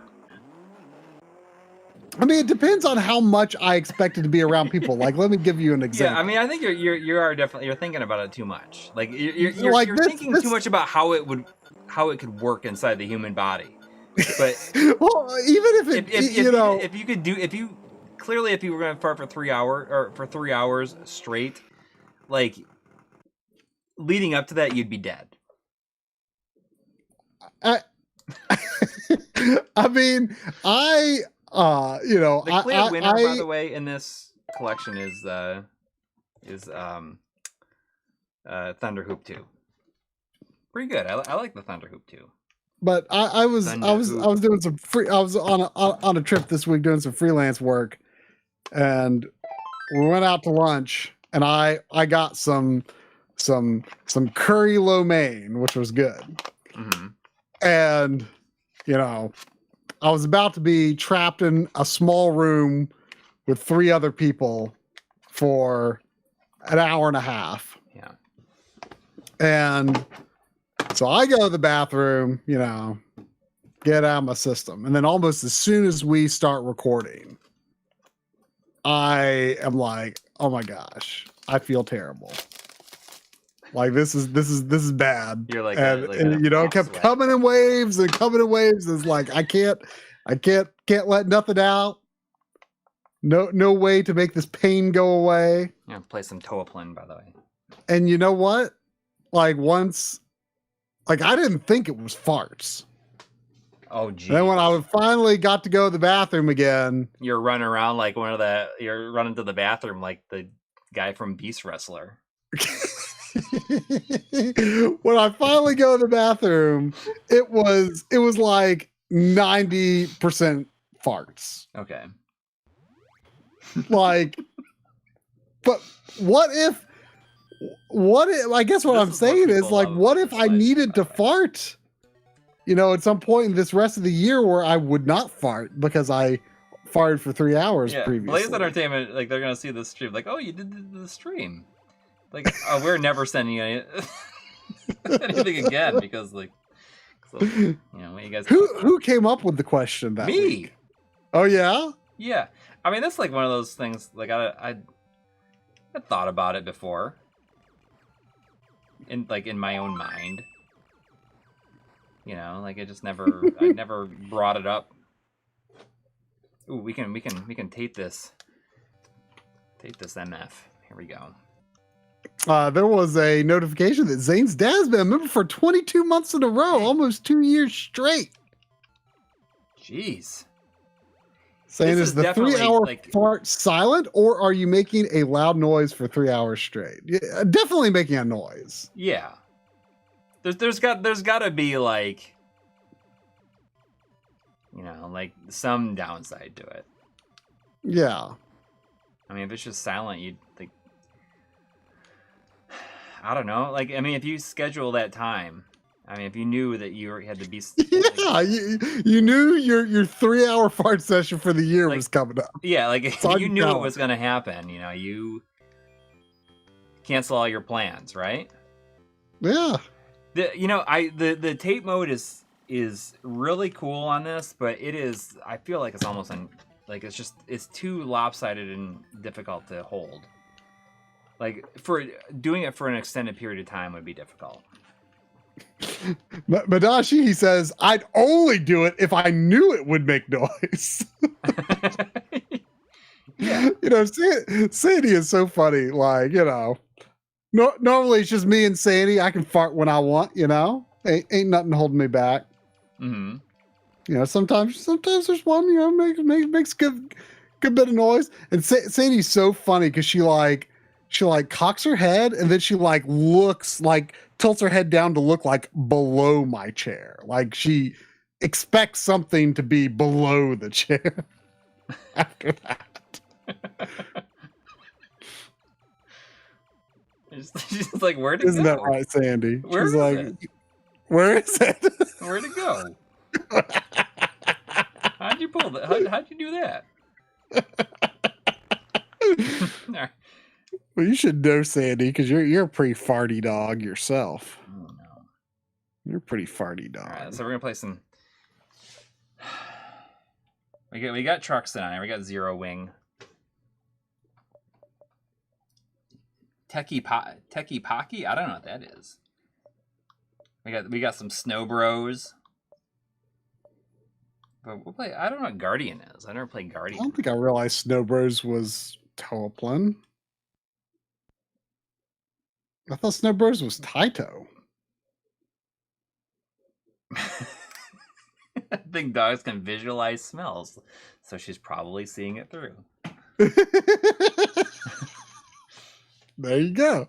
I mean, it depends on how much I expected to be around people. Like, let me give you an example. Yeah, I mean, I think you're definitely thinking about it too much. Like you're thinking too much about how it could work inside the human body. But well, even if you were going to fart for 3 hours or for 3 hours straight, leading up to that, you'd be dead. I mean, the clear winner, by the way, in this collection is Thunder Hoop 2. Pretty good. I like the Thunder Hoop 2. But I was doing some I was on a trip this week doing some freelance work, and we went out to lunch, and I got some curry lo mein, which was good. Mm-hmm. And I was about to be trapped in a small room with 3 other people for an hour and a half. Yeah. And so I go to the bathroom, get out of my system. And then almost as soon as we start recording, I am like, oh my gosh, I feel terrible. Like this is bad. You're like, and it kept coming in waves and coming in waves. It's like I can't let nothing out. No way to make this pain go away. Yeah, play some Toaplan, by the way. And you know what? I didn't think it was farts. Oh, geez. Then when I finally got to go to the bathroom again, you're running around you're running to the bathroom like the guy from Beast Wrestler. When I finally go to the bathroom, it was like 90% farts. Okay. But what if I guess what I'm saying is what if I needed to fart, at some point in this rest of the year where I would not fart because I farted for 3 hours previously. Blaze Entertainment, they're going to see this stream. Oh, you did the stream. We're never sending you anything again because what you guys. Who came up with the question that me? Week? Oh yeah. Yeah, I mean that's one of those things. I thought about it before, in my own mind. I just never I never brought it up. Ooh, we can tape this. Tape this MF. Here we go. There was a notification that Zane's dad's been a member for 22 months in a row, almost 2 years straight. Jeez. Saying, is the 3 hour fart silent, or are you making a loud noise for 3 hours straight? Yeah, definitely making a noise. Yeah. There's got to be some downside to it. Yeah. I mean, if it's just silent, you'd I don't know. If you schedule that time, if you knew that you had to be... Yeah, you knew your 3 hour fart session for the year was coming up. Yeah, if you knew it was going to happen, you cancel all your plans, right? Yeah. The tape mode is really cool on this, but I feel like it's almost it's too lopsided and difficult to hold. For doing it for an extended period of time would be difficult. Madashi, he says, I'd only do it if I knew it would make noise. Yeah. Sandy is so funny. No, normally it's just me and Sandy. I can fart when I want, you know. Ain't nothing holding me back. Mm-hmm. You know, sometimes there's one, you know, makes good bit of noise. And Sandy's so funny because she cocks her head and then she like looks like tilts her head down to look like below my chair. Like she expects something to be below the chair after that. She's like, where'd it Isn't go? that right, Sandy? Where She's is like, it? where is it? Where'd it go? How'd you pull that? How'd you do that? All right. Well, you should know, Sandy, because you're a pretty farty dog yourself. Oh no. You're a pretty farty dog. All right, so we're gonna play some. We got trucks tonight. We got Zero Wing. Techie Pocky? I don't know what that is. We got some Snow Bros. But we'll play. I don't know what Guardian is. I never played I Guardian. don't think I realized Snow Bros was Toaplan. I thought Snow Bros was Taito. I think dogs can visualize smells, so she's probably seeing it through. There you go.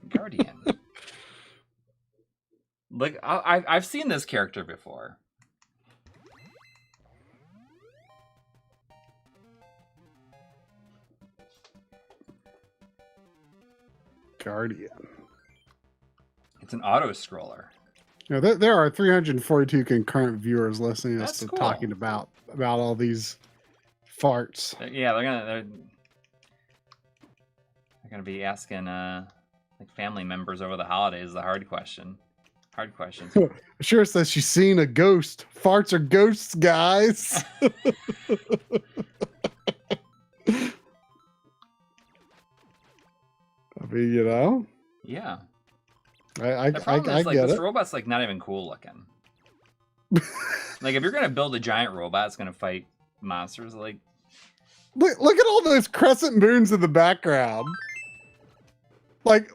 Guardian. Look, I've seen this character before. Guardian. It's an auto scroller. You know, there are 342 concurrent viewers listening to us That's cool. talking about all these farts. Yeah, they're gonna be asking like family members over the holidays the hard question. Hard questions. Sure says she's seen a ghost. Farts are ghosts, guys. I mean, you know. Yeah. I The problem is, like, get this it. robot's like not even cool looking. Like, if you're gonna build a giant robot that's gonna fight monsters, like, Look at all those crescent moons in the background. Like,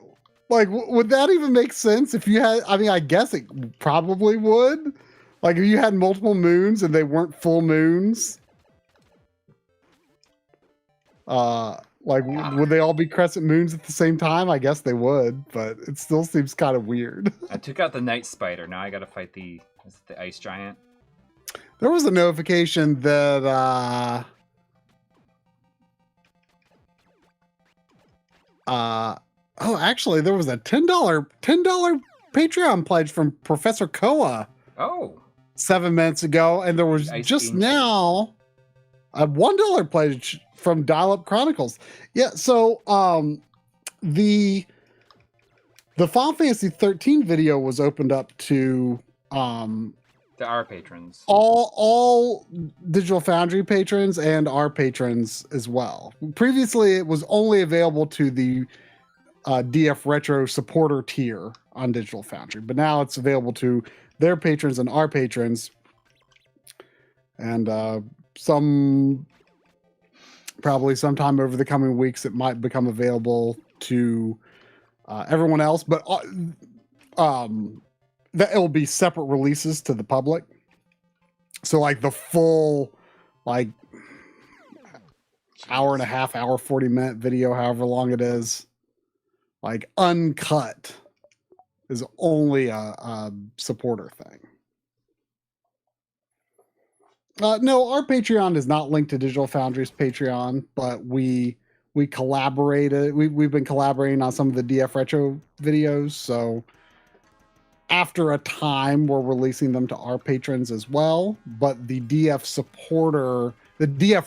would that even make sense if you had? I mean, I guess it probably would. Like, if you had multiple moons and they weren't full moons. Like, would they all be crescent moons at the same time? I guess they would, but it still seems kind of weird. I took out the night spider. Now I gotta fight the ice giant. There was a notification that oh, actually, there was a $10 Patreon pledge from Professor Koa Oh, 7 minutes ago, and there was Ice just Ancient. now a $1 pledge from Dial Up Chronicles. Yeah, so the Final Fantasy 13 video was opened up to our patrons. all Digital Foundry patrons and our patrons as well. Previously, it was only available to the DF Retro supporter tier on Digital Foundry, but now it's available to their patrons and our patrons. And probably sometime over the coming weeks, it might become available to everyone else, but that it'll be separate releases to the public. So like the full, like hour and a half, hour, 40-minute video, however long it is, like uncut, is only a supporter thing. No, our Patreon is not linked to Digital Foundry's Patreon, but we collaborated. We've been collaborating on some of the DF Retro videos, so after a time, we're releasing them to our patrons as well. But the DF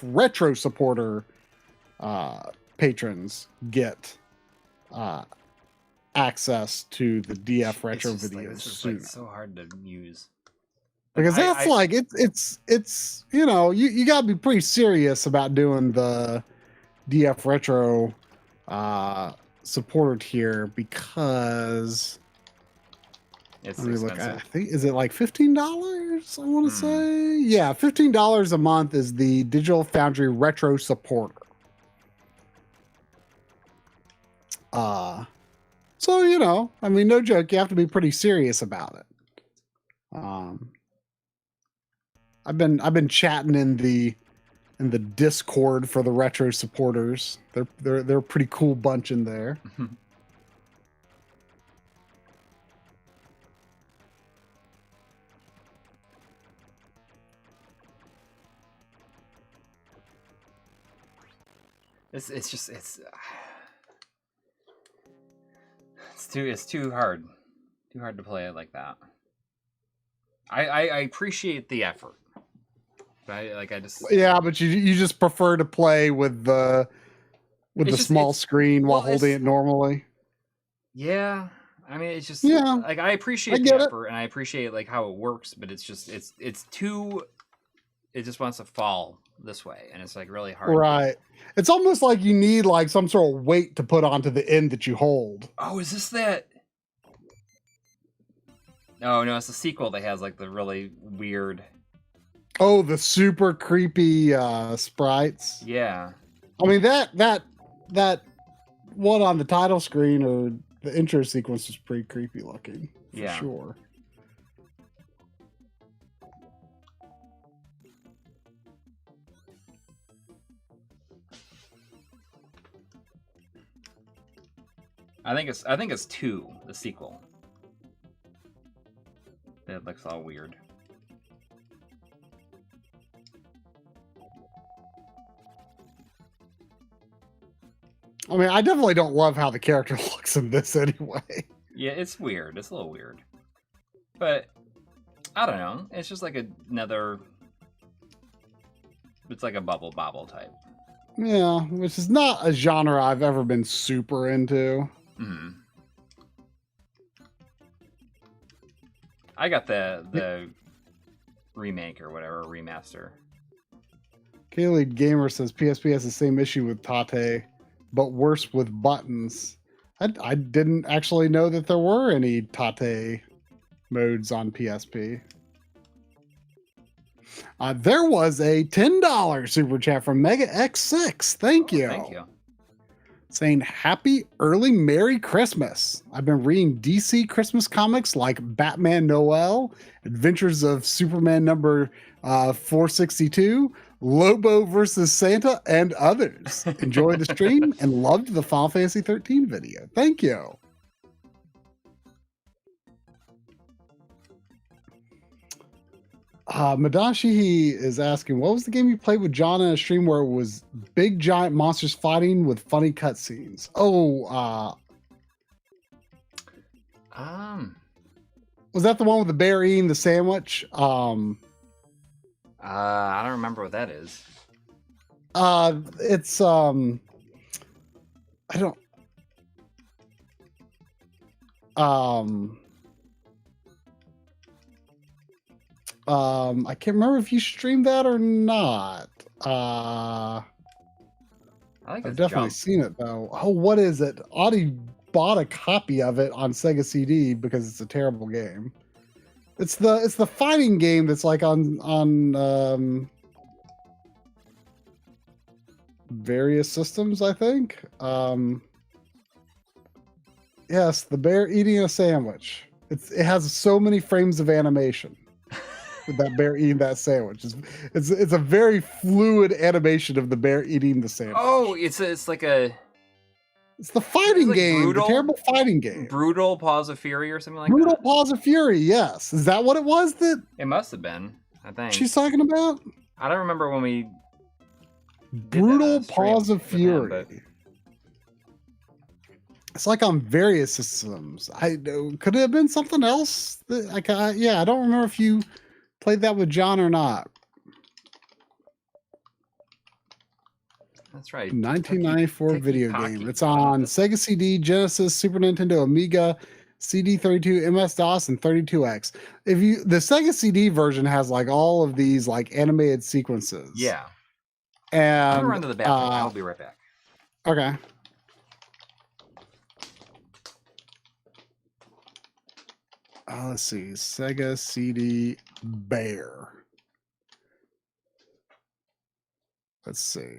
Retro supporter patrons get access to the DF Retro videos This is soon. like so hard to use. Because that's like it's you know, you gotta be pretty serious about doing the DF Retro supporter tier, because It's let me look. expensive. I think, is it like $15? I want to say, yeah, $15 a month is the Digital Foundry Retro supporter. So, you know, I mean, no joke, you have to be pretty serious about it. I've been chatting in the Discord for the retro supporters. They're a pretty cool bunch in there. It's too hard. Too hard to play it like that. I appreciate the effort. But Yeah, but you just prefer to play with the small screen while holding it normally. Yeah. I mean, it's just like I appreciate the effort and I appreciate like how it works, but it's just it's too. It just wants to fall this way, and it's like really hard. Right. It's almost like you need like some sort of weight to put onto the end that you hold. Oh, is this that? Oh no, it's the sequel that has like the really weird. Oh, the super creepy sprites. Yeah. I mean that one on the title screen or the intro sequence is pretty creepy looking. For sure. I think it's 2, the sequel. It looks all weird. I mean, I definitely don't love how the character looks in this anyway. Yeah, it's weird. It's a little weird. But I don't know. It's just like another. It's like a bubble bobble type. Yeah, which is not a genre I've ever been super into. Mm-hmm. I got the remake or whatever, remaster. K-Lead Gamer says PSP has the same issue with Tate, but worse with buttons. I didn't actually know that there were any Tate modes on PSP. There was a $10 super chat from Mega X6. Thank you. Thank you. Saying happy early Merry Christmas. I've been reading DC Christmas comics like Batman Noel, Adventures of Superman number 462, Lobo versus Santa, and others. Enjoy the stream and loved the Final Fantasy 13 video. Thank you. Madashi is asking, what was the game you played with John in a stream where it was big giant monsters fighting with funny cutscenes? Oh, was that the one with the bear eating the sandwich? I don't remember what that is. It's I don't I can't remember if you streamed that or not. I think I've definitely seen it though. Oh, what is it? Audie bought a copy of it on Sega CD because it's a terrible game. It's the fighting game that's like on various systems, I think. Yes, the bear eating a sandwich. It has so many frames of animation. With that bear eating that sandwich, it's a very fluid animation of the bear eating the sandwich. Oh, it's like the fighting game, Brutal, the terrible fighting game, Brutal Paws of Fury or something like Brutal that. Paws of Fury. Yes, is that what it was? That it must have been. I think she's talking about. I don't remember when we. Brutal Paws of Fury. Him, it's like on various systems. Could it have been something else? I don't remember if you played that with John or not. That's right. 1994 video game. It's on Sega CD, Genesis, Super Nintendo, Amiga, CD32, MS-DOS, and 32X. The Sega CD version has like all of these like animated sequences. Yeah. And I'm gonna run to the bathroom. I'll be right back. Okay. Let's see. Sega CD Bear. Let's see.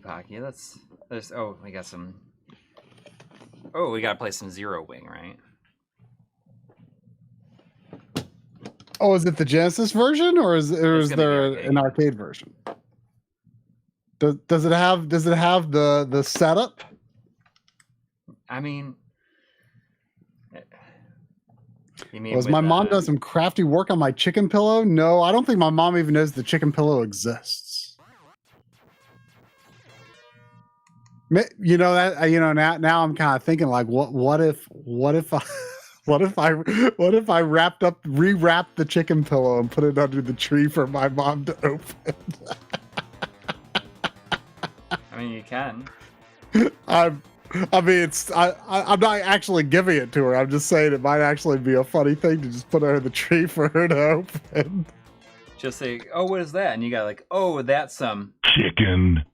Pokey Pocky. Oh, we got some. Oh, we gotta play some Zero Wing, right? Oh, is it the Genesis version, or is there an arcade version? Does it have the setup? I mean, you mean was my mom does some crafty work on my chicken pillow? No, I don't think my mom even knows the chicken pillow exists. You know that now I'm kind of thinking like, what if I rewrapped the chicken pillow and put it under the tree for my mom to open? I mean, you can. I'm not actually giving it to her. I'm just saying it might actually be a funny thing to just put under the tree for her to open. Just say, "Oh, what is that?" And you got like, "Oh, that's some chicken."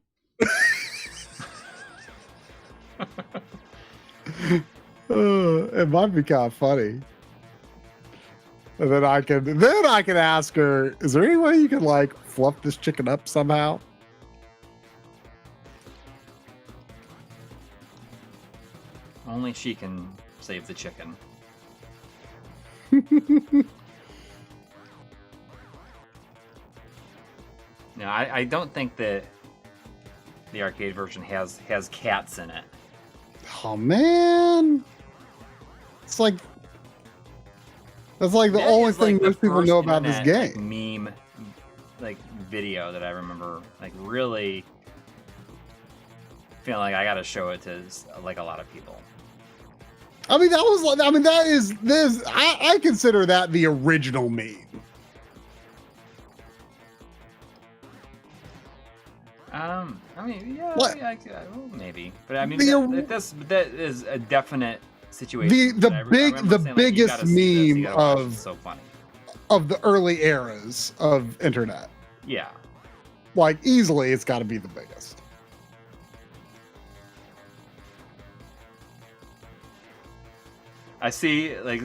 It might be kind of funny. And then I can ask her, "Is there any way you can like fluff this chicken up somehow?" Only she can save the chicken. No, I don't think that the arcade version has cats in it. Oh man, that's like the only thing most people know about this game. Like, meme, like video that I remember, like really feeling like I got to show it to like a lot of people. I mean, that is this. I consider that the original meme. I mean, yeah, well, maybe, but I mean, that is a definite situation. The biggest meme of so funny of the early eras of internet. Yeah, like easily, it's got to be the biggest. I see, like,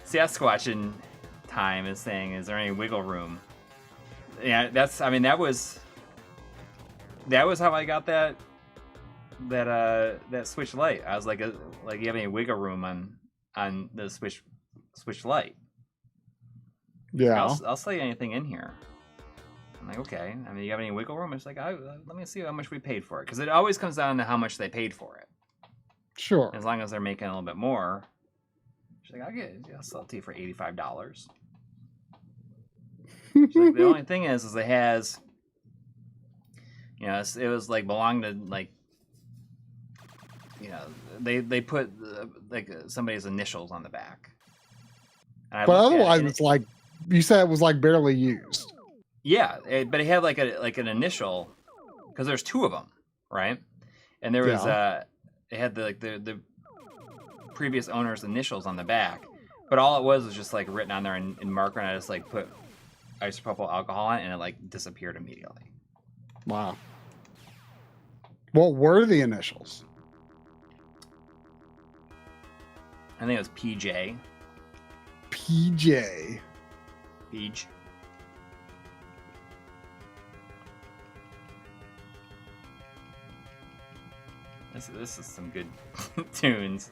Sasquatch in time is saying, "Is there any wiggle room?" Yeah, that was how I got that Switch Lite. I was like, you have any wiggle room on the Switch Lite? Yeah, I'll say anything in here. I'm like, okay. I mean, you have any wiggle room? It's like, let me see how much we paid for it, because it always comes down to how much they paid for it. Sure. As long as they're making a little bit more, she's like, I'll sell it to you for $85. Like, the only thing is it has, it was like belonged to like, they put like somebody's initials on the back. But otherwise, it's like you said, it was like barely used. Yeah, but it had like an initial, because there's two of them, right? And there was it had the previous owner's initials on the back, but all it was just like written on there in marker, and I just like put isopropyl alcohol on it, and it like disappeared immediately. Wow. What were the initials? I think it was PJ. PJ. Peach. This is some good tunes.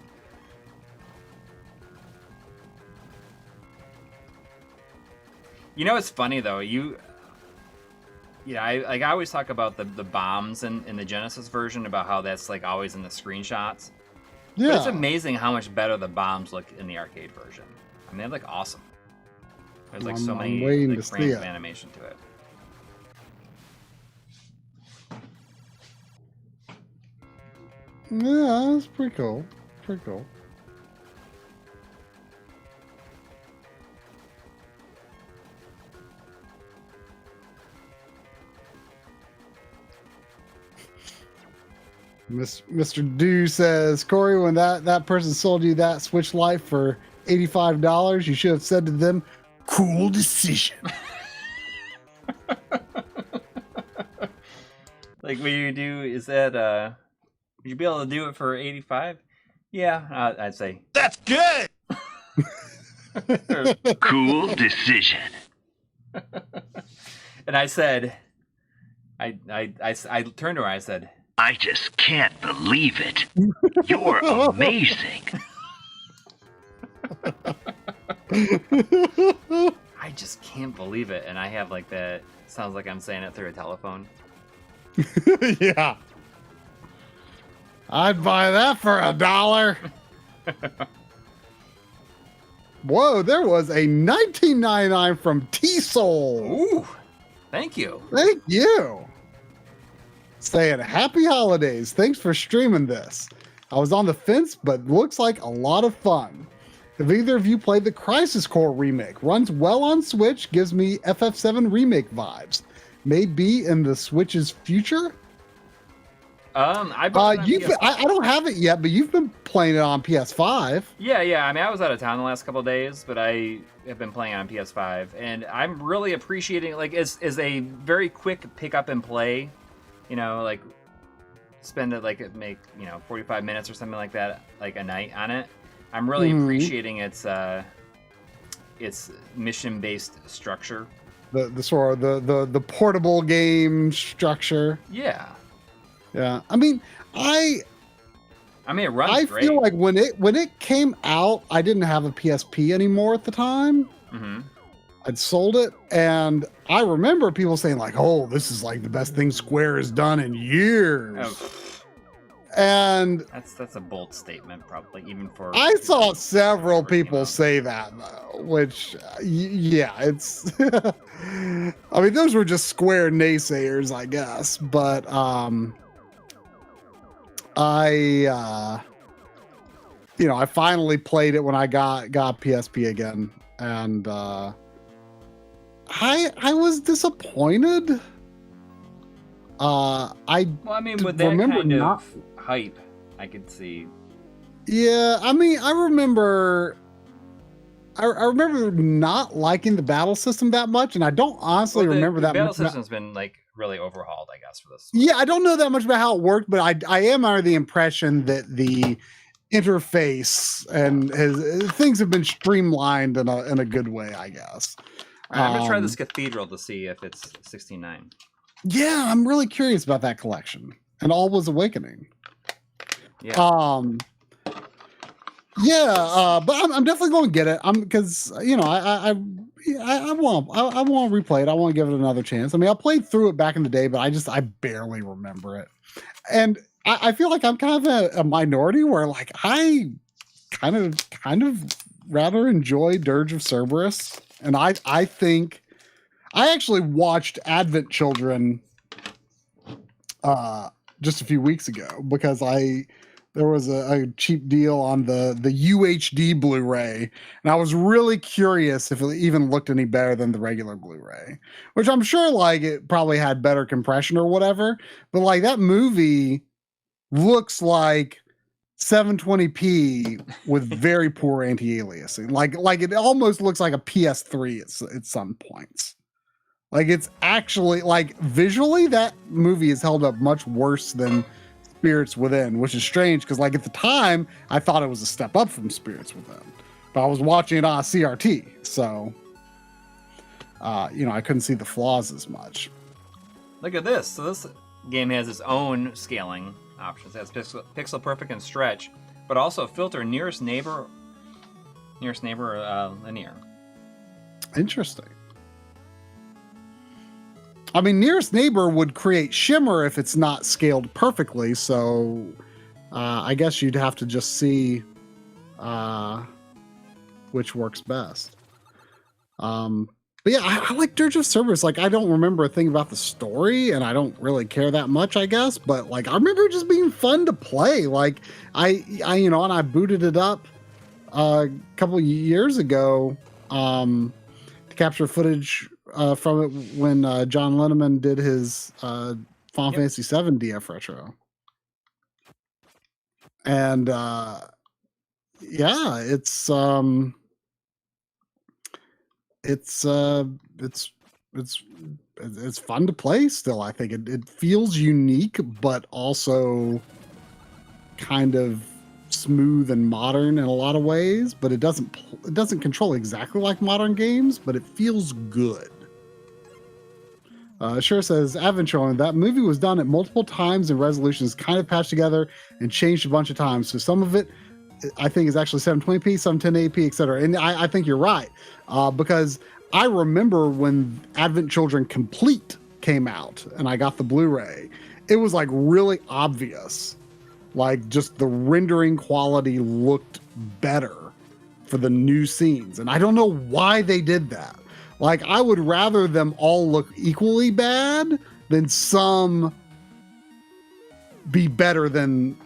You know, it's funny though. I always talk about the bombs in the Genesis version, about how that's like always in the screenshots. Yeah. But it's amazing how much better the bombs look in the arcade version. I mean, they look awesome. There's like so many frames of animation to it. Yeah, that's pretty cool. Pretty cool. Mr. Do says, Corey, when that person sold you that Switch Lite for $85, you should have said to them, "Cool decision." Like, what you do is that, would you be able to do it for $85? Yeah, I'd say that's good. Cool decision. And I said, I turned to her. I said, I just can't believe it. You're amazing. I just can't believe it. And I have like that. Sounds like I'm saying it through a telephone. Yeah. I'd buy that for $1. Whoa, there was a 1999 from T-Soul. Ooh, thank you. Thank you. Saying happy holidays. Thanks for streaming this. I was on the fence, but looks like a lot of fun. Have either of you played the Crisis Core remake? Runs well on Switch, gives me FF7 remake vibes. May be in the Switch's future. I don't have it yet, but you've been playing it on PS5. Yeah. I mean, I was out of town the last couple of days, but I have been playing on PS5, and I'm really appreciating like is a very quick pick up and play. You know, like spend it like make 45 minutes or something like that, like a night on it. I'm really appreciating its mission based structure. The sort of the portable game structure. Yeah. Yeah. I mean, it runs great. I feel like when it came out, I didn't have a PSP anymore at the time. Mm-hmm. I'd sold it, and I remember people saying like, "Oh, this is like the best thing Square has done in years." Oh. And that's a bold statement, probably even for. I saw several people say that though, which yeah, it's. I mean, those were just Square naysayers, I guess, but I finally played it when I got PSP again, and I was disappointed. With that kind of hype, I could see. Yeah, I mean, I remember not liking the battle system that much, and I don't honestly remember that. The battle system's been like really overhauled, I guess, for this. Yeah, I don't know that much about how it worked, but I am under the impression that the interface and things have been streamlined in a good way, I guess. All right, I'm gonna try this Cathedral to see if it's 16.9. Yeah, I'm really curious about that collection and Alwa's Awakening. Yeah. But I'm definitely going to get it. Because I want to replay it. I want to give it another chance. I mean, I played through it back in the day, but I barely remember it. And I feel like I'm kind of a minority where like I kind of rather enjoy Dirge of Cerberus, and I think I actually watched Advent Children just a few weeks ago because there was a cheap deal on the UHD Blu-ray, and I was really curious if it even looked any better than the regular Blu-ray, which I'm sure like it probably had better compression or whatever, but like that movie looks like 720p with very poor anti-aliasing. Like it almost looks like a PS3 at some points. Like it's actually like visually that movie is held up much worse than Spirits Within, which is strange because like at the time I thought it was a step up from Spirits Within, but I was watching it on CRT, so I couldn't see the flaws as much. Look at this. So this game has its own scaling options. It has pixel perfect and stretch, but also filter nearest neighbor linear. Interesting. I mean, nearest neighbor would create shimmer if it's not scaled perfectly. So I guess you'd have to just see which works best. But yeah, I like Dirge of Cerberus. Like, I don't remember a thing about the story, and I don't really care that much, I guess. But like, I remember it just being fun to play. Like, and I booted it up a couple of years ago to capture footage from it when John Lenneman did his Final Fantasy VII DF retro. And it's fun to play still. I think it feels unique, but also kind of smooth and modern in a lot of ways. But it doesn't control exactly like modern games, but it feels good. Sure says, Advent Children, that movie was done at multiple times and resolutions kind of patched together and changed a bunch of times. So some of it, I think, is actually 720p, some 1080p, etc. And I think you're right, because I remember when Advent Children Complete came out and I got the Blu-ray, it was like really obvious. Like just the rendering quality looked better for the new scenes. And I don't know why they did that. Like, I would rather them all look equally bad than some be better than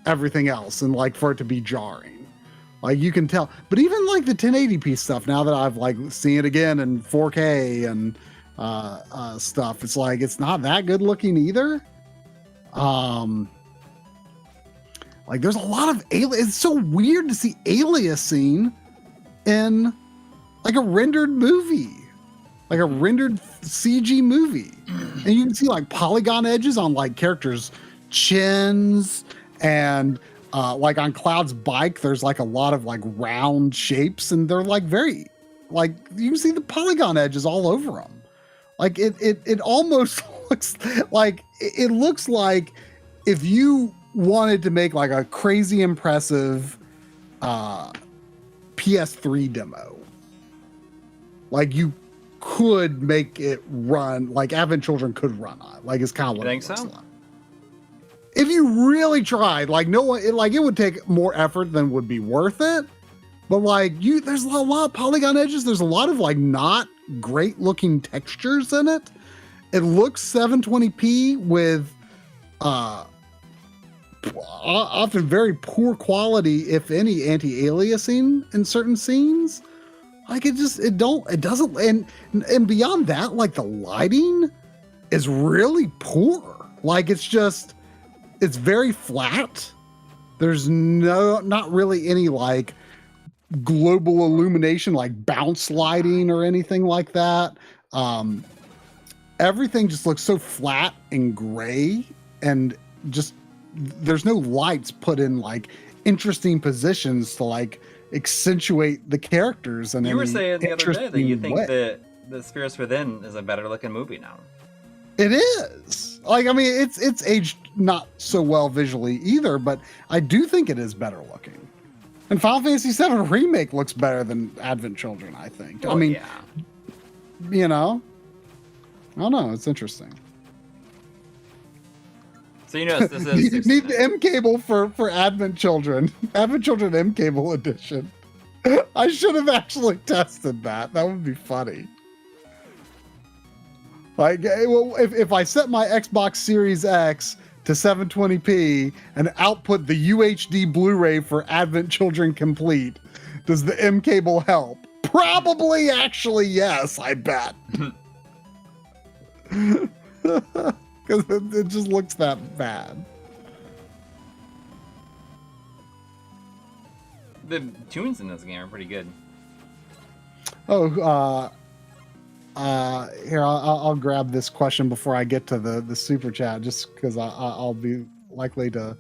everything else and like for it to be jarring. Like, you can tell. But even like the 1080p stuff, now that I've like seen it again in 4K and stuff, it's like it's not that good looking either. Like, there's a lot of it's so weird to see aliasing in like a rendered movie, like a rendered CG movie. And you can see like polygon edges on like characters' chins, and like on Cloud's bike, there's like a lot of like round shapes, and they're like very, like, you can see the polygon edges all over them. Like it almost looks like, it looks like if you wanted to make like a crazy impressive PS3 demo, like you could make it run, like Advent Children could run on. Like, it's kind of what You it think looks so? like. If you really tried, like no one, it would take more effort than would be worth it. But like there's a lot of polygon edges. There's a lot of like not great looking textures in it. It looks 720p with often very poor quality, if any, anti-aliasing in certain scenes. Like it doesn't, and beyond that, like the lighting is really poor. Like it's very flat. There's not really any like global illumination, like bounce lighting or anything like that. Everything just looks so flat and gray, and just there's no lights put in like interesting positions to like accentuate the characters. And you were saying the other day that you think that the Spirits Within is a better looking movie now. It is. Like, I mean, it's aged not so well visually either, but I do think it is better looking. And Final Fantasy VII Remake looks better than Advent Children, I think. Well, I mean, yeah. You know, I don't know. It's interesting. So you notice this is You need the M cable for Advent Children. Advent Children M cable edition. I should have actually tested that. That would be funny. Like, well, if I set my Xbox Series X to 720p and output the UHD Blu-ray for Advent Children Complete, does the M cable help? Probably, actually, yes, I bet. Because it just looks that bad. The tunes in this game are pretty good. Oh, here, I'll grab this question before I get to the super chat, just because I'll be likely to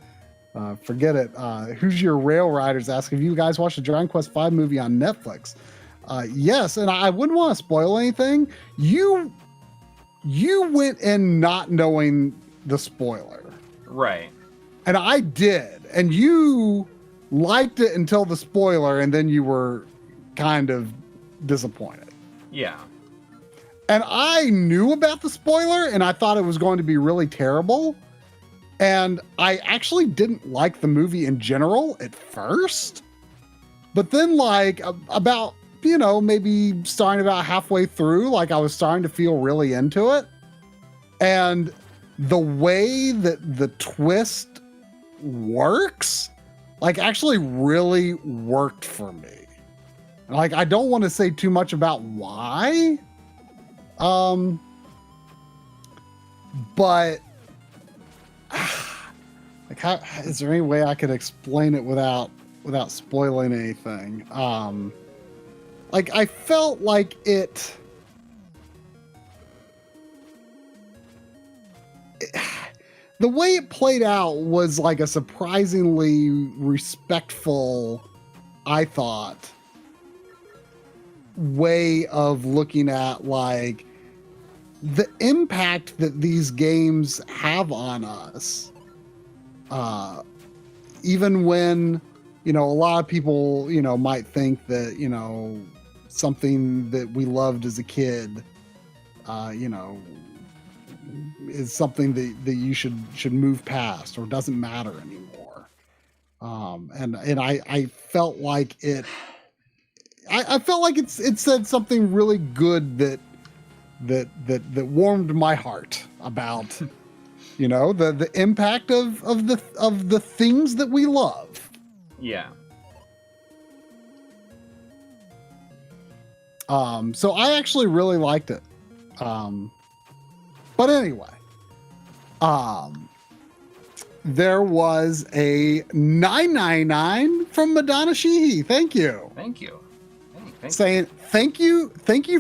forget it. Who's Your Rail Riders ask if you guys watched the Dragon Quest V movie on Netflix. Yes, and I wouldn't want to spoil anything. You went in not knowing the spoiler. Right. And I did. And you liked it until the spoiler, and then you were kind of disappointed. Yeah. And I knew about the spoiler, and I thought it was going to be really terrible. And I actually didn't like the movie in general at first. But then, like, about, maybe starting about halfway through, like, I was starting to feel really into it. And the way that the twist works, like, actually really worked for me. Like, I don't want to say too much about why. But like, how is there any way I could explain it without spoiling anything? Like, I felt like the way it played out was like a surprisingly respectful, I thought, way of looking at, like, the impact that these games have on us, even when, a lot of people, might think that, something that we loved as a kid, is something that you should move past or doesn't matter anymore. And I felt like I felt like it said something really good that warmed my heart about, the impact of the things that we love. Yeah. So I actually really liked it. But anyway, there was a $9.99 from Madonna Sheehy. Thank you. Thank you. Saying thank you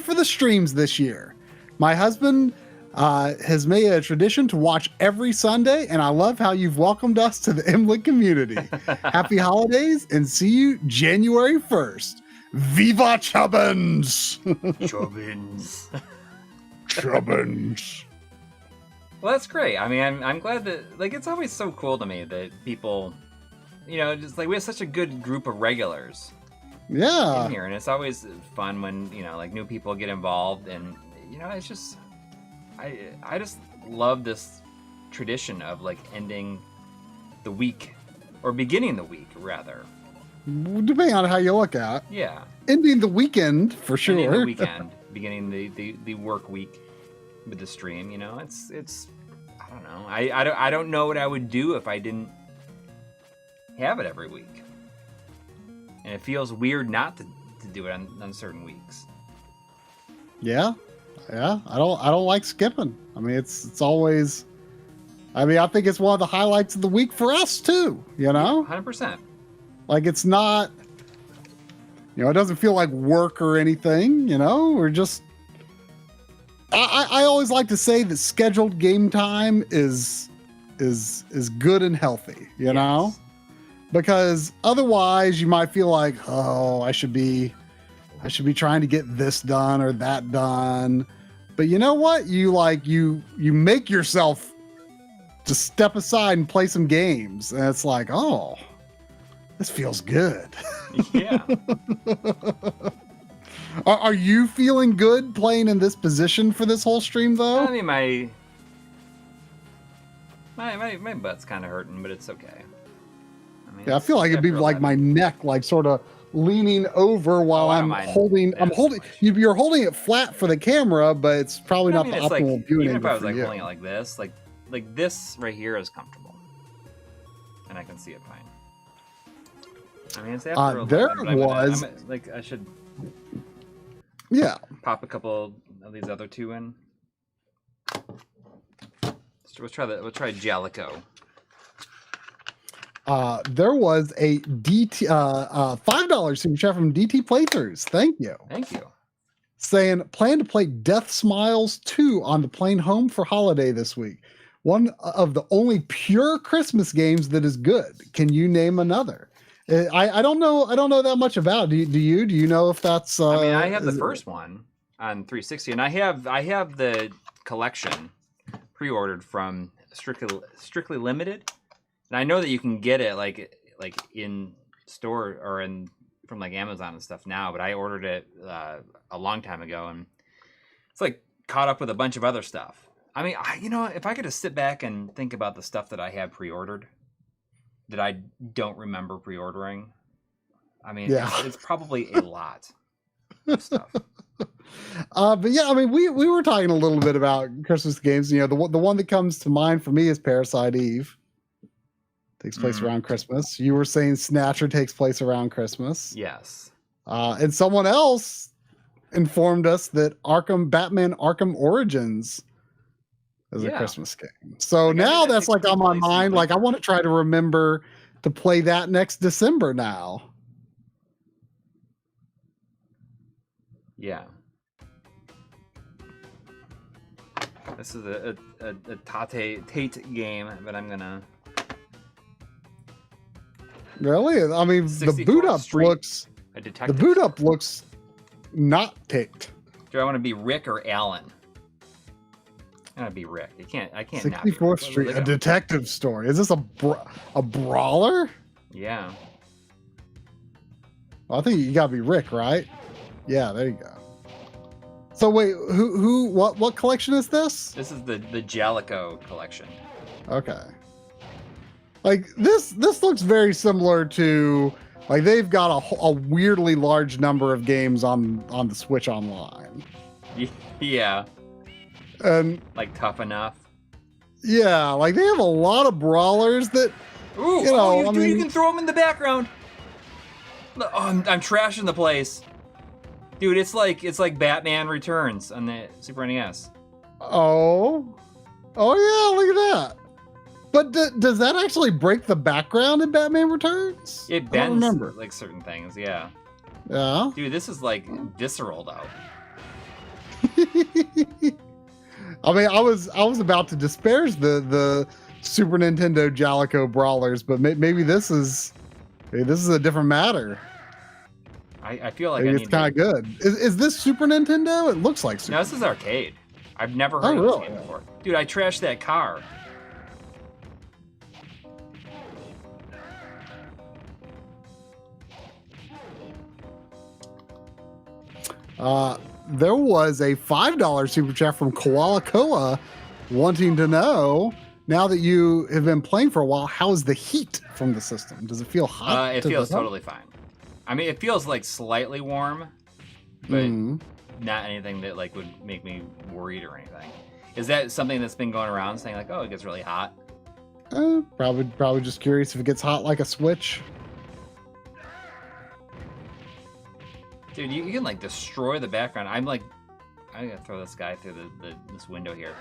for the streams this year. My husband has made it a tradition to watch every Sunday, and I love how you've welcomed us to the MLiG community. Happy holidays, and see you January 1st. Viva Chubbins! Chubbins. Chubbins. Well, that's great. I mean, I'm glad that, it's always so cool to me that people, just we have such a good group of regulars. Yeah. In here, and it's always fun when, new people get involved, and, it's just, I just love this tradition of, ending the week, or beginning the week, rather. Depending on how you look at it. Yeah. Ending the weekend, for sure. Ending the weekend, beginning the work week with the stream, it's I don't know. I don't know what I would do if I didn't have it every week. And it feels weird not to do it on certain weeks. Yeah. I don't like skipping. I mean, it's always. I mean, I think it's one of the highlights of the week for us too. 100%. It's not. It doesn't feel like work or anything. We're just. I always like to say that scheduled game time is good and healthy. You know. Because otherwise you might feel like, oh, I should be trying to get this done or that done. But you know what? You make yourself just step aside and play some games. And it's like, oh, this feels good. Yeah. Are you feeling good playing in this position for this whole stream though? I mean, my butt's kind of hurting, but it's okay. Yeah, I feel like it'd be like my neck, sort of leaning over while I'm holding. You're holding it flat for the camera, but it's probably not the optimal viewing angle. Even if I was holding it like this, like this right here is comfortable, and I can see it fine. I mean, it's after there was I should. Yeah. Pop a couple of these other two in. Let's try Jaleco. There was a DT $5 super chat from DT Playthroughs. Thank you. Thank you. Saying plan to play Death Smiles 2 on the plane home for holiday this week. One of the only pure Christmas games that is good. Can you name another? I don't know that much about it. Do you know if that's I mean, I have the first one on 360, and I have the collection pre-ordered from Strictly Limited. And I know that you can get it like in store or from Amazon and stuff now, but I ordered it a long time ago, and it's caught up with a bunch of other stuff. I mean, if I could just sit back and think about the stuff that I have pre-ordered that I don't remember pre-ordering, I mean, it's probably a lot of stuff. But yeah, I mean, we were talking a little bit about Christmas games. The one that comes to mind for me is Parasite Eve. Takes place around Christmas. You were saying Snatcher takes place around Christmas. Yes. And someone else informed us that Batman Arkham Origins is a Christmas game. So now that's on my mind. I want to try to remember to play that next December now. Yeah. This is a Tate game, but I'm gonna. Really? I mean, the boot up looks not ticked. Do I want to be Rick or Alan? Gotta be Rick. I can't not be 64th Rick. Street, Look a at him. detective story. Is this a brawler? Yeah. Well, I think you gotta be Rick, right? Yeah, there you go. So wait, what collection is this? This is the Jaleco Collection. Okay. Like this looks very similar to, like, they've got a weirdly large number of games on the Switch Online. Yeah. And Like Tough Enough. yeah, like they have a lot of brawlers that, Ooh, you know, you can throw them in the background. Look, oh, I'm trashing the place. Dude, it's like Batman Returns on the Super NES. oh yeah, look at that. But does that actually break the background in Batman Returns? It I don't bends remember. like certain things, yeah. Yeah. Dude, this is like visceral though. I mean, I was about to disparage the Super Nintendo Jaleco brawlers, but maybe this is a different matter. I feel like Maybe it's kind of good. Is this Super Nintendo? It looks like Super. No, this is arcade. I've never heard of this game before. Dude, I trashed that car. There was a $5 super chat from Koala Koa wanting to know, now that you have been playing for a while, how is the heat from the system? Does it feel hot? It feels totally fine. I mean, it feels like slightly warm, but not anything that like would make me worried or anything. Is that something that's been going around saying like, oh, it gets really hot? Probably just curious if it gets hot like a Switch. Dude, you can like destroy the background. I'm gonna throw this guy through this window here.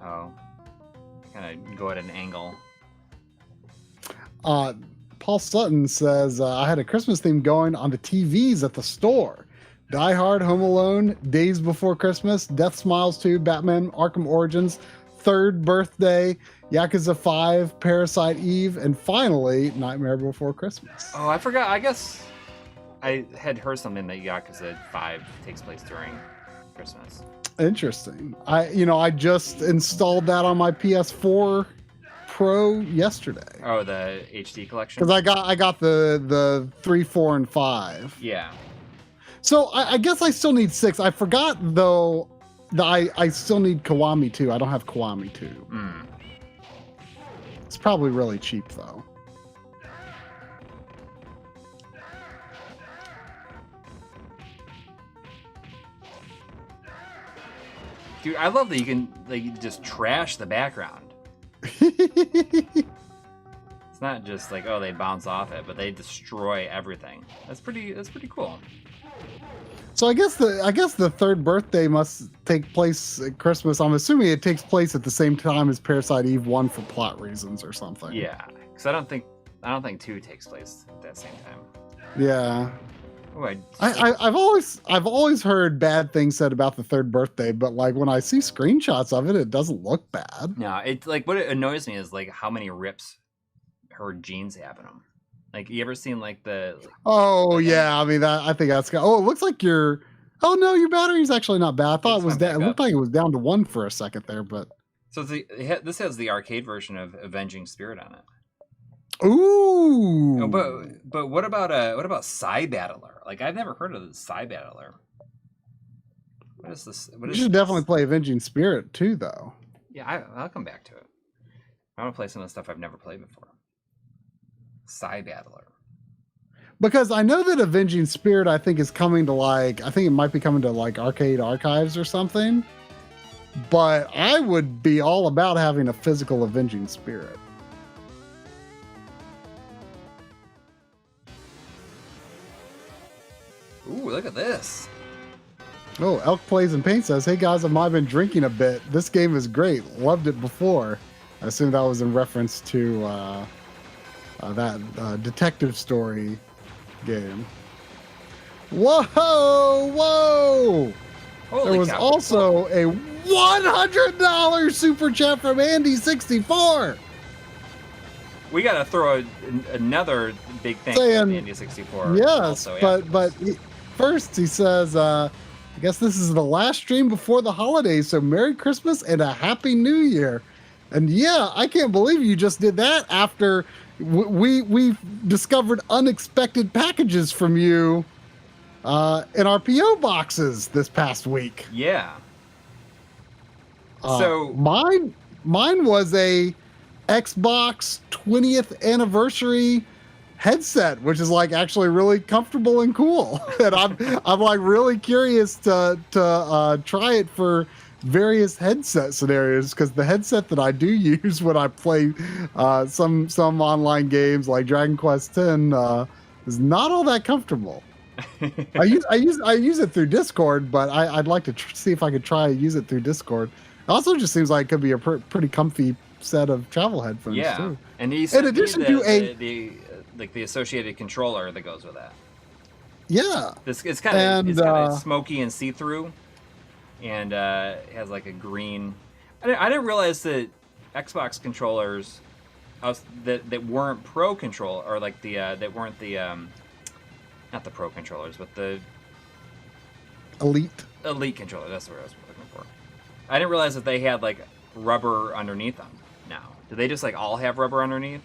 Oh, kind of go at an angle. Paul Sutton says, I had a Christmas theme going on the TVs at the store. Die Hard, Home Alone, Days Before Christmas, Death Smiles 2, Batman Arkham Origins, Third Birthday, Yakuza 5, Parasite Eve, and finally, Nightmare Before Christmas. Oh, I forgot. I guess I had heard something that Yakuza 5 takes place during Christmas. Interesting. I just installed that on my PS4 Pro yesterday. Oh, the HD collection? Because I got the 3, 4, and 5. Yeah. So I guess I still need 6. I forgot though that I still need Kiwami 2. I don't have Kiwami 2. It's probably really cheap though. Dude, I love that you can like just trash the background. It's not just like, oh, they bounce off it, but they destroy everything. That's pretty cool. So I guess the Third Birthday must take place at Christmas. I'm assuming it takes place at the same time as Parasite Eve 1 for plot reasons or something. Yeah, because I don't think 2 takes place at that same time. Yeah. Oh, I've always heard bad things said about the Third Birthday, but like when I see screenshots of it, it doesn't look bad. No, it's like what annoys me is like how many rips her jeans have in them. Like, you ever seen like the? Oh yeah, I mean I think that's. Oh, it looks like your. Oh no, your battery's actually not bad. I thought it was down. It looked like it was down to 1 for a second there, but. So this has the arcade version of Avenging Spirit on it. Ooh. Oh, but what about Psy Battler? Like, I've never heard of the Psy Battler. What is this? You should definitely play Avenging Spirit too, though. Yeah, I'll come back to it. I want to play some of the stuff I've never played before. Psy Battler. Because I know that Avenging Spirit, I think, is coming to I think it might be coming to like Arcade Archives or something. But I would be all about having a physical Avenging Spirit. Ooh, look at this. Oh, Elk Plays and Paint says, hey guys, I've been drinking a bit. This game is great. Loved it before. I assume that was in reference to that detective story game. Whoa! Whoa! Holy there was cow. also a $100 super chat from Andy64. We gotta throw another big thank you to India 64. Yes, also but first he says, I guess this is the last stream before the holidays, so Merry Christmas and a Happy New Year. And yeah, I can't believe you just did that after we discovered unexpected packages from you in our PO boxes this past week. Yeah. So mine was a Xbox 20th anniversary headset, which is like actually really comfortable and cool. And I'm like really curious to try it for various headset scenarios, because the headset that I do use when I play some online games like Dragon Quest X is not all that comfortable. I use it through Discord, but I'd like to see if I could try use it through Discord. It also just seems like it could be a pretty comfy set of travel headphones too. And in addition to the associated controller that goes with that. Yeah, it's kind of smoky and see-through, and it has like a green. I didn't realize that Xbox controllers that weren't Pro control, or like the that weren't the not the Pro controllers, but the Elite controller. That's what I was looking for. I didn't realize that they had like rubber underneath them. Now, do they just like all have rubber underneath?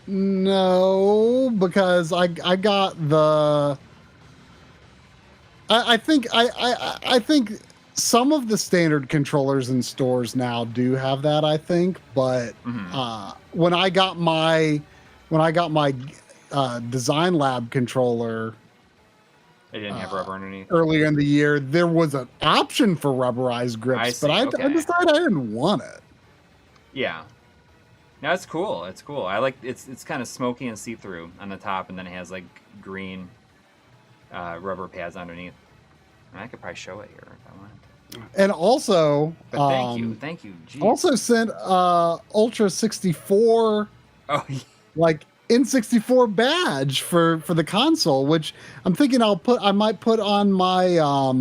No, because I got the. I think some of the standard controllers in stores now do have that. I think, but when I got my Design Lab controller, it didn't have rubber underneath. Earlier in the year, there was an option for rubberized grips, but I decided I didn't want it. Yeah. No, it's cool. It's cool. I like it's kind of smoky and see-through on the top, and then it has like green rubber pads underneath. And I could probably show it here if I wanted to. And also, but thank you. Jeez. Also sent Ultra 64. Oh, yeah. Like N64 badge for the console, which I'm thinking I might put on my I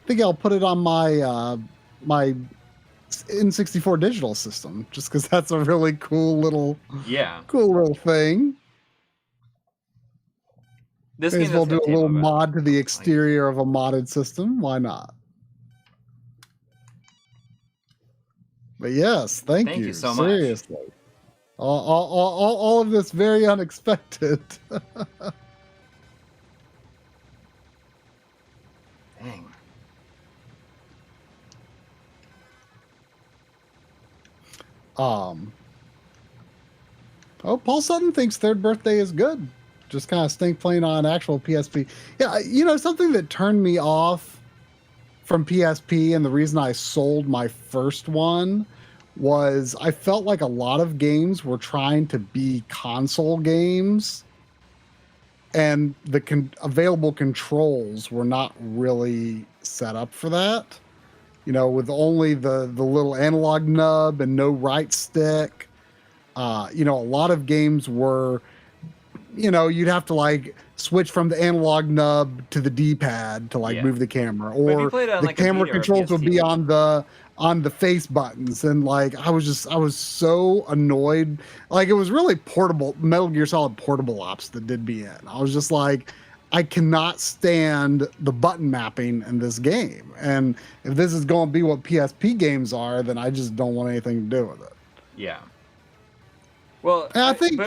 think I'll put it on my my N64 digital system, just because that's a really cool little thing. This May as well do a little mod to the like exterior of a modded system. Why not? But yes, thank you so much. Seriously. All of this very unexpected. Dang. Paul Sutton thinks Third Birthday is good. Just kind of stink playing on actual PSP. Yeah, you know, something that turned me off from PSP, and the reason I sold my first one, was I felt like a lot of games were trying to be console games, and the available controls were not really set up for that. You know, with only the little analog nub and no right stick. You know, a lot of games were, you know, you'd have to like switch from the analog nub to the D-pad to like move the camera, or the camera controls would be on the face buttons, and like I was so annoyed. Like, it was really portable, Metal Gear Solid Portable Ops that did me in. I was just like, I cannot stand the button mapping in this game, and if this is going to be what PSP games are, then I just don't want anything to do with it. Yeah. Well, and I think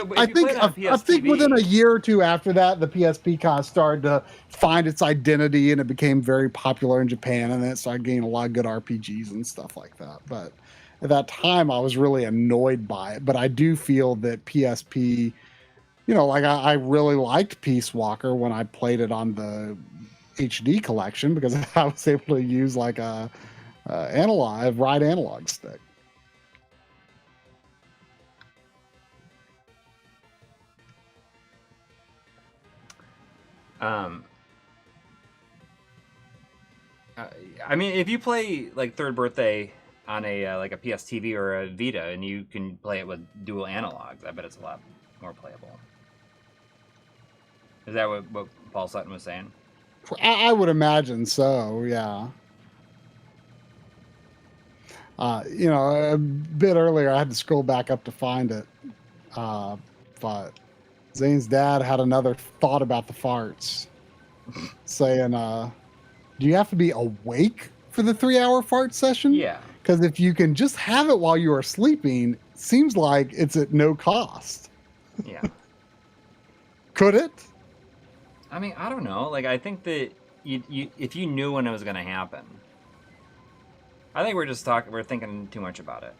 within a year or two after that, the PSP kind of started to find its identity, and it became very popular in Japan, and then it started getting a lot of good RPGs and stuff like that. But at that time, I was really annoyed by it. But I do feel that PSP, you know, like I really liked Peace Walker when I played it on the HD collection, because I was able to use like a right analog stick. I mean, if you play like Third Birthday on a like a PS TV or a Vita, and you can play it with dual analogs, I bet it's a lot more playable. Is that what Paul Sutton was saying? I would imagine so, yeah. You know, a bit earlier, I had to scroll back up to find it. But Zane's dad had another thought about the farts. saying, do you have to be awake for the 3-hour fart session? Yeah. Because if you can just have it while you are sleeping, seems like it's at no cost. Yeah. Could it? I mean, I don't know. Like, I think that if you knew when it was going to happen, I think we're thinking too much about it.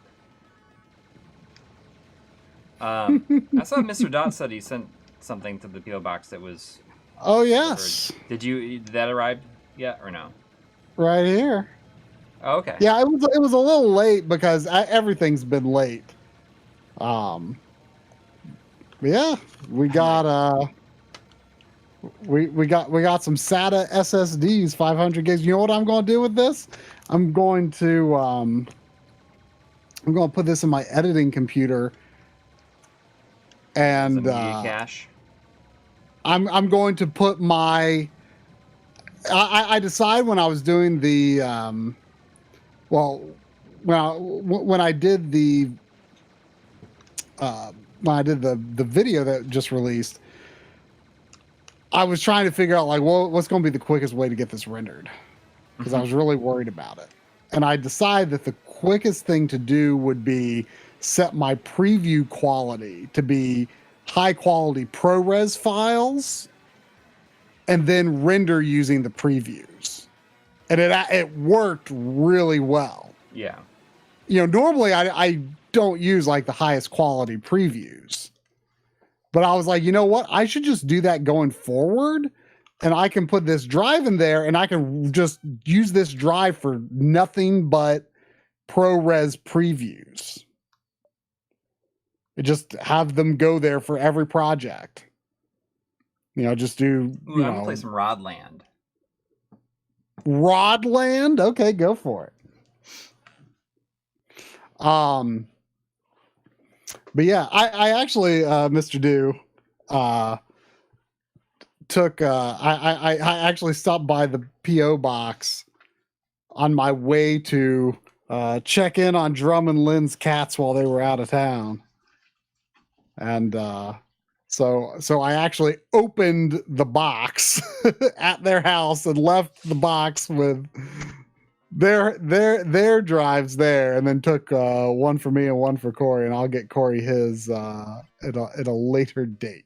I saw Mr. Dot said he sent something to the PO box that was. Oh yes. Did that arrive yet or no? Right here. Oh, okay. Yeah, it was a little late because everything's been late. Yeah, we got we got some SATA SSDs, 500 gigs. You know what I'm going to do with this? I'm going to put this in my editing computer, and media cache. I'm going to put my. I decided when I was doing the when I did the video that just released, I was trying to figure out like, well, what's going to be the quickest way to get this rendered, because I was really worried about it, and I decided that the quickest thing to do would be set my preview quality to be high quality ProRes files, and then render using the previews, and it worked really well. Yeah. You know, normally I don't use like the highest quality previews, but I was like, you know what? I should just do that going forward, and I can put this drive in there, and I can just use this drive for nothing but ProRes previews. Just have them go there for every project. You know, just do. Ooh, I'm gonna play some Rodland. Rodland? Okay, go for it. But yeah, I actually, Mr. Do, took. I actually stopped by the PO box on my way to check in on Drum and Lynn's cats while they were out of town, and so I actually opened the box at their house and left the box with their drives there, and then took one for me and one for Corey, and I'll get Corey his at a later date.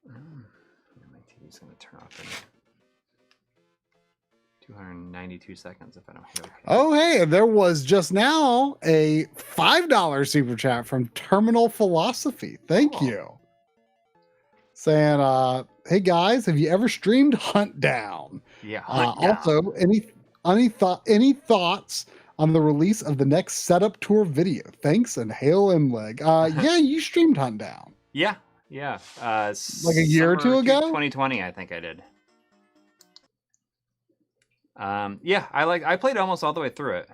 My TV's gonna turn off in 292 seconds if I don't hit okay. Oh, hey, there was just now a $5 super chat from Terminal Philosophy. Thank you. Saying, hey guys, have you ever streamed Hunt Down? Yeah. Hunt Down. Also, any thoughts on the release of the next setup tour video? Thanks, and hail MLiG. Yeah, you streamed Hunt Down. Yeah. Like a year or two ago? 2020, I think I did. Yeah, I played almost all the way through it,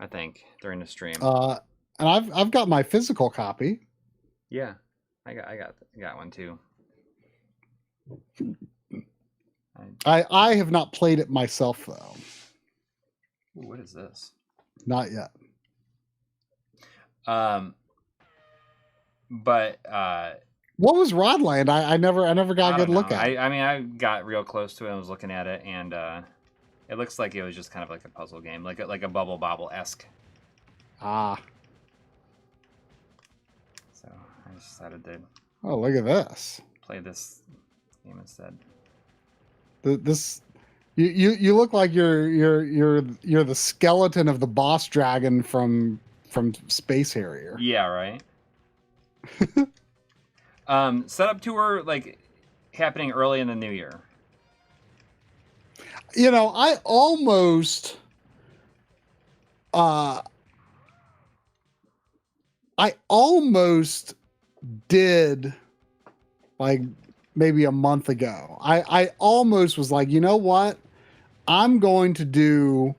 I think, during the stream. And I've got my physical copy. Yeah, I got one too. I have not played it myself though. Ooh, what is this? Not yet. But what was Rodland? I never got a good look at it. I mean, I got real close to it and was looking at it, and it looks like it was just kind of like a puzzle game, like a Bubble Bobble-esque. Ah. So I just decided to. Oh, look at this. Play this game instead. This, you look like you're the skeleton of the boss dragon from Space Harrier. Yeah, right. Setup tour like happening early in the new year. You know, I almost did like maybe a month ago. I almost was like, you know what? I'm going to do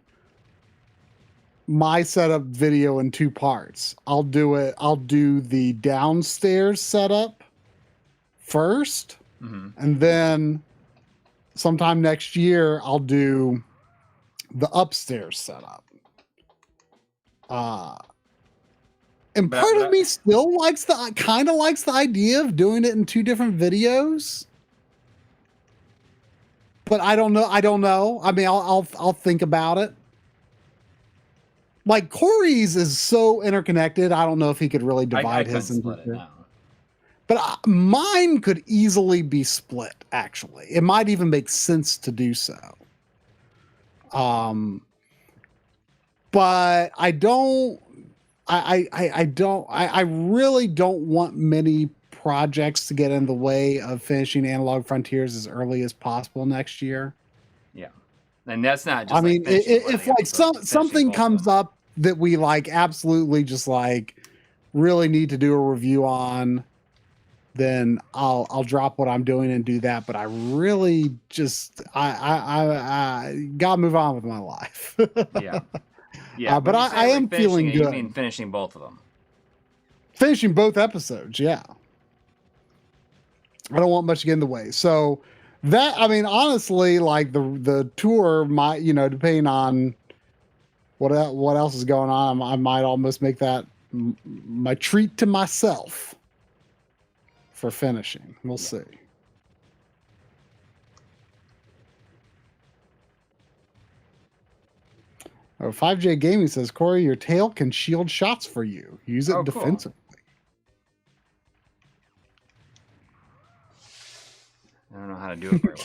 my setup video in 2 parts. I'll do the downstairs setup first, and then sometime next year I'll do the upstairs setup. And But- part but of me still kind of likes the idea of doing it in 2 different videos. But I don't know. I mean, I'll think about it. Like Corey's is so interconnected. I don't know if he could really divide I his couldn't into split it 2. now. But mine could easily be split. Actually, it might even make sense to do so. But I don't. I really don't want many projects to get in the way of finishing Analog Frontiers as early as possible next year. Yeah, and that's not just. I mean, finishing one of if the like episodes, something finishing both of comes them. up that we like absolutely just like really need to do a review on, then I'll drop what I'm doing and do that. But I really just I gotta move on with my life. Yeah, yeah. But when you I say, am finishing feeling it, You good. mean finishing both of them? Finishing both episodes, yeah. I don't want much to get in the way. So that, I mean, honestly, like the tour might, depending on what else is going on, I might almost make that my treat to myself for finishing. We'll see. Oh, 5J Gaming says, Corey, your tail can shield shots for you. Use it Cool. defensively. I don't know how to do it very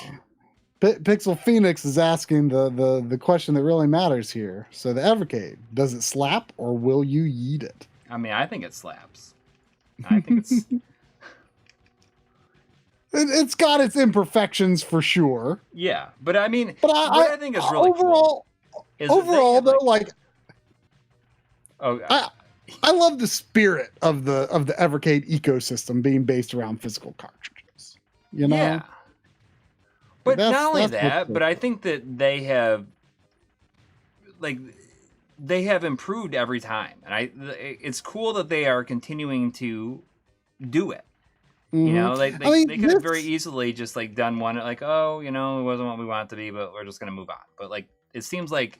well. Pixel Phoenix is asking the question that really matters here. So the Evercade, does it slap or will you yeet it? I mean, I think it slaps. I think it's. It's got its imperfections for sure. Yeah, but I mean, But what I think is really overall, cool is that they overall have, though, like oh, I love the spirit of the Evercade ecosystem being based around physical cartridges. You know? yeah. But That's- not only that's what's that, cool. but I think that they have, improved every time, and it's cool that they are continuing to do it. You know, they could have very easily just like done one like, oh, it wasn't what we want it to be, but we're just gonna move on. But like, it seems like,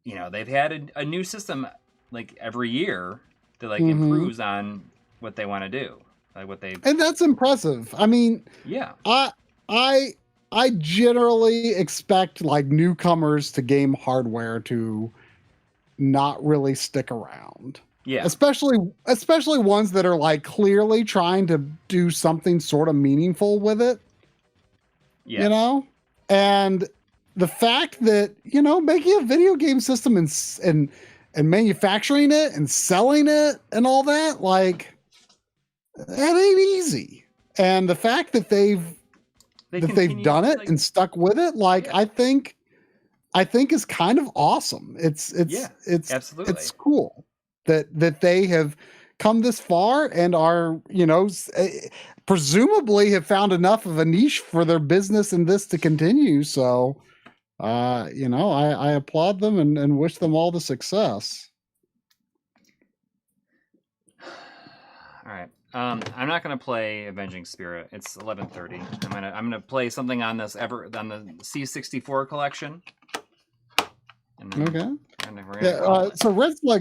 they've had a new system like every year that like improves on what they want to do, like what they. And that's impressive. I mean, Yeah. I generally expect like newcomers to game hardware to not really stick around. Yeah. Especially ones that are like clearly trying to do something sort of meaningful with it. Yeah. And the fact that, making a video game system and manufacturing it and selling it and all that, like, that ain't easy. And the fact that they've done it and stuck with it, like, Yeah. I think is kind of awesome. It's absolutely. It's cool that they have come this far and are, presumably have found enough of a niche for their business in this to continue. So, I applaud them and wish them all the success. All right. I'm not gonna play Avenging Spirit. It's 11:30. I'm gonna play something on the C64 collection. Okay. So Red Slug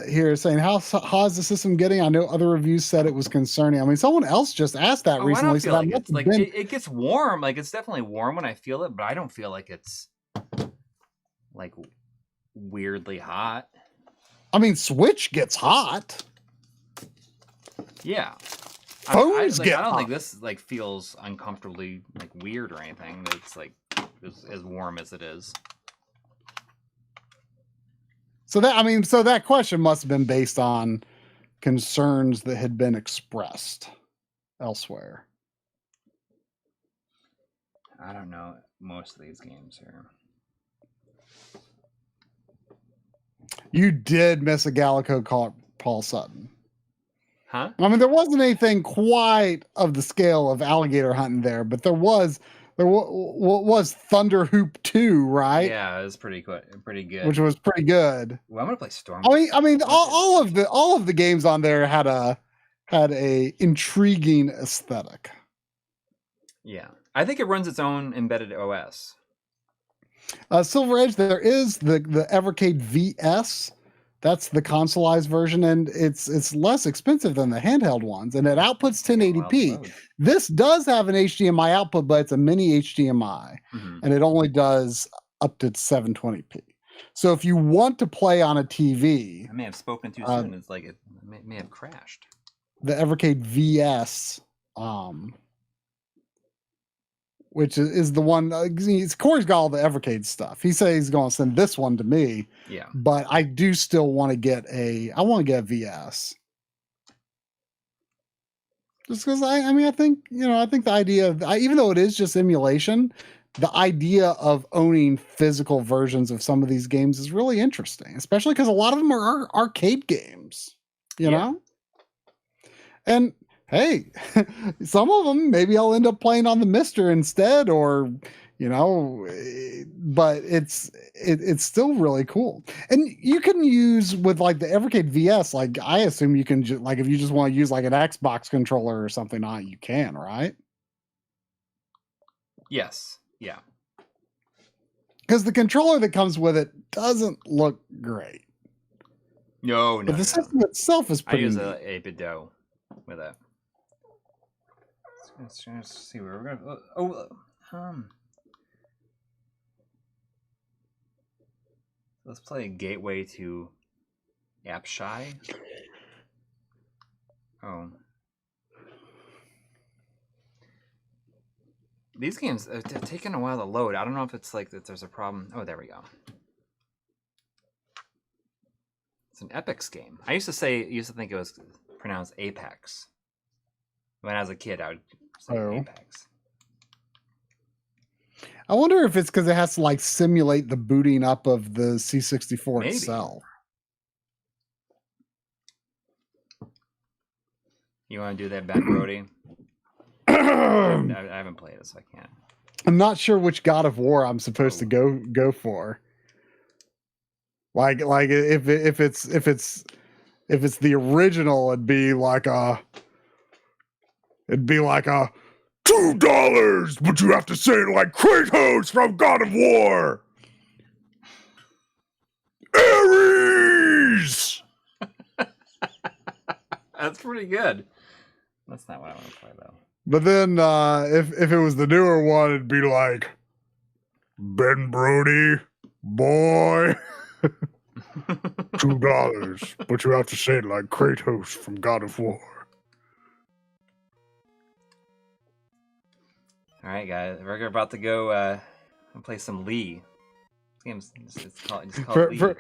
here is saying, how's the system getting? I know other reviews said it was concerning. I mean, someone else just asked that recently. I don't feel so like it's like it gets warm. Like it's definitely warm when I feel it, but I don't feel like it's like weirdly hot. I mean, Switch gets hot. Yeah. Phones get I don't hot. think this like feels uncomfortably like weird or anything. It's like as warm as it is. So that question must have been based on concerns that had been expressed elsewhere. I don't know most of these games here. You did miss a Gaelco call Paul Sutton. Huh? I mean, there wasn't anything quite of the scale of alligator hunting there, but there was Thunder Hoop 2, right? Yeah, it was pretty good. Which was pretty good. Well, I'm gonna play Storm. I mean, all of the games on there had a intriguing aesthetic. Yeah, I think it runs its own embedded OS. Silver Edge, there is the Evercade VS. That's the consoleized version, and it's less expensive than the handheld ones, and it outputs 1080p. This does have an HDMI output, but it's a mini HDMI, and it only does up to 720p. So if you want to play on a TV, I may have spoken too soon. It's like it may have crashed. The Evercade VS, which is the one. Corey's got all the Evercade stuff. He says he's going to send this one to me. Yeah, but I do still want to get a VS. Just because I think the idea of, even though it is just emulation, the idea of owning physical versions of some of these games is really interesting, especially because a lot of them are arcade games, you know? And hey, some of them maybe I'll end up playing on the Mister instead, or but it's still really cool. And you can use with like the Evercade VS, like I assume you can like if you just want to use like an Xbox controller or something on it, you can, right? Yes. Yeah. Because the controller that comes with it doesn't look great. No. But the system itself is pretty. I use a Bido with it. Let's see where we're going. Let's play Gateway to Apshai. Oh. These games are taking a while to load. I don't know if it's like that there's a problem. Oh, there we go. It's an Epix game. I used to think it was pronounced Apex. When I was a kid, I would say Apex. I wonder if it's because it has to like simulate the booting up of the C64 Maybe. itself. You want to do that, Ben Brody? I haven't played it, so I can't. I'm not sure which God of War I'm supposed to go for. Like if it's the original, it'd be like a $2, but you have to say it like Kratos from God of War. Ares. That's pretty good. That's not what I want to play though. But then if it was the newer one, it'd be like Ben Brody, boy. $2, but you have to say it like Kratos from God of War. All right, guys, we're about to go and play some Lee. This game's it's called Lee.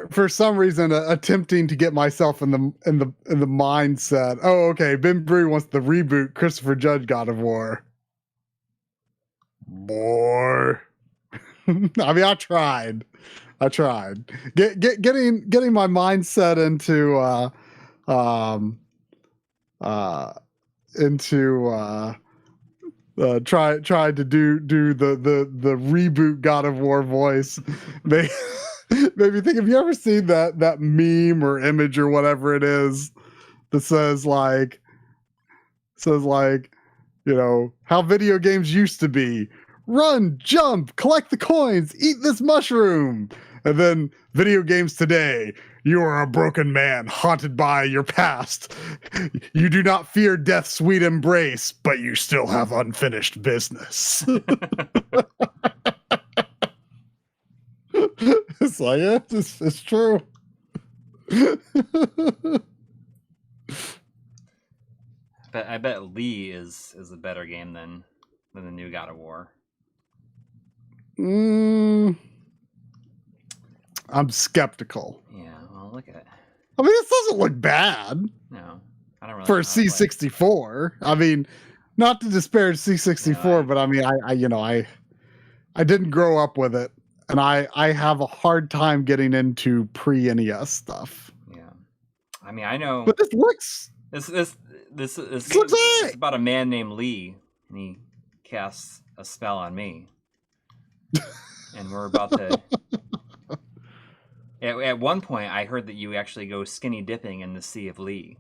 For some reason, attempting to get myself in the mindset. Oh, okay. Ben Bree wants the reboot Christopher Judge God of War. Boy, I mean, I tried. Getting my mindset into tried to do the reboot God of War voice. Made me think, have you ever seen that meme or image or whatever it is that says like how video games used to be: run, jump, collect the coins, eat this mushroom. And then video games today: you are a broken man haunted by your past. You do not fear death's sweet embrace, but you still have unfinished business. It's like, yeah, it's true. I bet Lee is a better game than the new God of War. I'm skeptical. Yeah, well, look at it. I mean, this doesn't look bad. No, I don't really. For C64, I mean, not to disparage C64, but I mean, I didn't grow up with it, and I have a hard time getting into pre-NES stuff. Yeah, I mean, I know. But this looks. This looks it's about a man named Lee, and he casts a spell on me, and we're about to. At one point, I heard that you actually go skinny dipping in the Sea of Lee.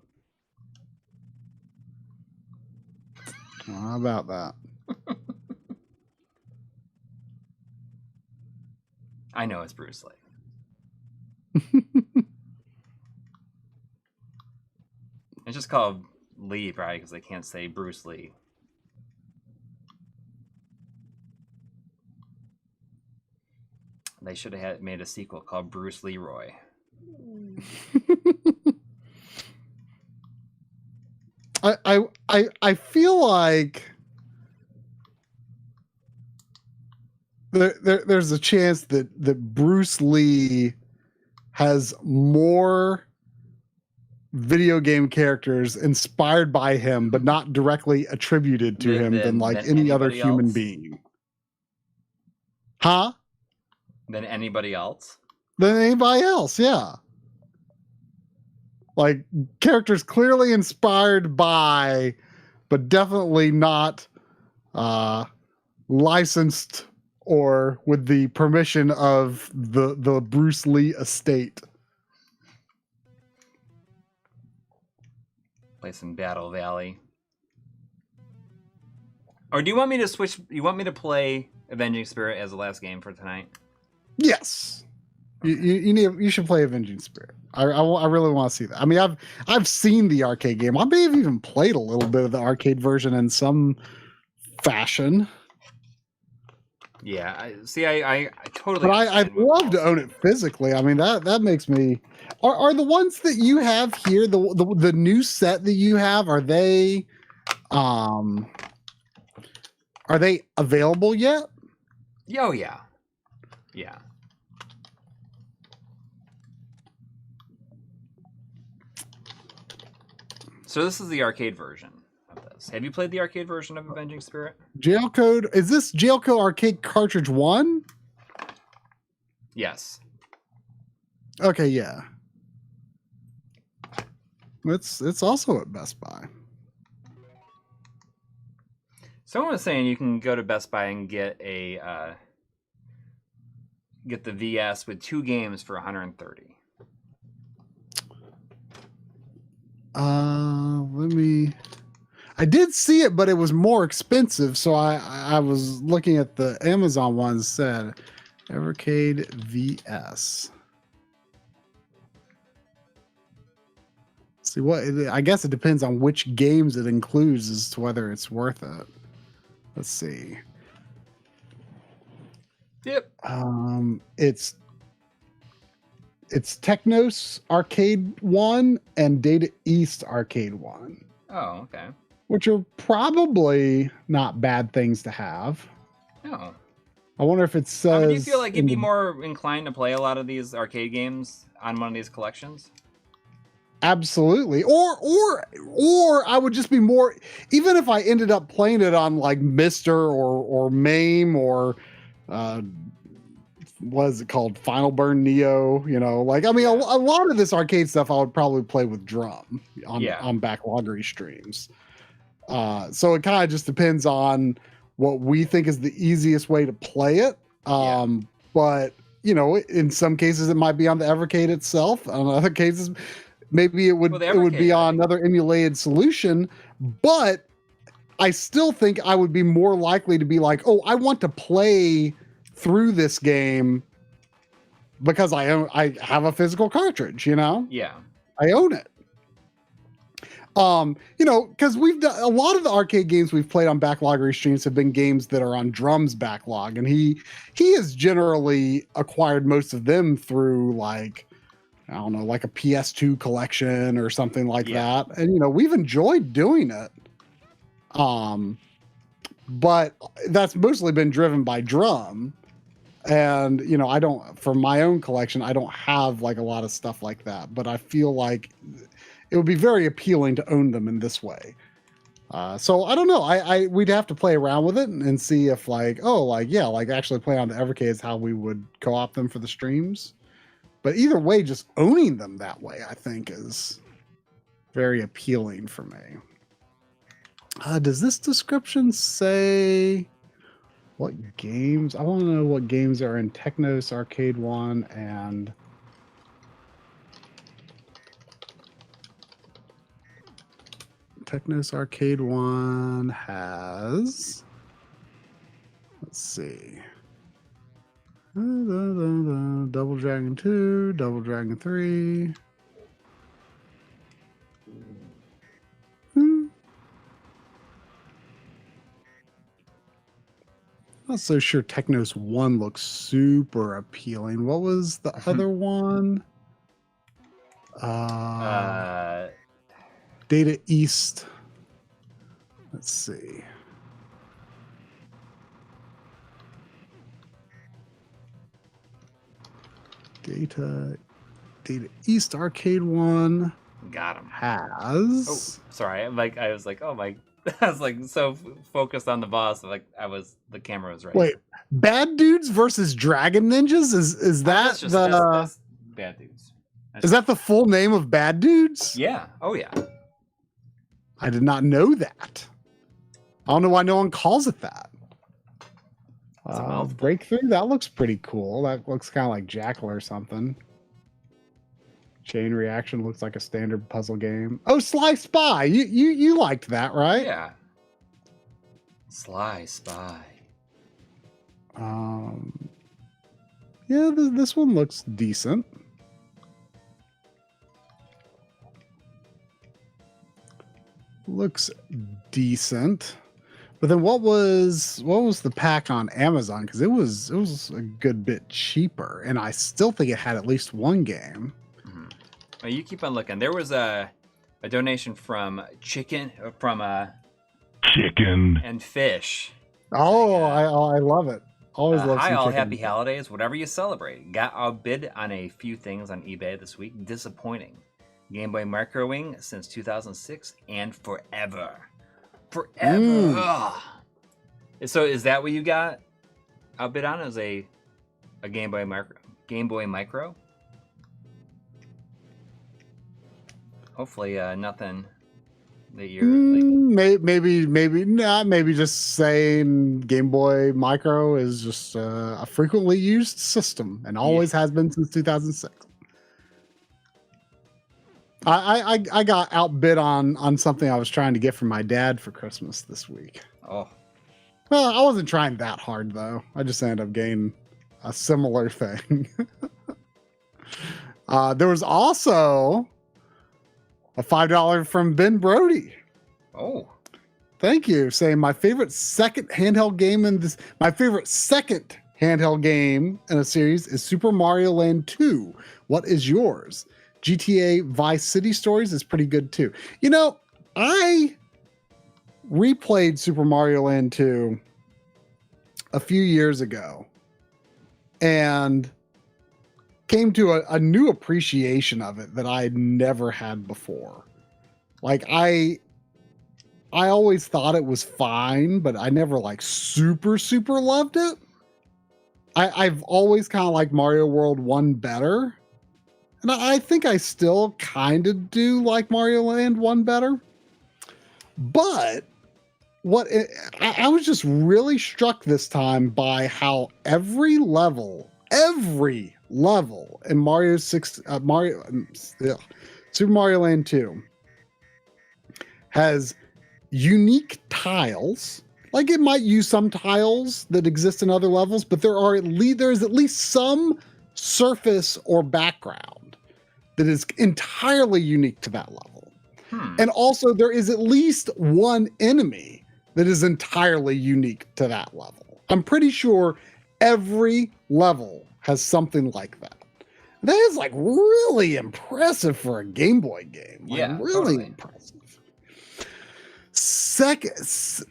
How about that? I know it's Bruce Lee. It's just called Lee, probably, because they can't say Bruce Lee. They should have made a sequel called Bruce Leroy. I feel like there's a chance that Bruce Lee has more video game characters inspired by him, but not directly attributed to him than any other human being. Huh? Than anybody else? Than anybody else, yeah. Like characters clearly inspired by, but definitely not licensed or with the permission of the Bruce Lee estate. Play some Battle Valley. Or do you want me to switch? You want me to play Avenging Spirit as the last game for tonight? Yes. You should play Avenging Spirit. I really want to see that. I mean, I've seen the arcade game. I may have even played a little bit of the arcade version in some fashion. Yeah, I totally. But I'd love to own it physically. I mean, that makes me. Are the ones that you have here, the new set that you have, are they available yet? Oh yeah, yeah. So this is the arcade version of this. Have you played the arcade version of Avenging Spirit? Jailcode, is this Gaelco Arcade Cartridge 1? Yes. Okay, yeah. It's also at Best Buy. Someone was saying you can go to Best Buy and get the VS with 2 games for $130. I did see it, but it was more expensive, so I was looking at the Amazon ones. Said Evercade VS. See what? I guess it depends on which games it includes as to whether it's worth it. Let's see. Yep. It's Technos Arcade 1 and Data East Arcade 1. Oh, okay. Which are probably not bad things to have. Oh. I wonder if it says. Do you feel like you'd be more inclined to play a lot of these arcade games on one of these collections? Absolutely. Or I would just be more, even if I ended up playing it on like Mister or MAME or what is it called? Final Burn Neo, you know, like, I mean, a lot of this arcade stuff I would probably play with drum on backloggery streams. So it kind of just depends on what we think is the easiest way to play it. But you know, in some cases it might be on the Evercade itself. On other cases, maybe it would be on another emulated solution. But I still think I would be more likely to be like, oh, I want to play through this game because I have a physical cartridge, you know? Yeah. I own it. You know, because we've done a lot of the arcade games we've played on backloggery streams have been games that are on Drum's backlog, and he has generally acquired most of them through like, I don't know, like a PS2 collection or something like that. And you know, we've enjoyed doing it. But that's mostly been driven by Drum. And you know, for my own collection, I don't have like a lot of stuff like that, but I feel like it would be very appealing to own them in this way. So I don't know. We'd have to play around with it and see if like actually play on the Evercade is how we would co-op them for the streams. But either way, just owning them that way, I think, is very appealing for me. Does this description say what games? I want to know what games are in Technos Arcade 1 and Technos Arcade 1 has, let's see, Double Dragon 2, Double Dragon 3. Not so sure Technos 1 looks super appealing. What was the other one? Data East. Let's see. Data East Arcade 1 Got him. has. Oh, sorry. I was like, oh my. I was like so focused on the boss. Like the camera was right. Wait, Bad Dudes versus Dragon Ninjas? Is that that's Bad Dudes? Is that the full name of Bad Dudes? Yeah. Oh yeah. I did not know that. I don't know why no one calls it that. Breakthrough? That looks pretty cool. That looks kind of like Jackal or something. Chain Reaction looks like a standard puzzle game. Oh, Sly Spy! You liked that, right? Yeah. Sly Spy. Yeah, this one looks decent. Looks decent. But then what was the pack on Amazon? Because it was a good bit cheaper, and I still think it had at least one game. Mm-hmm. Well, you keep on looking. There was a donation from Chicken and Fish. Oh, I love it. Always love hi some all, chicken. happy holidays, whatever you celebrate. Got outbid on a few things on eBay this week. Disappointing. Game Boy Microwing since 2006 and forever. Forever. So is that what you got outbid on as a Game Boy Micro? Hopefully nothing that you're like... maybe just saying Game Boy Micro is just a frequently used system and always has been since 2006. I got outbid on something I was trying to get for my dad for Christmas this week. Oh. Well, I wasn't trying that hard though. I just ended up getting a similar thing. There was also a $5 from Ben Brody. Oh. Thank you. Saying my favorite second handheld game in a series is Super Mario Land 2. What is yours? GTA Vice City Stories is pretty good too. You know, I replayed Super Mario Land 2 a few years ago and came to a new appreciation of it that I had never had before. Like I always thought it was fine, but I never like super loved it. I've always kind of liked Mario World 1 better. And I think I still kind of do like Mario Land 1 better. But I was just really struck this time by how every level in Super Mario Land 2 has unique tiles. Like it might use some tiles that exist in other levels, but there is at least some surface or background that is entirely unique to that level. And also there is at least one enemy that is entirely unique to that level. I'm pretty sure every level has something like that. That is like really impressive for a Game Boy game. Like, yeah, really totally. impressive.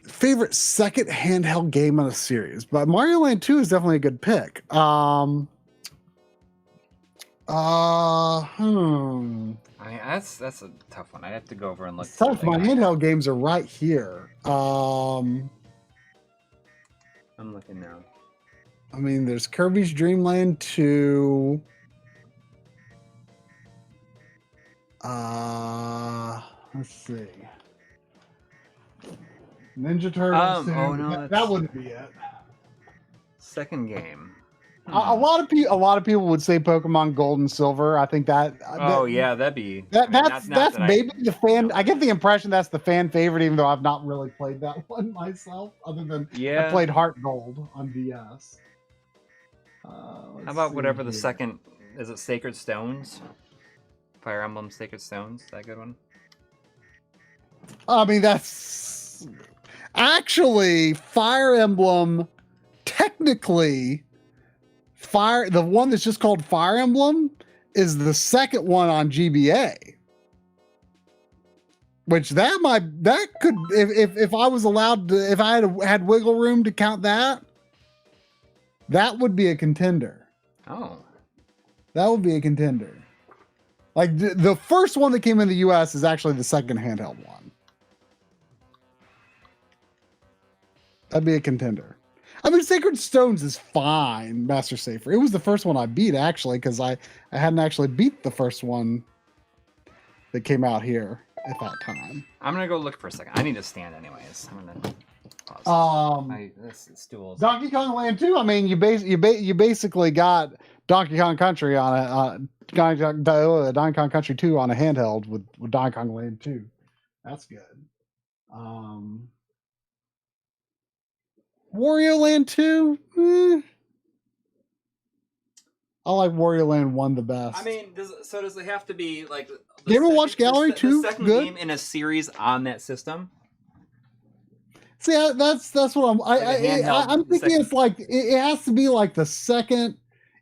Favorite second handheld game in a series, but Mario Land 2 is definitely a good pick. I mean, that's a tough one. I have to go over and look. Tough. My handheld games are right here. I'm looking now. I mean, there's Kirby's Dream Land 2. Let's see. Ninja Turtles. Oh no, that wouldn't be it. Second game. A lot of people would say Pokemon Gold and Silver. I think that. That'd be. That's maybe the fan. I get the impression that's the fan favorite, even though I've not really played that one myself. Other than I played Heart Gold on DS. How about whatever the second... Is it Sacred Stones? Fire Emblem Sacred Stones? Is that a good one? I mean, that's... Actually, Fire Emblem, technically, the one that's just called Fire Emblem is the second one on GBA. Which that could, if I was allowed to, if I had wiggle room to count that would be a contender. Oh. That would be a contender. Like the first one that came in the US is actually the second handheld one. That'd be a contender. I mean, Sacred Stones is fine, Master Safer. It was the first one I beat, actually, because I hadn't actually beat the first one that came out here at that time. I'm going to go look for a second. I need to stand anyways. I'm going to pause. This stool's... Donkey Kong Land 2, I mean, you basically got Donkey Kong Country on Donkey Kong Country 2 on a handheld with Donkey Kong Land 2. That's good. Wario Land 2? I like Wario Land 1 the best. I mean, does it have to be like... You ever watch Gallery 2? The second good? game in a series on that system? See, that's what I'm thinking. It's like it has to be like the second,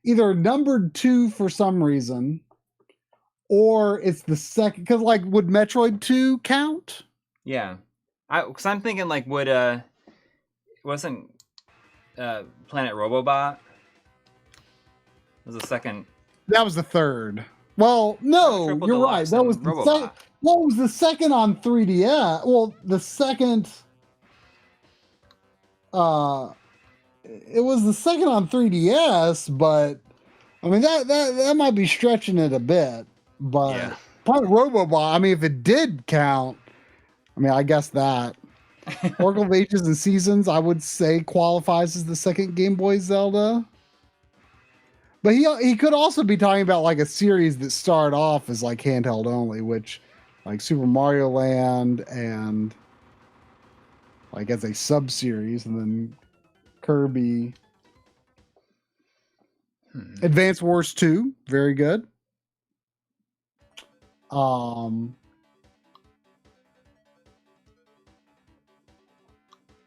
either numbered 2 for some reason, or it's the second. Because like, would Metroid 2 count? Yeah, because I'm thinking like would wasn't Planet Robobot was the second? That was the third. Well, no, you're right. That was the second. What was the second on 3DS? Well, the second. It was the second on 3DS, but I mean that might be stretching it a bit. But yeah. Planet Robobot, I mean, if it did count, I mean, I guess that Oracle of Ages and Seasons, I would say qualifies as the second Game Boy Zelda. But he could also be talking about like a series that started off as like handheld only, which like Super Mario Land and like as a sub-series, and then Kirby. Advance Wars 2, very good.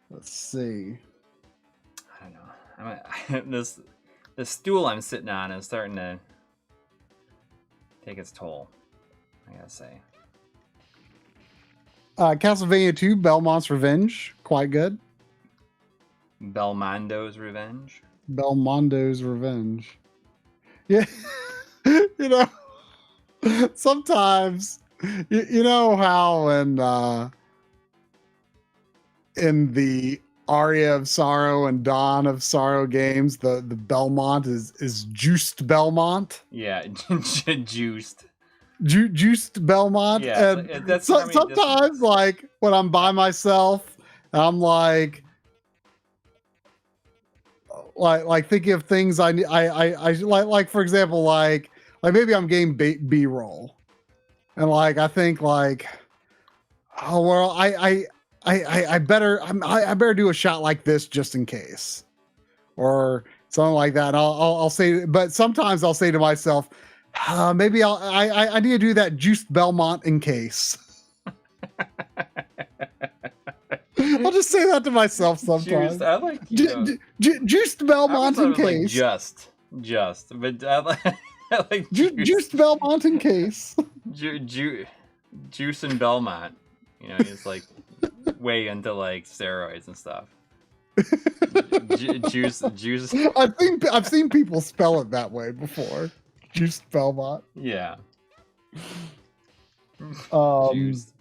Let's see. I don't know. The stool I'm sitting on is starting to take its toll, I gotta say. Castlevania 2, Belmont's Revenge, quite good. Belmondo's Revenge. Belmondo's Revenge. Yeah, you know, sometimes, you know how in the Aria of Sorrow and Dawn of Sorrow games, the Belmont is juiced Belmont. Yeah, juiced. Juiced Belmont. Yeah, and that's sometimes like when I'm by myself, I'm like thinking of things I like for example, like maybe I'm getting B-roll, and like I think like, oh well, I better do a shot like this just in case, or something like that. And I'll say, but sometimes I'll say to myself, maybe I need to do that juiced Belmont in case. I'll just say that to myself sometimes. Juiced, I like juiced Belmont in case. Like just, but I like juiced Belmont in case. Juice and Belmont. You know, he's like way into like steroids and stuff. Juice. I've seen people spell it that way before. Juiced Belmont. Yeah. Juiced.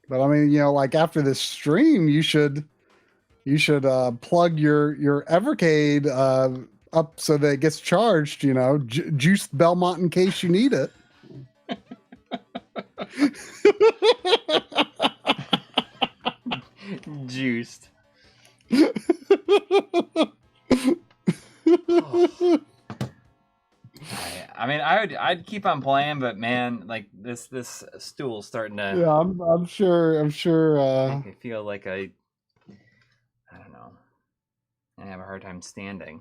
But I mean, you know, like after this stream, you should plug your Evercade up so that it gets charged. You know, juiced Belmont in case you need it. Juiced. I mean, I'd keep on playing, but man, like this stool's starting to Yeah, I'm sure. make me feel like I don't know. I have a hard time standing.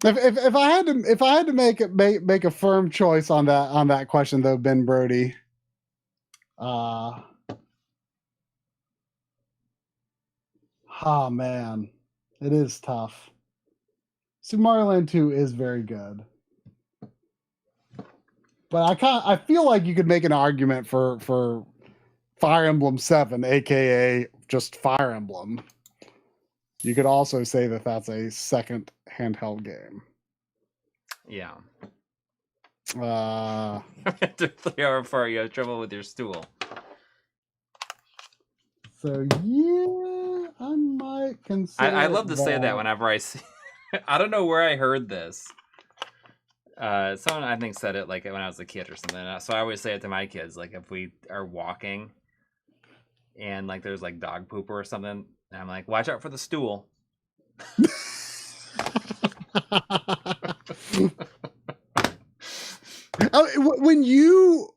If I had to make a firm choice on that question though, Ben Brody, oh man, it is tough. Super Mario Land 2 is very good, but I feel like you could make an argument for Fire Emblem 7, aka just Fire Emblem. You could also say that that's a second handheld game. Yeah. 3 hour before you have trouble with your stool. So yeah, I might consider. I love to say that whenever I see. I don't know where I heard this. Someone I think said it like when I was a kid or something. So I always say it to my kids, like if we are walking and like there's like dog poop or something, and I'm like, watch out for the stool. When you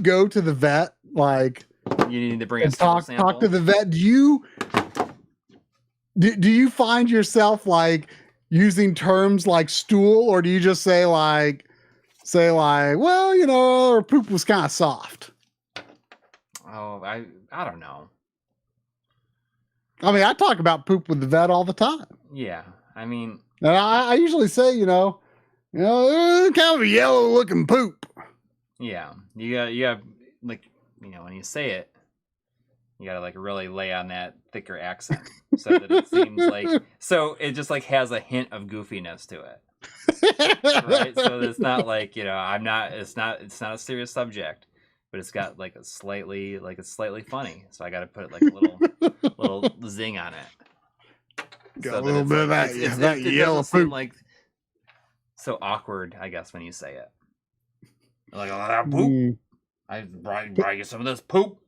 go to the vet, like you need to bring a talk to the vet. Do you find yourself like using terms like stool, or do you just say like, well, you know, or poop was kind of soft? Oh, I don't know. I mean, I talk about poop with the vet all the time. Yeah, I mean, and I usually say, you know, kind of a yellow looking poop. Yeah, you have like, you know, when you say it, you gotta like really lay on that thicker accent so that it seems like, so it just like has a hint of goofiness to it, right? So it's not like, you know, it's not a serious subject, but it's got like it's slightly funny. So I got to put like a little zing on it. Got so a little bit like, of that yellow poop. Seem like so awkward, I guess, when you say it. Like, oh, that poop. I brought you some of this poop.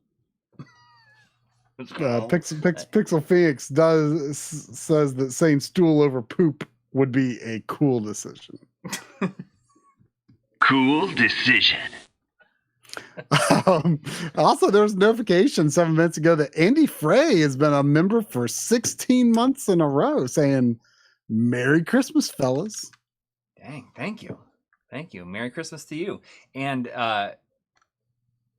Pixel Phoenix says that saying stool over poop would be a cool decision. Cool decision. Also, there was a notification 7 minutes ago that Andy Frey has been a member for 16 months in a row, saying, "Merry Christmas, fellas." Dang, thank you. Merry Christmas to you. And,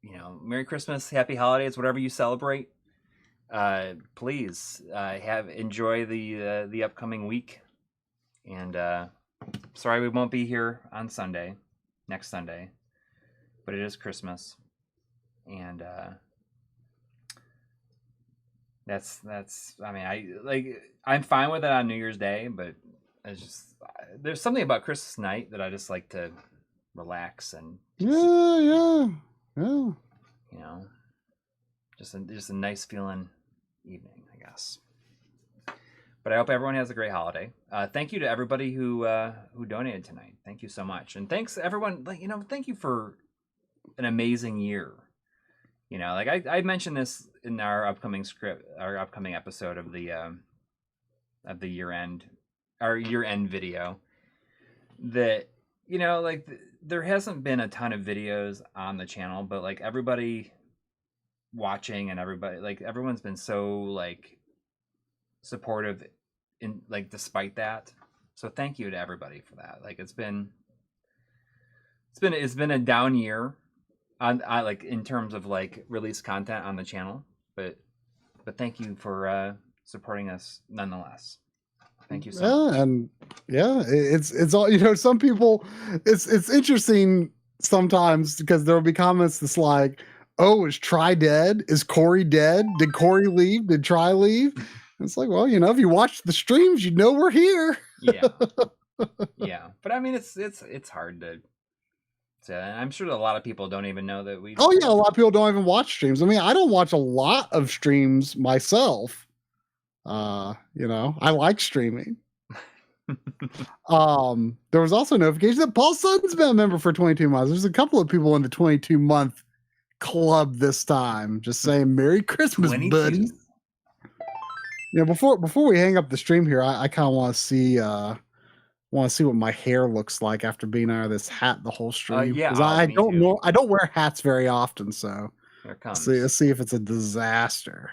you know, Merry Christmas, Happy Holidays, whatever you celebrate. Please enjoy the upcoming week. And sorry we won't be here on next Sunday, but it is Christmas. And that's I mean, I'm fine with it on New Year's Day, but it's just there's something about Christmas night that I just like to relax and just, yeah. You know, just a nice feeling evening, I guess. But I hope everyone has a great holiday. Thank you to everybody who donated tonight. Thank you so much, and thanks everyone. Like, you know, thank you for an amazing year. You know, like I mentioned this in our upcoming episode of the year-end video, that, you know, like there hasn't been a ton of videos on the channel, but like everybody watching and everyone's been so like supportive in like despite that. So thank you to everybody for that. Like it's been a down year on like in terms of like release content on the channel, but thank you for supporting us nonetheless. Thank you so much. And yeah, it's all, you know, some people, it's interesting sometimes because there'll be comments that's like, oh, is Try dead? Is Corey dead? Did Corey leave? Did Try leave? It's like, well, you know, if you watch the streams, you know we're here. Yeah. But I mean, it's hard to say. I'm sure that a lot of people don't even know that we. Oh yeah, a lot of people don't even watch streams. I mean, I don't watch a lot of streams myself. You know, I like streaming. There was also a notification that Paul Sutton's been a member for 22 months. There's a couple of people in the 22-month club this time. Just saying Merry Christmas, 22. Buddy. You know, before we hang up the stream here, I kind of want to see Want to see what my hair looks like after being out of this hat the whole stream. Yeah, 'Cause oh, I me don't too. know. I don't wear hats very often, so Here it comes. let's see if it's a disaster.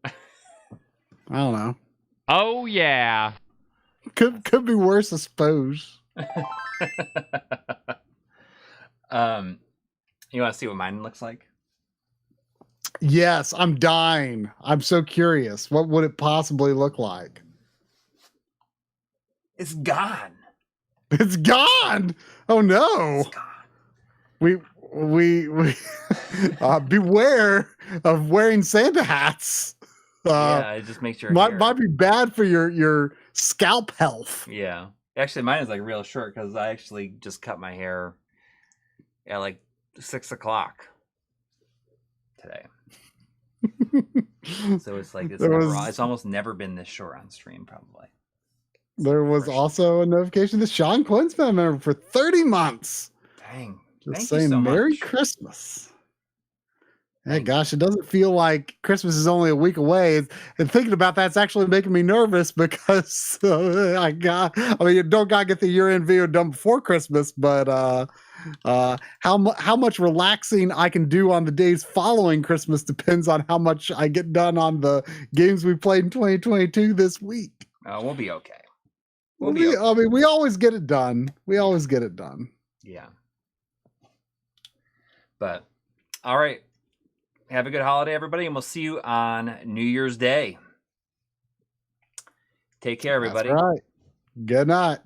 I don't know. Oh yeah. Could be worse, I suppose. You want to see what mine looks like? Yes, I'm dying. I'm so curious. What would it possibly look like? It's gone. It's gone. Oh no. It's gone. We beware of wearing Santa hats. Yeah, it just makes your might hair. be bad for your scalp health. Yeah. Actually, mine is like real short because I actually just cut my hair at like 6 o'clock today. So it's like it's almost never been this short on stream, probably. There was also a notification that Sean Quinn's been a member for 30 months. Dang. Just Thank saying you so Merry much. Christmas. Hey, Thank gosh, it doesn't feel like Christmas is only a week away. And thinking about that's actually making me nervous because I mean, you don't got to get the year-end video done before Christmas, but how much relaxing I can do on the days following Christmas depends on how much I get done on the games we played in 2022 this week. We'll be okay. I mean, we always get it done. We always get it done. Yeah. But, all right. Have a good holiday, everybody, and we'll see you on New Year's Day. Take care, everybody. That's right. Good night.